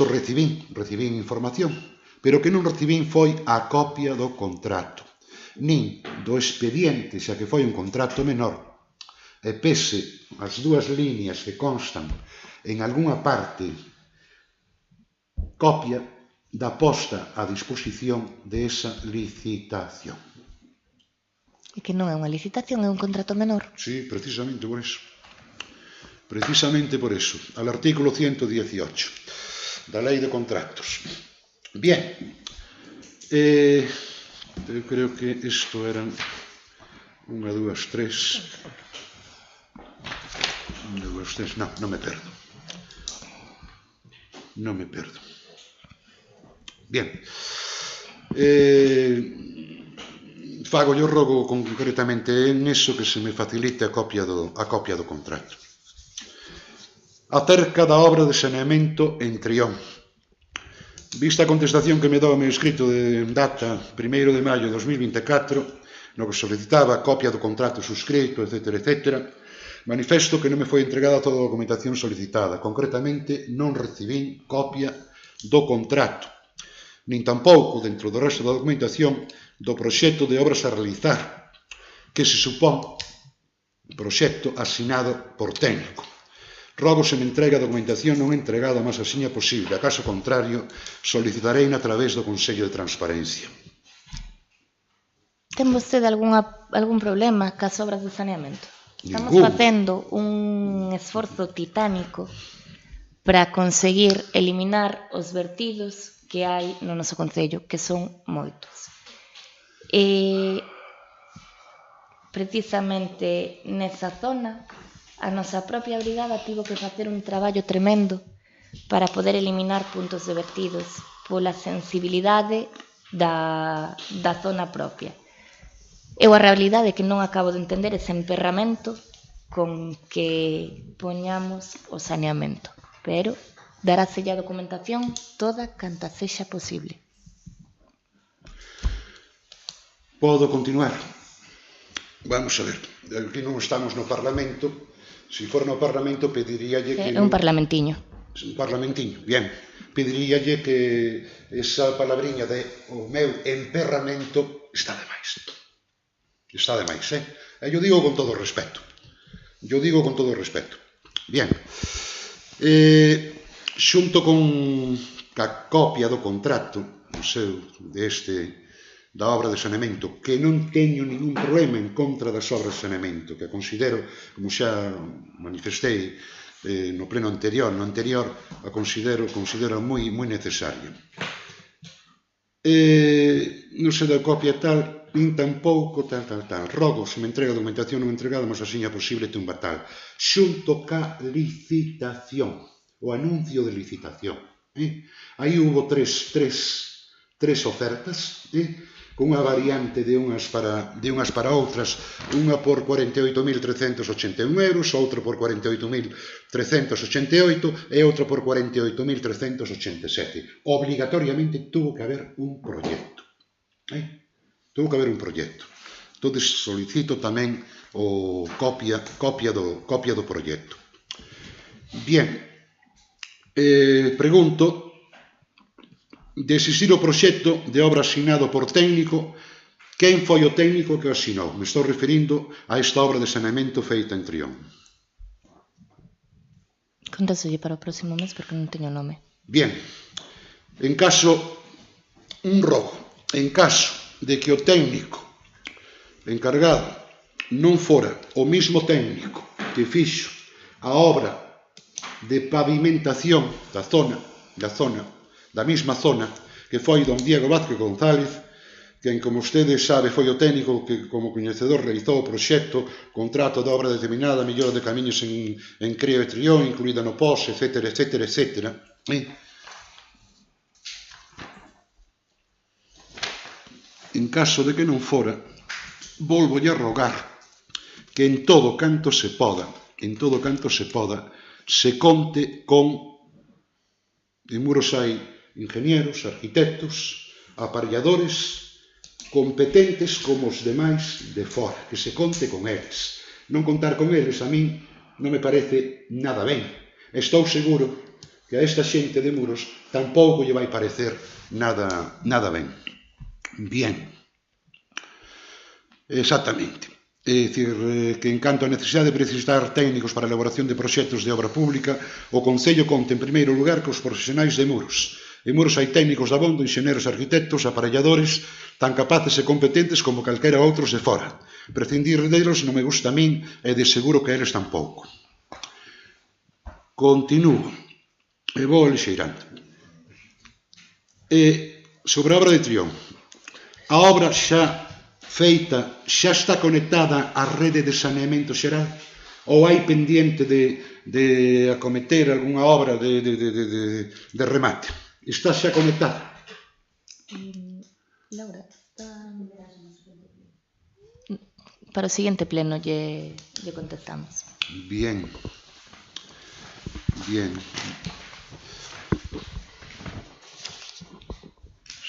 recibín información, pero que non recibín foi a copia do contrato, nin do expediente, xa que foi un contrato menor, e pese as dúas líneas que constan en algunha parte, copia da posta a disposición desa licitación.
E que non é unha licitación, é un contrato menor.
Sí, precisamente por eso. Precisamente por eso, al artículo 118 da Lei de Contratos. Bien, eu creo que isto eran 1, 2, 3. 1, 2, 3, non me perdo. Bien, fago yo rogo concretamente en eso que se me facilite a copia do contrato. Acerca da obra de saneamento en Trión. Vista a contestación que me dou ao meu escrito de data 1 de maio de 2024, no que solicitaba copia do contrato suscrito, etcétera, etcétera, manifesto que non me foi entregada toda a documentación solicitada. Concretamente, non recibín copia do contrato, nin tampouco, dentro do resto da documentación, do proxecto de obras a realizar, que se supón proxecto asinado por técnico. Rogo se me entrega a documentación non entregada máis axiña posible. A caso contrario, solicitarei a través do Consello de Transparencia.
Ten vostede algún problema cas obras de saneamento? Estamos facendo un esforzo titánico para conseguir eliminar os vertidos que hai no noso concello, que son moitos. Precisamente nesa zona, a nosa propia brigada tivo que facer un traballo tremendo para poder eliminar puntos de vertidos pola sensibilidade da zona propia. Eu a realidade é que non acabo de entender ese emperramento con que poñamos o saneamento, pero daráselle a documentación toda canta sexa posible.
Podo continuar? Vamos a ver, aquí non estamos no Parlamento. Se for no Parlamento, pediríalle que...
É un parlamentiño.
Un parlamentiño, bien. Pediríalle que esa palabriña de o meu emperramento está de máis. Está de máis, E yo digo con todo o respeto. Bien. Xunto con a copia do contrato, o seu, da obra de saneamento, que non teño ningún problema en contra das obras de saneamento, que considero, como xa manifestei no pleno anterior, a considero moi necesaria. Non se dá copia tal, nin tampouco tal. Rogo, se me entrega a documentación non entregada, mas axiña posible tumba tal. Xunto ca licitación, o anuncio de licitación. Aí hubo tres ofertas, con unha variante de unhas para outras, unha por 48.381 euros, outra por 48.388 e outra por 48.387. Obligatoriamente tuvo que haber un proxecto. Entón, solicito tamén o copia do proxecto. Bien, pregunto de existir o proxecto de obra asinado por técnico, quen foi o técnico que o asinou? Me estou referindo a esta obra de saneamento feita en Trión.
Contásolle para o próximo mes porque non teño nome.
Bien, En caso, un rogo, en caso de que o técnico encargado non fora o mismo técnico que fixo a obra de pavimentación da mesma zona que foi don Diego Vázquez González, quen, como ustedes sabe, foi o técnico que, como coñecedor, realizou o proxecto, contrato de obra determinada, mellora de camiños en Creo e Trión, incluída no POS, etc., etc., etc. En caso de que non fora, volvolle a rogar que en todo canto se poda, se conte con... En Muros hai ingenieros, arquitectos, aparelladores, competentes como os demais de fora, que se conte con eles. Non contar con eles a min non me parece nada ben. Estou seguro que a esta xente de Muros tampouco lle vai parecer nada ben. Bien. Exactamente. É dicir, que en canto a necesidade de precisar técnicos para a elaboración de proxectos de obra pública, o Concello conta en primeiro lugar cos profesionais de Muros. En Muros hai técnicos de abondo, enxeñeros, arquitectos, aparelladores, tan capaces e competentes como calquera outros de fora. Prescindir deles non me gusta a min e de seguro que a eles tampouco. Continúo. E vou lixeirando. Sobre a obra de Trión. A obra xa feita, xa está conectada á rede de saneamento xeral? Ou hai pendiente de acometer algunha obra de remate? Está xa conectada?
Laura, está... Para o seguinte pleno lle contestamos.
Bien. Bien.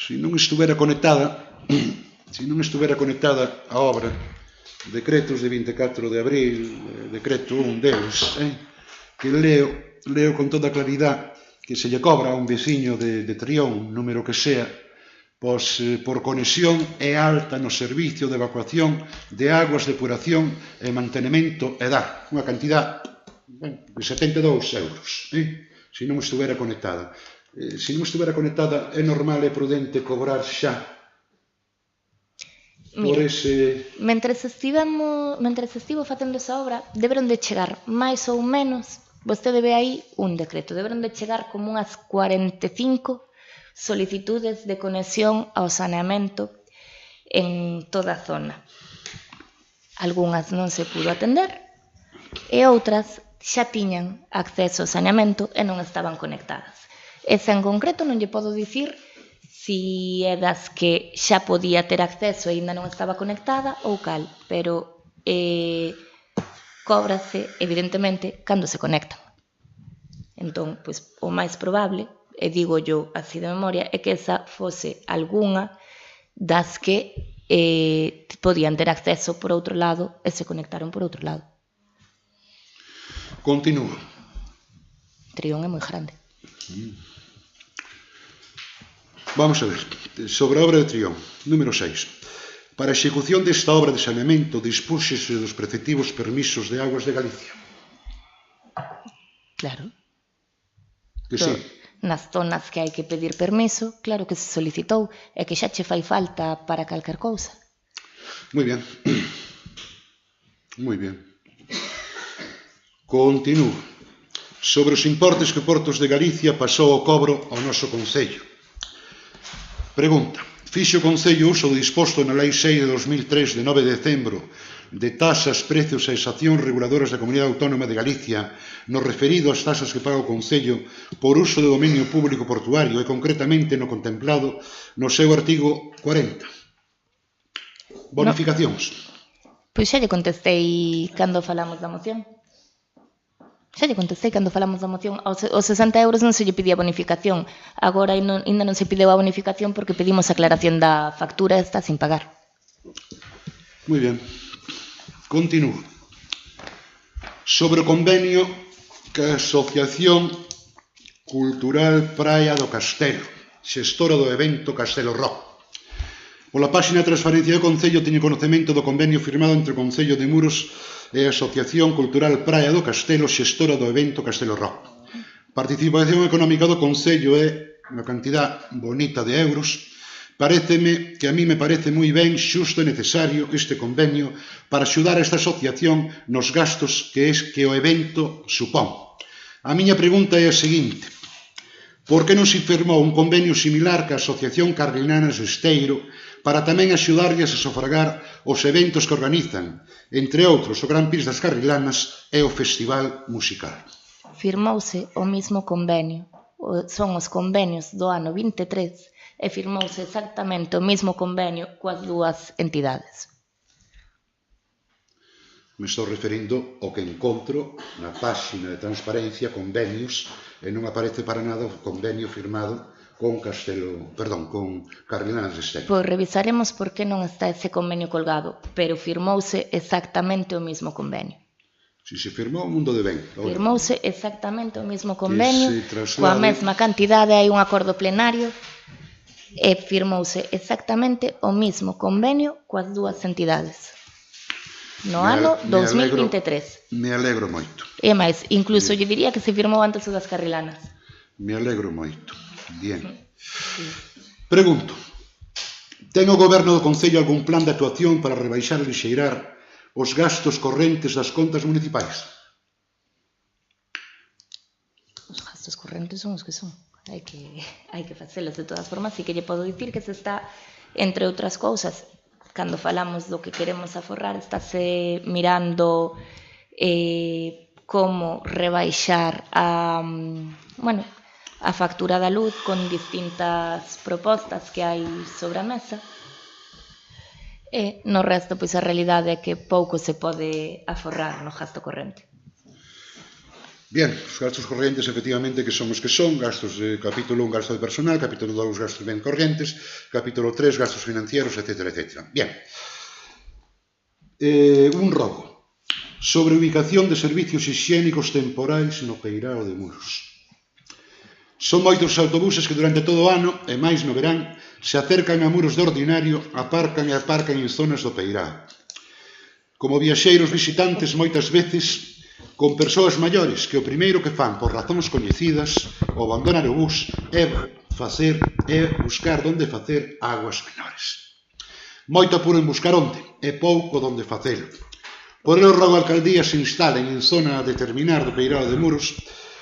Se non estuvera conectada a obra, decretos de 24 de abril, decreto 1 deles, que leo con toda claridade que se lle cobra a un veciño de Trión, número que sea, pois por conexión é alta no servicio de evacuación de aguas, depuración e mantenimento e dá unha cantidad de 72 euros, se non estuvera conectada. Se non estuvera conectada, é normal e prudente cobrar xa por ese...
Mentres estivo facendo esa obra, deberon de chegar máis ou menos, vostede ve aí un decreto, deberon de chegar como unhas 45 solicitudes de conexión ao saneamento en toda a zona. Algúnas non se pudo atender e outras xa tiñan acceso ao saneamento e non estaban conectadas. Esa en concreto non lle podo dicir si é das que xa podía ter acceso e ainda non estaba conectada ou cal, pero cóbrase, evidentemente, cando se conectan. Entón, pois, o máis probable, e digo yo así de memoria, é que esa fose algunha das que podían ter acceso por outro lado e se conectaron por outro lado.
Continúo.
Trión é moi grande.
Vamos a ver, sobre a obra de Trión, número 6. Para a execución desta obra de saneamento dispúxese dos preceptivos permisos de aguas de Galicia.
Claro.
Que sí.
Nas zonas que hai que pedir permiso, claro que se solicitou e que xa che fai falta para calquer cousa.
Moi ben. Moi ben. Continúo. Sobre os importes que Portos de Galicia pasou ao cobro ao noso Concello. Pregunta. Fixo o Concello uso do disposto na Lei 6 de 2003 de 9 de decembro de tasas, precios e exaccións reguladoras da Comunidade Autónoma de Galicia no referido ás tasas que paga o Concello por uso de dominio público portuario e concretamente no contemplado no seu artigo 40. Bonificacións.
Pois xa lle contestei cando falamos da moción. Xa lle contestei cando falamos da moción. Os 60 euros non se lle pedía bonificación. Agora ainda non se pideu a bonificación porque pedimos aclaración da factura e está sin pagar.
Moi ben. Continúo. Sobre o convenio que a Asociación Cultural Praia do Castelo, xestora do evento Castelo Rock. Pola páxina de transparencia do Concello teño conocemento do convenio firmado entre o Concello de Muros e a Asociación Cultural Praia do Castelo, xestora do evento Castelo Rock. Participación económica do Concello é unha cantidad bonita de euros, paréceme que a mí me parece moi ben, xusto e necesario este convenio para axudar a esta asociación nos gastos que o evento supón. A miña pregunta é a seguinte: por que non se firmou un convenio similar ca Asociación Carrilianas de Esteiro para tamén axudarlles a sufragar os eventos que organizan, entre outros o Gran Prix das Carrilanas e o Festival Musical?
Firmouse o mismo convenio, son os convenios do ano 23 e firmouse exactamente o mismo convenio coas dúas entidades.
Me estou referindo ao que encontro na páxina de transparencia convenios e non aparece para nada o convenio firmado con Carrilanas de Esteiro.
Pois revisaremos por que non está ese convenio colgado, pero firmouse exactamente o mismo convenio.
Si se firmou, o mundo de ben.
Firmouse exactamente o mismo convenio, coa mesma cantidade, hai un acordo plenario, e firmouse exactamente o mismo convenio coas dúas entidades. No ano 2023.
Me alegro moito.
E máis, incluso lle diría que se firmou antes o das Carrilanas.
Me alegro moito. Bien. Pregunto, ten o Goberno do Concello algún plan de actuación para rebaixar e lixeirar os gastos correntes das contas municipais?
Os gastos correntes son os que son. Hai que facelos de todas formas. E que lle podo dicir que se está, entre outras cousas, cando falamos do que queremos aforrar, estáse mirando como rebaixar a factura da luz con distintas propostas que hai sobre a mesa. E no resto, pois a realidade é que pouco se pode aforrar no gasto corrente.
Bien, os gastos correntes, efectivamente, que son os que son, gastos de capítulo 1, gasto de personal, capítulo 2, gastos ben correntes, capítulo 3, gastos financieros, etc. Bien. Un rogo sobre ubicación de servicios higiénicos temporais no Peirao de Muros. Son moitos os autobuses que durante todo o ano, e máis no verán, se acercan a Muros de ordinario, aparcan en zonas do Peirao. Como viaxeiros visitantes, moitas veces con persoas maiores que o primeiro que fan por razóns coñecidas ao abandonar o bus é buscar onde facer aguas menores. Moito apuro en buscar onde e pouco onde facelo. Por el rogo a alcaldía se instalen en zona a determinar do Peirao de Muros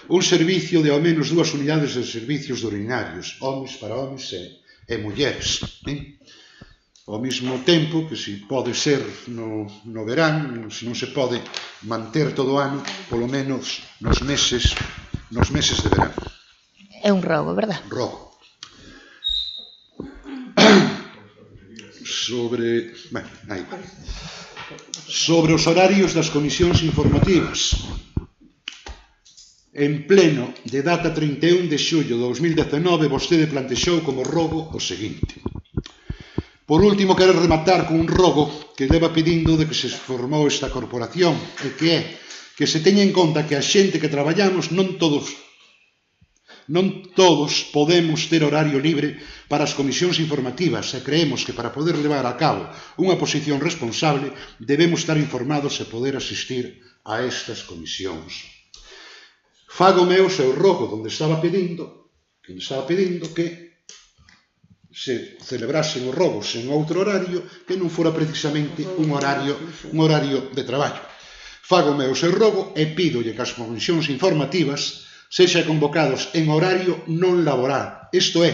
un servicio de ao menos 2 unidades de servicios de urinarios, homes para homes e mulleres. Ao mesmo tempo que se pode ser no verán, se non se pode manter todo o ano, polo menos nos meses de verán.
É un rogo, verdad?
Rogo. Sobre os horarios das comisións informativas. En pleno de data 31 de xullo de 2019, vostede plantexou como rogo o seguinte. Por último, quero rematar con un rogo que leva pedindo de que se formou esta corporación e que é que se teña en conta que a xente que traballamos non todos podemos ter horario libre para as comisións informativas e creemos que para poder levar a cabo unha posición responsable debemos estar informados e poder asistir a estas comisións. Fágome o seu rogo onde estaba pedindo que se celebrasen os robos en outro horario que non fora precisamente un horario de traballo. Fágome o seu rogo e pídolle que as comisións informativas sexan convocados en horario non laboral, isto é,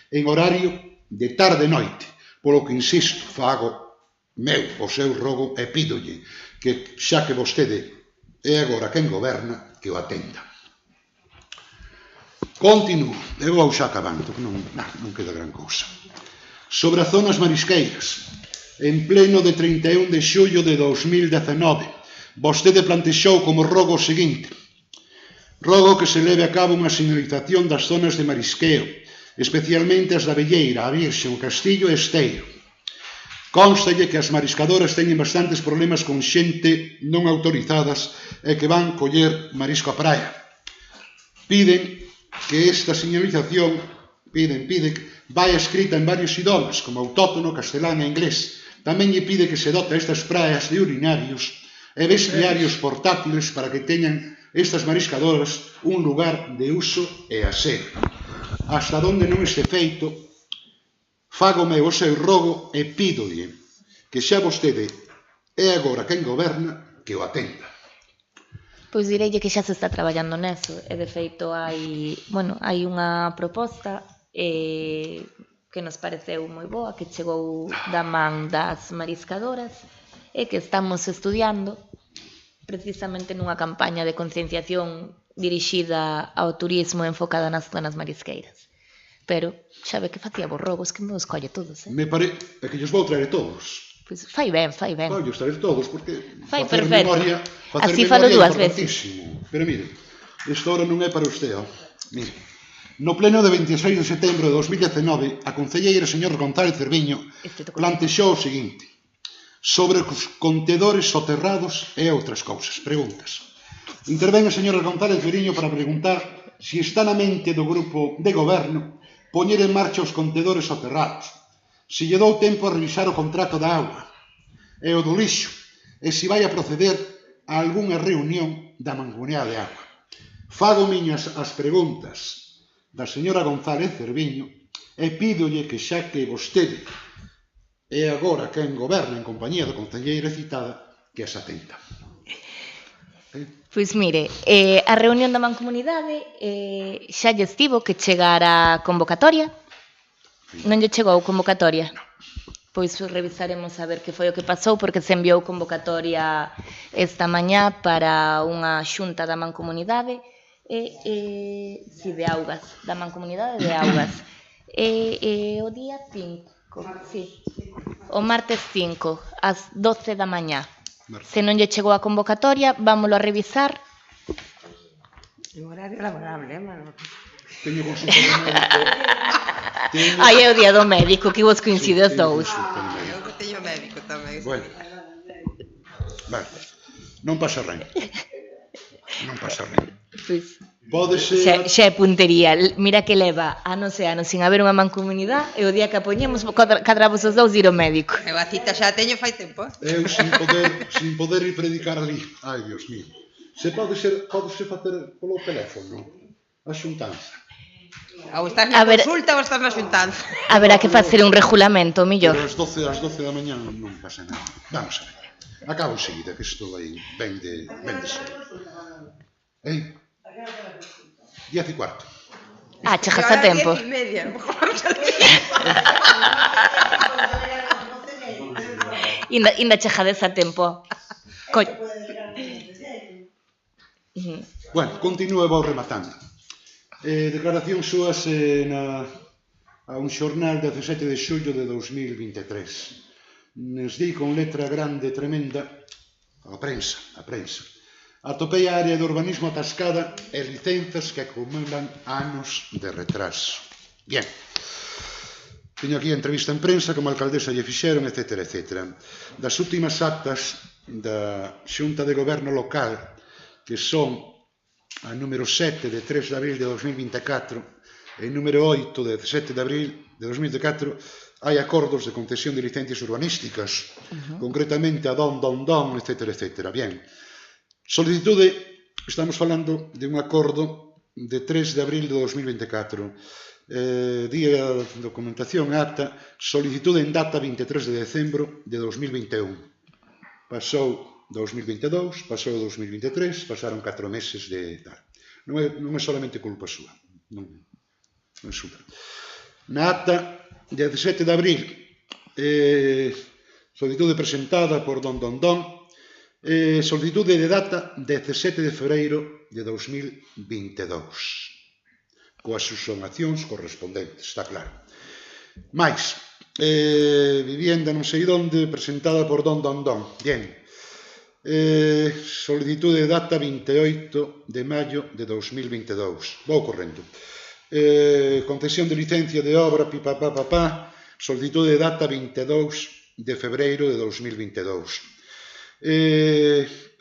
en horario de tarde-noite, polo que, insisto, fago meu o seu rogo e pídolle que, xa que vostede é agora quen goberna, que o atenda. Continuo, e vou xa acabando, que non queda gran cousa. Sobre as zonas marisqueiras, en pleno de 31 de xullo de 2019, vostede plantexou como rogo o seguinte: rogo que se leve a cabo unha señalización das zonas de marisqueo, especialmente as da Velleira, a Virxe, o Castillo e Esteiro. Constalle que as mariscadoras teñen bastantes problemas con xente non autorizadas e que van coller marisco á praia. Piden que esta señalización vai escrita en varios idiomas, como autóctono, castelán e inglés. Tamén lle pide que se dote estas praias de urinarios e vestiarios portátiles para que teñan estas mariscadoras un lugar de uso e aseo. hasta onde non este feito, fágome o seu rogo e pídolle que xa vostede é agora quen goberna que o atenda.
Pois direille que xa se está traballando neso e de feito hai unha proposta que nos pareceu moi boa, que chegou da man das mariscadoras e que estamos estudiando precisamente nunha campaña de concienciación dirixida ao turismo enfocada nas zonas marisqueiras. Pero xa ve que facía borrogos que me os colle todos,
É que lles vou traer todos.
Pois fai ben.
Vai, os traer todos, porque
Fai
facer
perfecto.
memoria
Así falo
é
dúas veces.
importantísimo. Pero mire, isto ahora non é para usted, ó. Mire, no pleno de 26 de setembro de 2019, a concelleira señor González Cerviño plantexou o seguinte: sobre os contedores soterrados e outras cousas. Preguntas. Intervén a señora González Cerviño para preguntar se está na mente do grupo de goberno poñer en marcha os contedores soterrados, se lle dou tempo a revisar o contrato da auga e o do lixo, e se vai a proceder a algunha reunión da Mancomunidade de Auga. Fago miñas as preguntas da señora González Cerviño e pídolle que xa que vostede é agora quen goberna en compañía da concelleira citada, que as atenta.
Pois mire, a reunión da Mancomunidade xa lle estivo que chegara a convocatoria. Non lle chegou convocatoria? Pois revisaremos a ver que foi o que pasou, porque se enviou convocatoria esta mañá para unha xunta da Mancomunidade de Augas, da Mancomunidade de Augas. O día 5, sí, o martes 5, ás 12 da mañá. Se non lle chegou a convocatoria, vámoslo a revisar.
En horario laborable, mano.
Teño consulta do médico.
Aí é o día do médico, que vos coincide os dous.
Eu que teño médico tamén.
Bueno, vale, non pasa ren. Non pasa ren.
Pois,
Pode ser...
xa é puntería. Mira que leva anos e anos sin haber unha mancomunidade e o día que a poñemos, cadravos os dous ir ao médico.
Eu a cita xa a teño fai tempo.
Eu sin poder ir predicar ali. Ai, Dios mío. Se pode ser facer polo teléfono a xuntanza.
Ou estás na consulta ou estás na xuntanza.
Haberá que facer un regulamento, mellor.
Pero ás 12 da mañá non pasa nada. Vamos a ver. Acabo enseguida, que isto vai ben de xeito. 10:15.
Chegas a tempo.
10:30,
Inda chegades a tempo.
Bueno, continúo e vou rematando. Declaración súas a un xornal de 17 de xullo de 2023. Nos di con letra grande e tremenda a prensa. Atopei a área de urbanismo atascada e licenzas que acumulan anos de retraso. Bien. Teño aquí a entrevista en prensa como a alcaldesa lle fixeron, etc. Das últimas actas da Xunta de Goberno Local, que son a número 7 de 3 de abril de 2024 e número 8 de 17 de abril de 2024, hai acordos de concesión de licencias urbanísticas, concretamente a Don, etc. Bien. Solicitude, estamos falando de un acordo de 3 de abril de 2024. Día de documentación acta, solicitude en data 23 de decembro de 2021. Pasou 2022, pasou 2023, pasaron 4 meses de tal. Non é solamente culpa súa. Non é súa. Na acta de 17 de abril, solicitude presentada por Don, solicitude de data 17 de febreiro de 2022, coas subsonacións correspondentes, está claro. Mais, vivienda non sei onde, presentada por Don. Bien, solicitude de data 28 de maio de 2022, vou correndo. Concesión de licencia de obra, solicitude de data 22 de febreiro de 2022.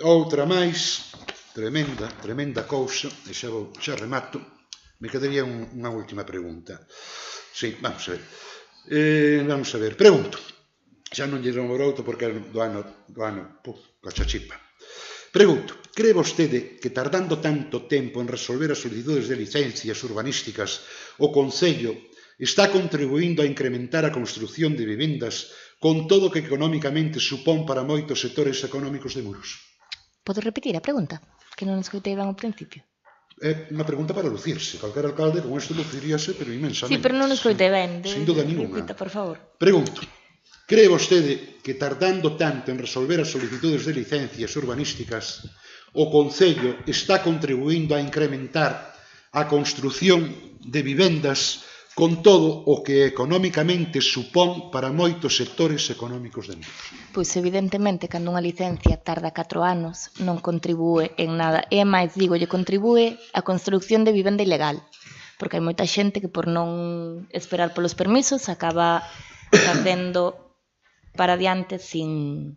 Outra máis, tremenda cousa, e xa remato, me quedaría unha última pregunta. Sí, vamos a ver, pregunto, xa non lle dou outro porque é do ano, cachachipa. Pregunto, cree vostede que tardando tanto tempo en resolver as solicitudes de licencias urbanísticas o Concello está contribuindo a incrementar a construción de vivendas con todo o que económicamente supón para moitos sectores económicos de Muros?
Podo repetir a pregunta? Que non escoitei ben ao principio.
É unha pregunta para lucirse. Calquer alcalde con isto luciríase, pero inmensamente.
Sí, pero non escoitei ben.
Sin duda ninguna.
Repita, por favor.
Pregunto, cree vostede que tardando tanto en resolver as solicitudes de licencias urbanísticas o Concello está contribuindo a incrementar a construción de vivendas con todo o que económicamente supón para moitos sectores económicos de Muros?
Pois evidentemente, cando unha licencia tarda 4 anos, non contribúe en nada. E máis, digo, lle contribúe a construción de vivenda ilegal, porque hai moita xente que por non esperar polos permisos acaba facendo para adiante sin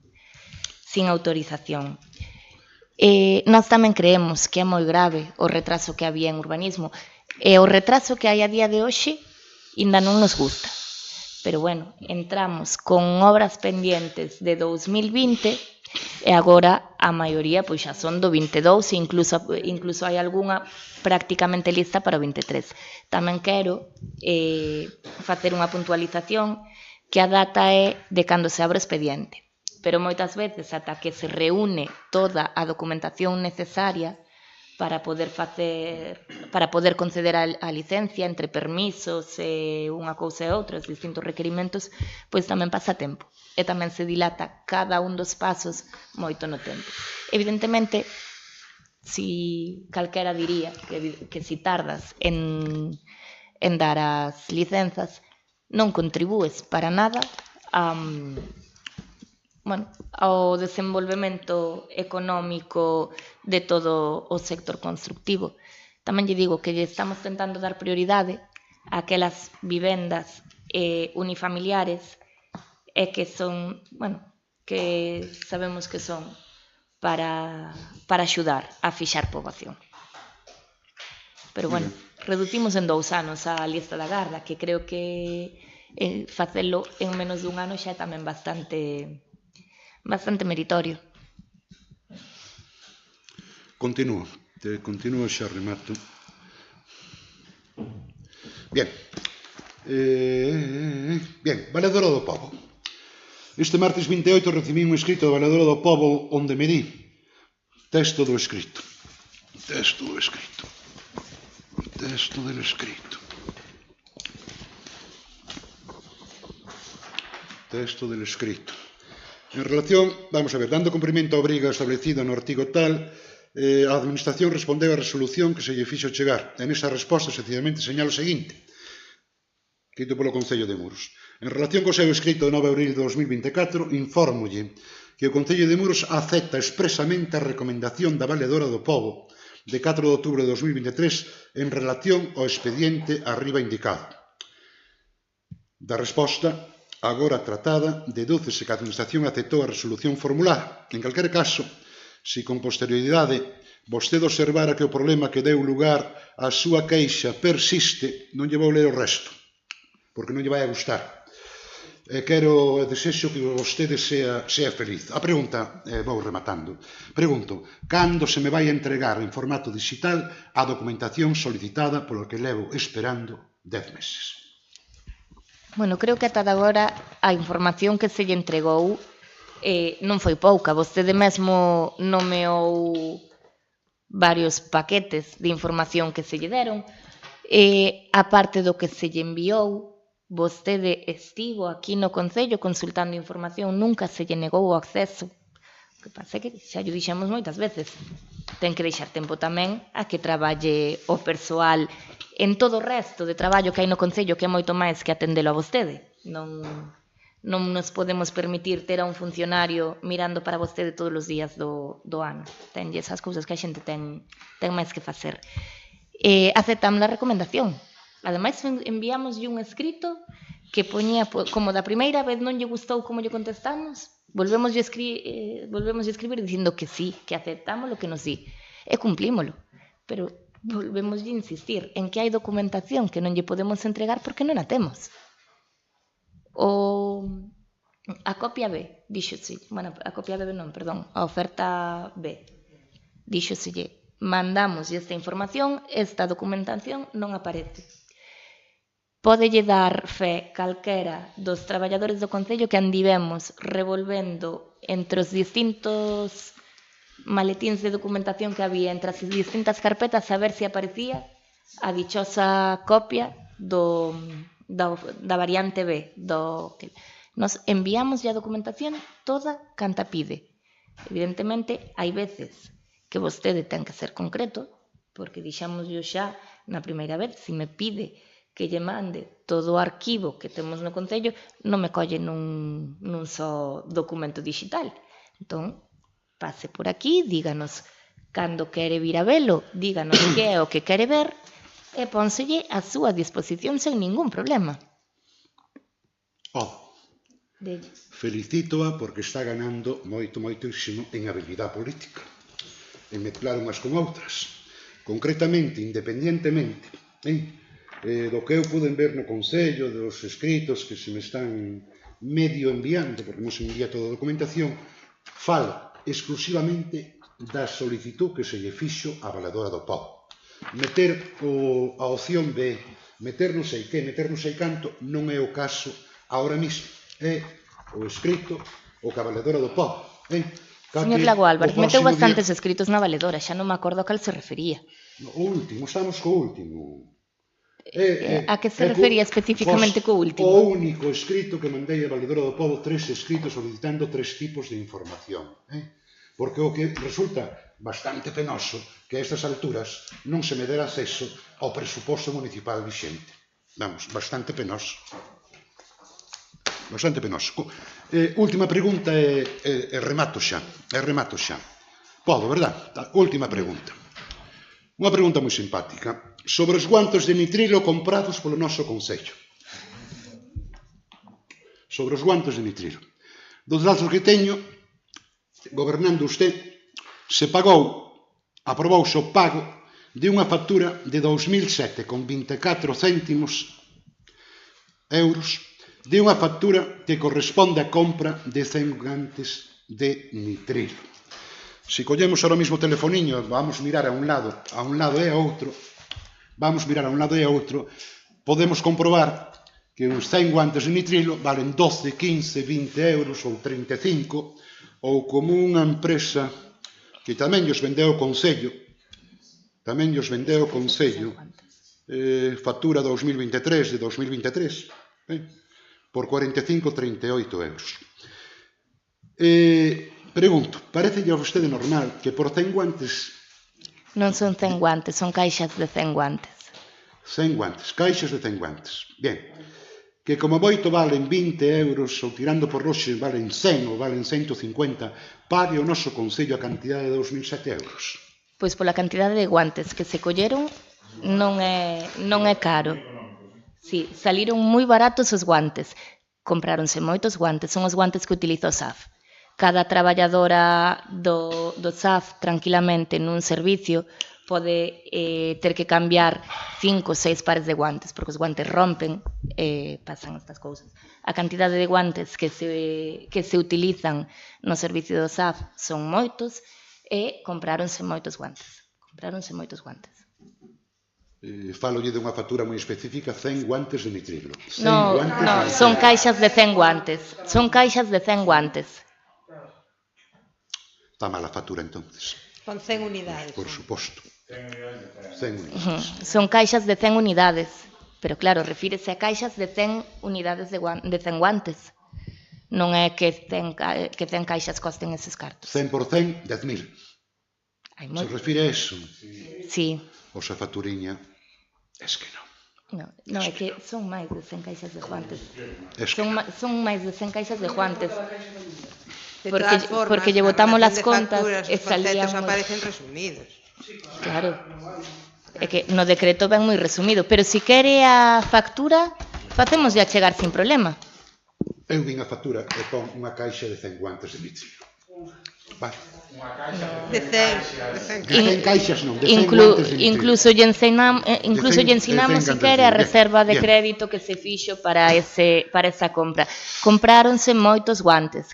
autorización. Nós tamén creemos que é moi grave o retraso que había en urbanismo, e o retraso que hai a día de hoxe ainda non nos gusta. Pero bueno, entramos con obras pendientes de 2020 e agora a maioría pois xa son do 22 e incluso hai algunha prácticamente lista para o 23. Tamén quero facer unha puntualización que a data é de cando se abre o expediente, pero moitas veces ata que se reúne toda a documentación necesaria para poder conceder a licencia entre permisos e unha cousa e outra, os distintos requerimentos, pois tamén pasa tempo e tamén se dilata cada un dos pasos moito no tempo. Evidentemente, si calquera diría que si tardas en dar as licenzas, non contribúes para nada ao desenvolvemento económico de todo o sector constructivo. Tamén lle digo que lle estamos tentando dar prioridade a aquelas vivendas unifamiliares e que son, que sabemos que son para axudar a fixar poboación. Pero reducimos en 2 anos a lista da Garda, que creo que facelo en menos dun ano xa é tamén bastante meritorio.
Continúo xa remato. Bien, Valedora do Pobo. Este martes 28 recibí un escrito da Valedora do Pobo onde me di texto del escrito. En relación, vamos a ver, dando cumprimento á obriga establecida no artigo tal, a Administración respondeu a resolución que se lle fixo chegar. En esa resposta, sencillamente, señala o seguinte, escrito polo Concello de Muros. En relación co seu escrito de 9 de abril de 2024, infórmolle que o Concello de Muros acepta expresamente a recomendación da Valedora do Pobo de 4 de outubro de 2023 en relación ao expediente arriba indicado. Da resposta agora tratada, dedúcese que a Administración aceptou a resolución formulada. En calquera caso, se con posterioridade vostede observara que o problema que deu lugar á súa queixa persiste, non lle vou ler o resto, porque non lle vai a gustar. Desexo que vostede sea feliz. A pregunta, vou rematando, pregunto, cando se me vai a entregar en formato digital a documentación solicitada polo que levo esperando 10 meses?
Creo que ata agora a información que se lle entregou non foi pouca. Vostede mesmo nomeou varios paquetes de información que se lle deron. A parte do que se lle enviou, vostede estivo aquí no Concello consultando información, nunca se lle negou o acceso. O que pasa é que xa lle dixemos moitas veces. Ten que deixar tempo tamén a que traballe o persoal en todo o resto de traballo que hai no Concello, que é moito máis que atendelo a vostede. Non nos podemos permitir ter a un funcionario mirando para vostede todos os días do ano. Tenlle esas cousas que a xente ten máis que facer. Aceptamos a recomendación. Ademais, enviámoslle un escrito que poñía, como da primeira vez non lle gustou como lle contestamos, volvemos a escribir dicindo que sí, que aceptamos o que nos di. E cumplímolo. Pero volvemos a insistir en que hai documentación que non lle podemos entregar porque non a temos. A copia B, a oferta B, díxoselle, mandamos esta información, esta documentación non aparece. Pódelle dar fe calquera dos traballadores do Concello que andivemos revolvendo entre os distintos maletíns de documentación que había, entre as distintas carpetas, a ver se aparecía a dichosa copia da variante B. Nos enviamos a documentación toda canta pide. Evidentemente, hai veces que vostede ten que ser concreto, porque dixamos yo xa na primeira vez, se me pide que lle mande todo o arquivo que temos no Concello, non me colle nun só documento digital. Entón, pase por aquí, díganos cando quere vir a velo, díganos que é o que quere ver, e pónselle a súa disposición sen ningún problema.
Felicítoa porque está ganando moitísimo en habilidade política, en mezclar unhas con outras. Concretamente, independientemente do que eu pude ver no Concello, dos escritos que se me están medio enviando, porque non se envía toda a documentación, fala exclusivamente da solicitud que se lle fixo á valedora do pobo. Meter a opción B, meter non sei que, meter non sei canto, non é o caso ahora mismo. É o escrito o que a valedora do pobo.
Señor Lago Álvarez, meteu bastantes escritos na valedora, xa non me acordo a cal se refería.
O último, estamos co último.
A que se refería especificamente co último?
O único escrito que mandei a valedora do pobo, 3 escritos solicitando 3 tipos de información. Porque o que resulta bastante penoso que a estas alturas non se me dera acceso ao presuposto municipal vixente. Vamos, bastante penoso. Bastante penoso. Última pregunta e remato xa. Podo, verdad? Última pregunta. Unha pregunta moi simpática. Sobre os guantes de nitrilo comprados polo noso Concello. Sobre os guantes de nitrilo. Dos datos que teño, gobernando usted, se pagou, aprobouse o pago de unha factura de 2007 con 24 céntimos euros de unha factura que corresponde á compra de 100 guantes de nitrilo. Se collemos ahora mismo o telefoniño, vamos mirar a un lado e a outro, podemos comprobar que uns 100 guantes de nitrilo valen 12, 15, 20 euros ou 35, ou como unha empresa que tamén os vendeu o Concello, factura 2023 de 2023, por 45, 38 euros. Pregunto, parece a vostede normal que por 100 guantes...
Non son 100 guantes, son caixas de 100 guantes.
100 guantes, caixas de 100 guantes. Bien, que como moito valen 20 euros ou tirando por roxe valen 100 ou valen 150, pague o noso Concello a cantidade de 2007 euros.
Pois pola cantidade de guantes que se colleron non é caro. Si, saliron moi baratos os guantes. Compráronse moitos guantes, son os guantes que utiliza o SAF. Cada traballadora do SAF tranquilamente nun servicio pode ter que cambiar 5 ou 6 pares de guantes, porque os guantes rompen, pasan estas cousas. A cantidade de guantes que se utilizan no servicio do SAF son moitos e compráronse moitos guantes.
Falolle dunha factura moi específica, 100 guantes de nitrilo.
No, son caixas de 100 guantes.
Está mala a factura, entonces.
Con 100 unidades.
Por suposto. 100 unidades.
Son caixas de 100 unidades. Pero claro, refírese a caixas de 100 unidades de 100 guantes. Non é que 100 caixas costen eses cartos.
100 por 100, 10.000. Se refire a eso?
Sí.
O xa facturiña, es que non.
No, é que son máis de 100 caixas de guantes. Son máis de 100 caixas de guantes. Porque lle botamos las contas e salían...
Os aparecen resumidos.
Claro. É que no decreto ven moi resumido, pero se quere a factura, facemos ya chegar sin problema.
Eu vin a factura e pon unha caixa de 100 guantes de nitrilo. Vale.
De 100
caixas non, de 100 guantes de nitrilo.
Incluso lle ensinamos se quere a reserva de crédito que se fixo para esa compra. Compráronse moitos guantes,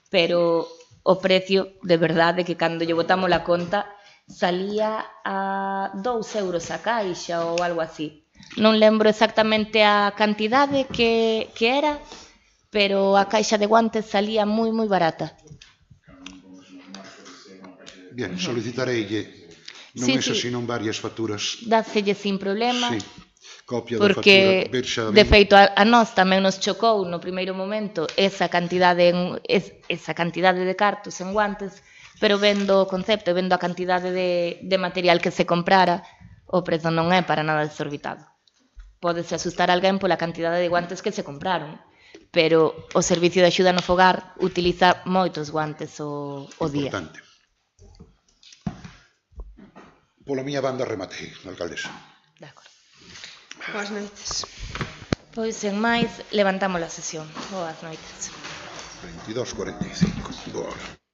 pero o precio de verdade que cando lle botamos a conta salía a 2 euros a caixa ou algo así. Non lembro exactamente a cantidade que era, pero a caixa de guantes salía moi barata.
Bien, solicitareille non
Sí,
esa,
sí.
sino varias facturas.
Dáselle sin problema.
Sí, copia da factura.
Porque,
Verxa
de
ben.
feito, a nós tamén nos chocou no primeiro momento esa cantidade de cartos en guantes, pero vendo o concepto e vendo a cantidade de material que se comprara, o prezo non é para nada desorbitado. Pódese asustar alguén pola cantidade de guantes que se compraron, pero o Servicio de Axuda no Fogar utiliza moitos guantes o día.
Importante. Pola miña banda rematei, alcaldesa.
De acordo.
Boas noites.
Pois, sen máis, levantamos a sesión. Boas noites.
22:45. Boa hora.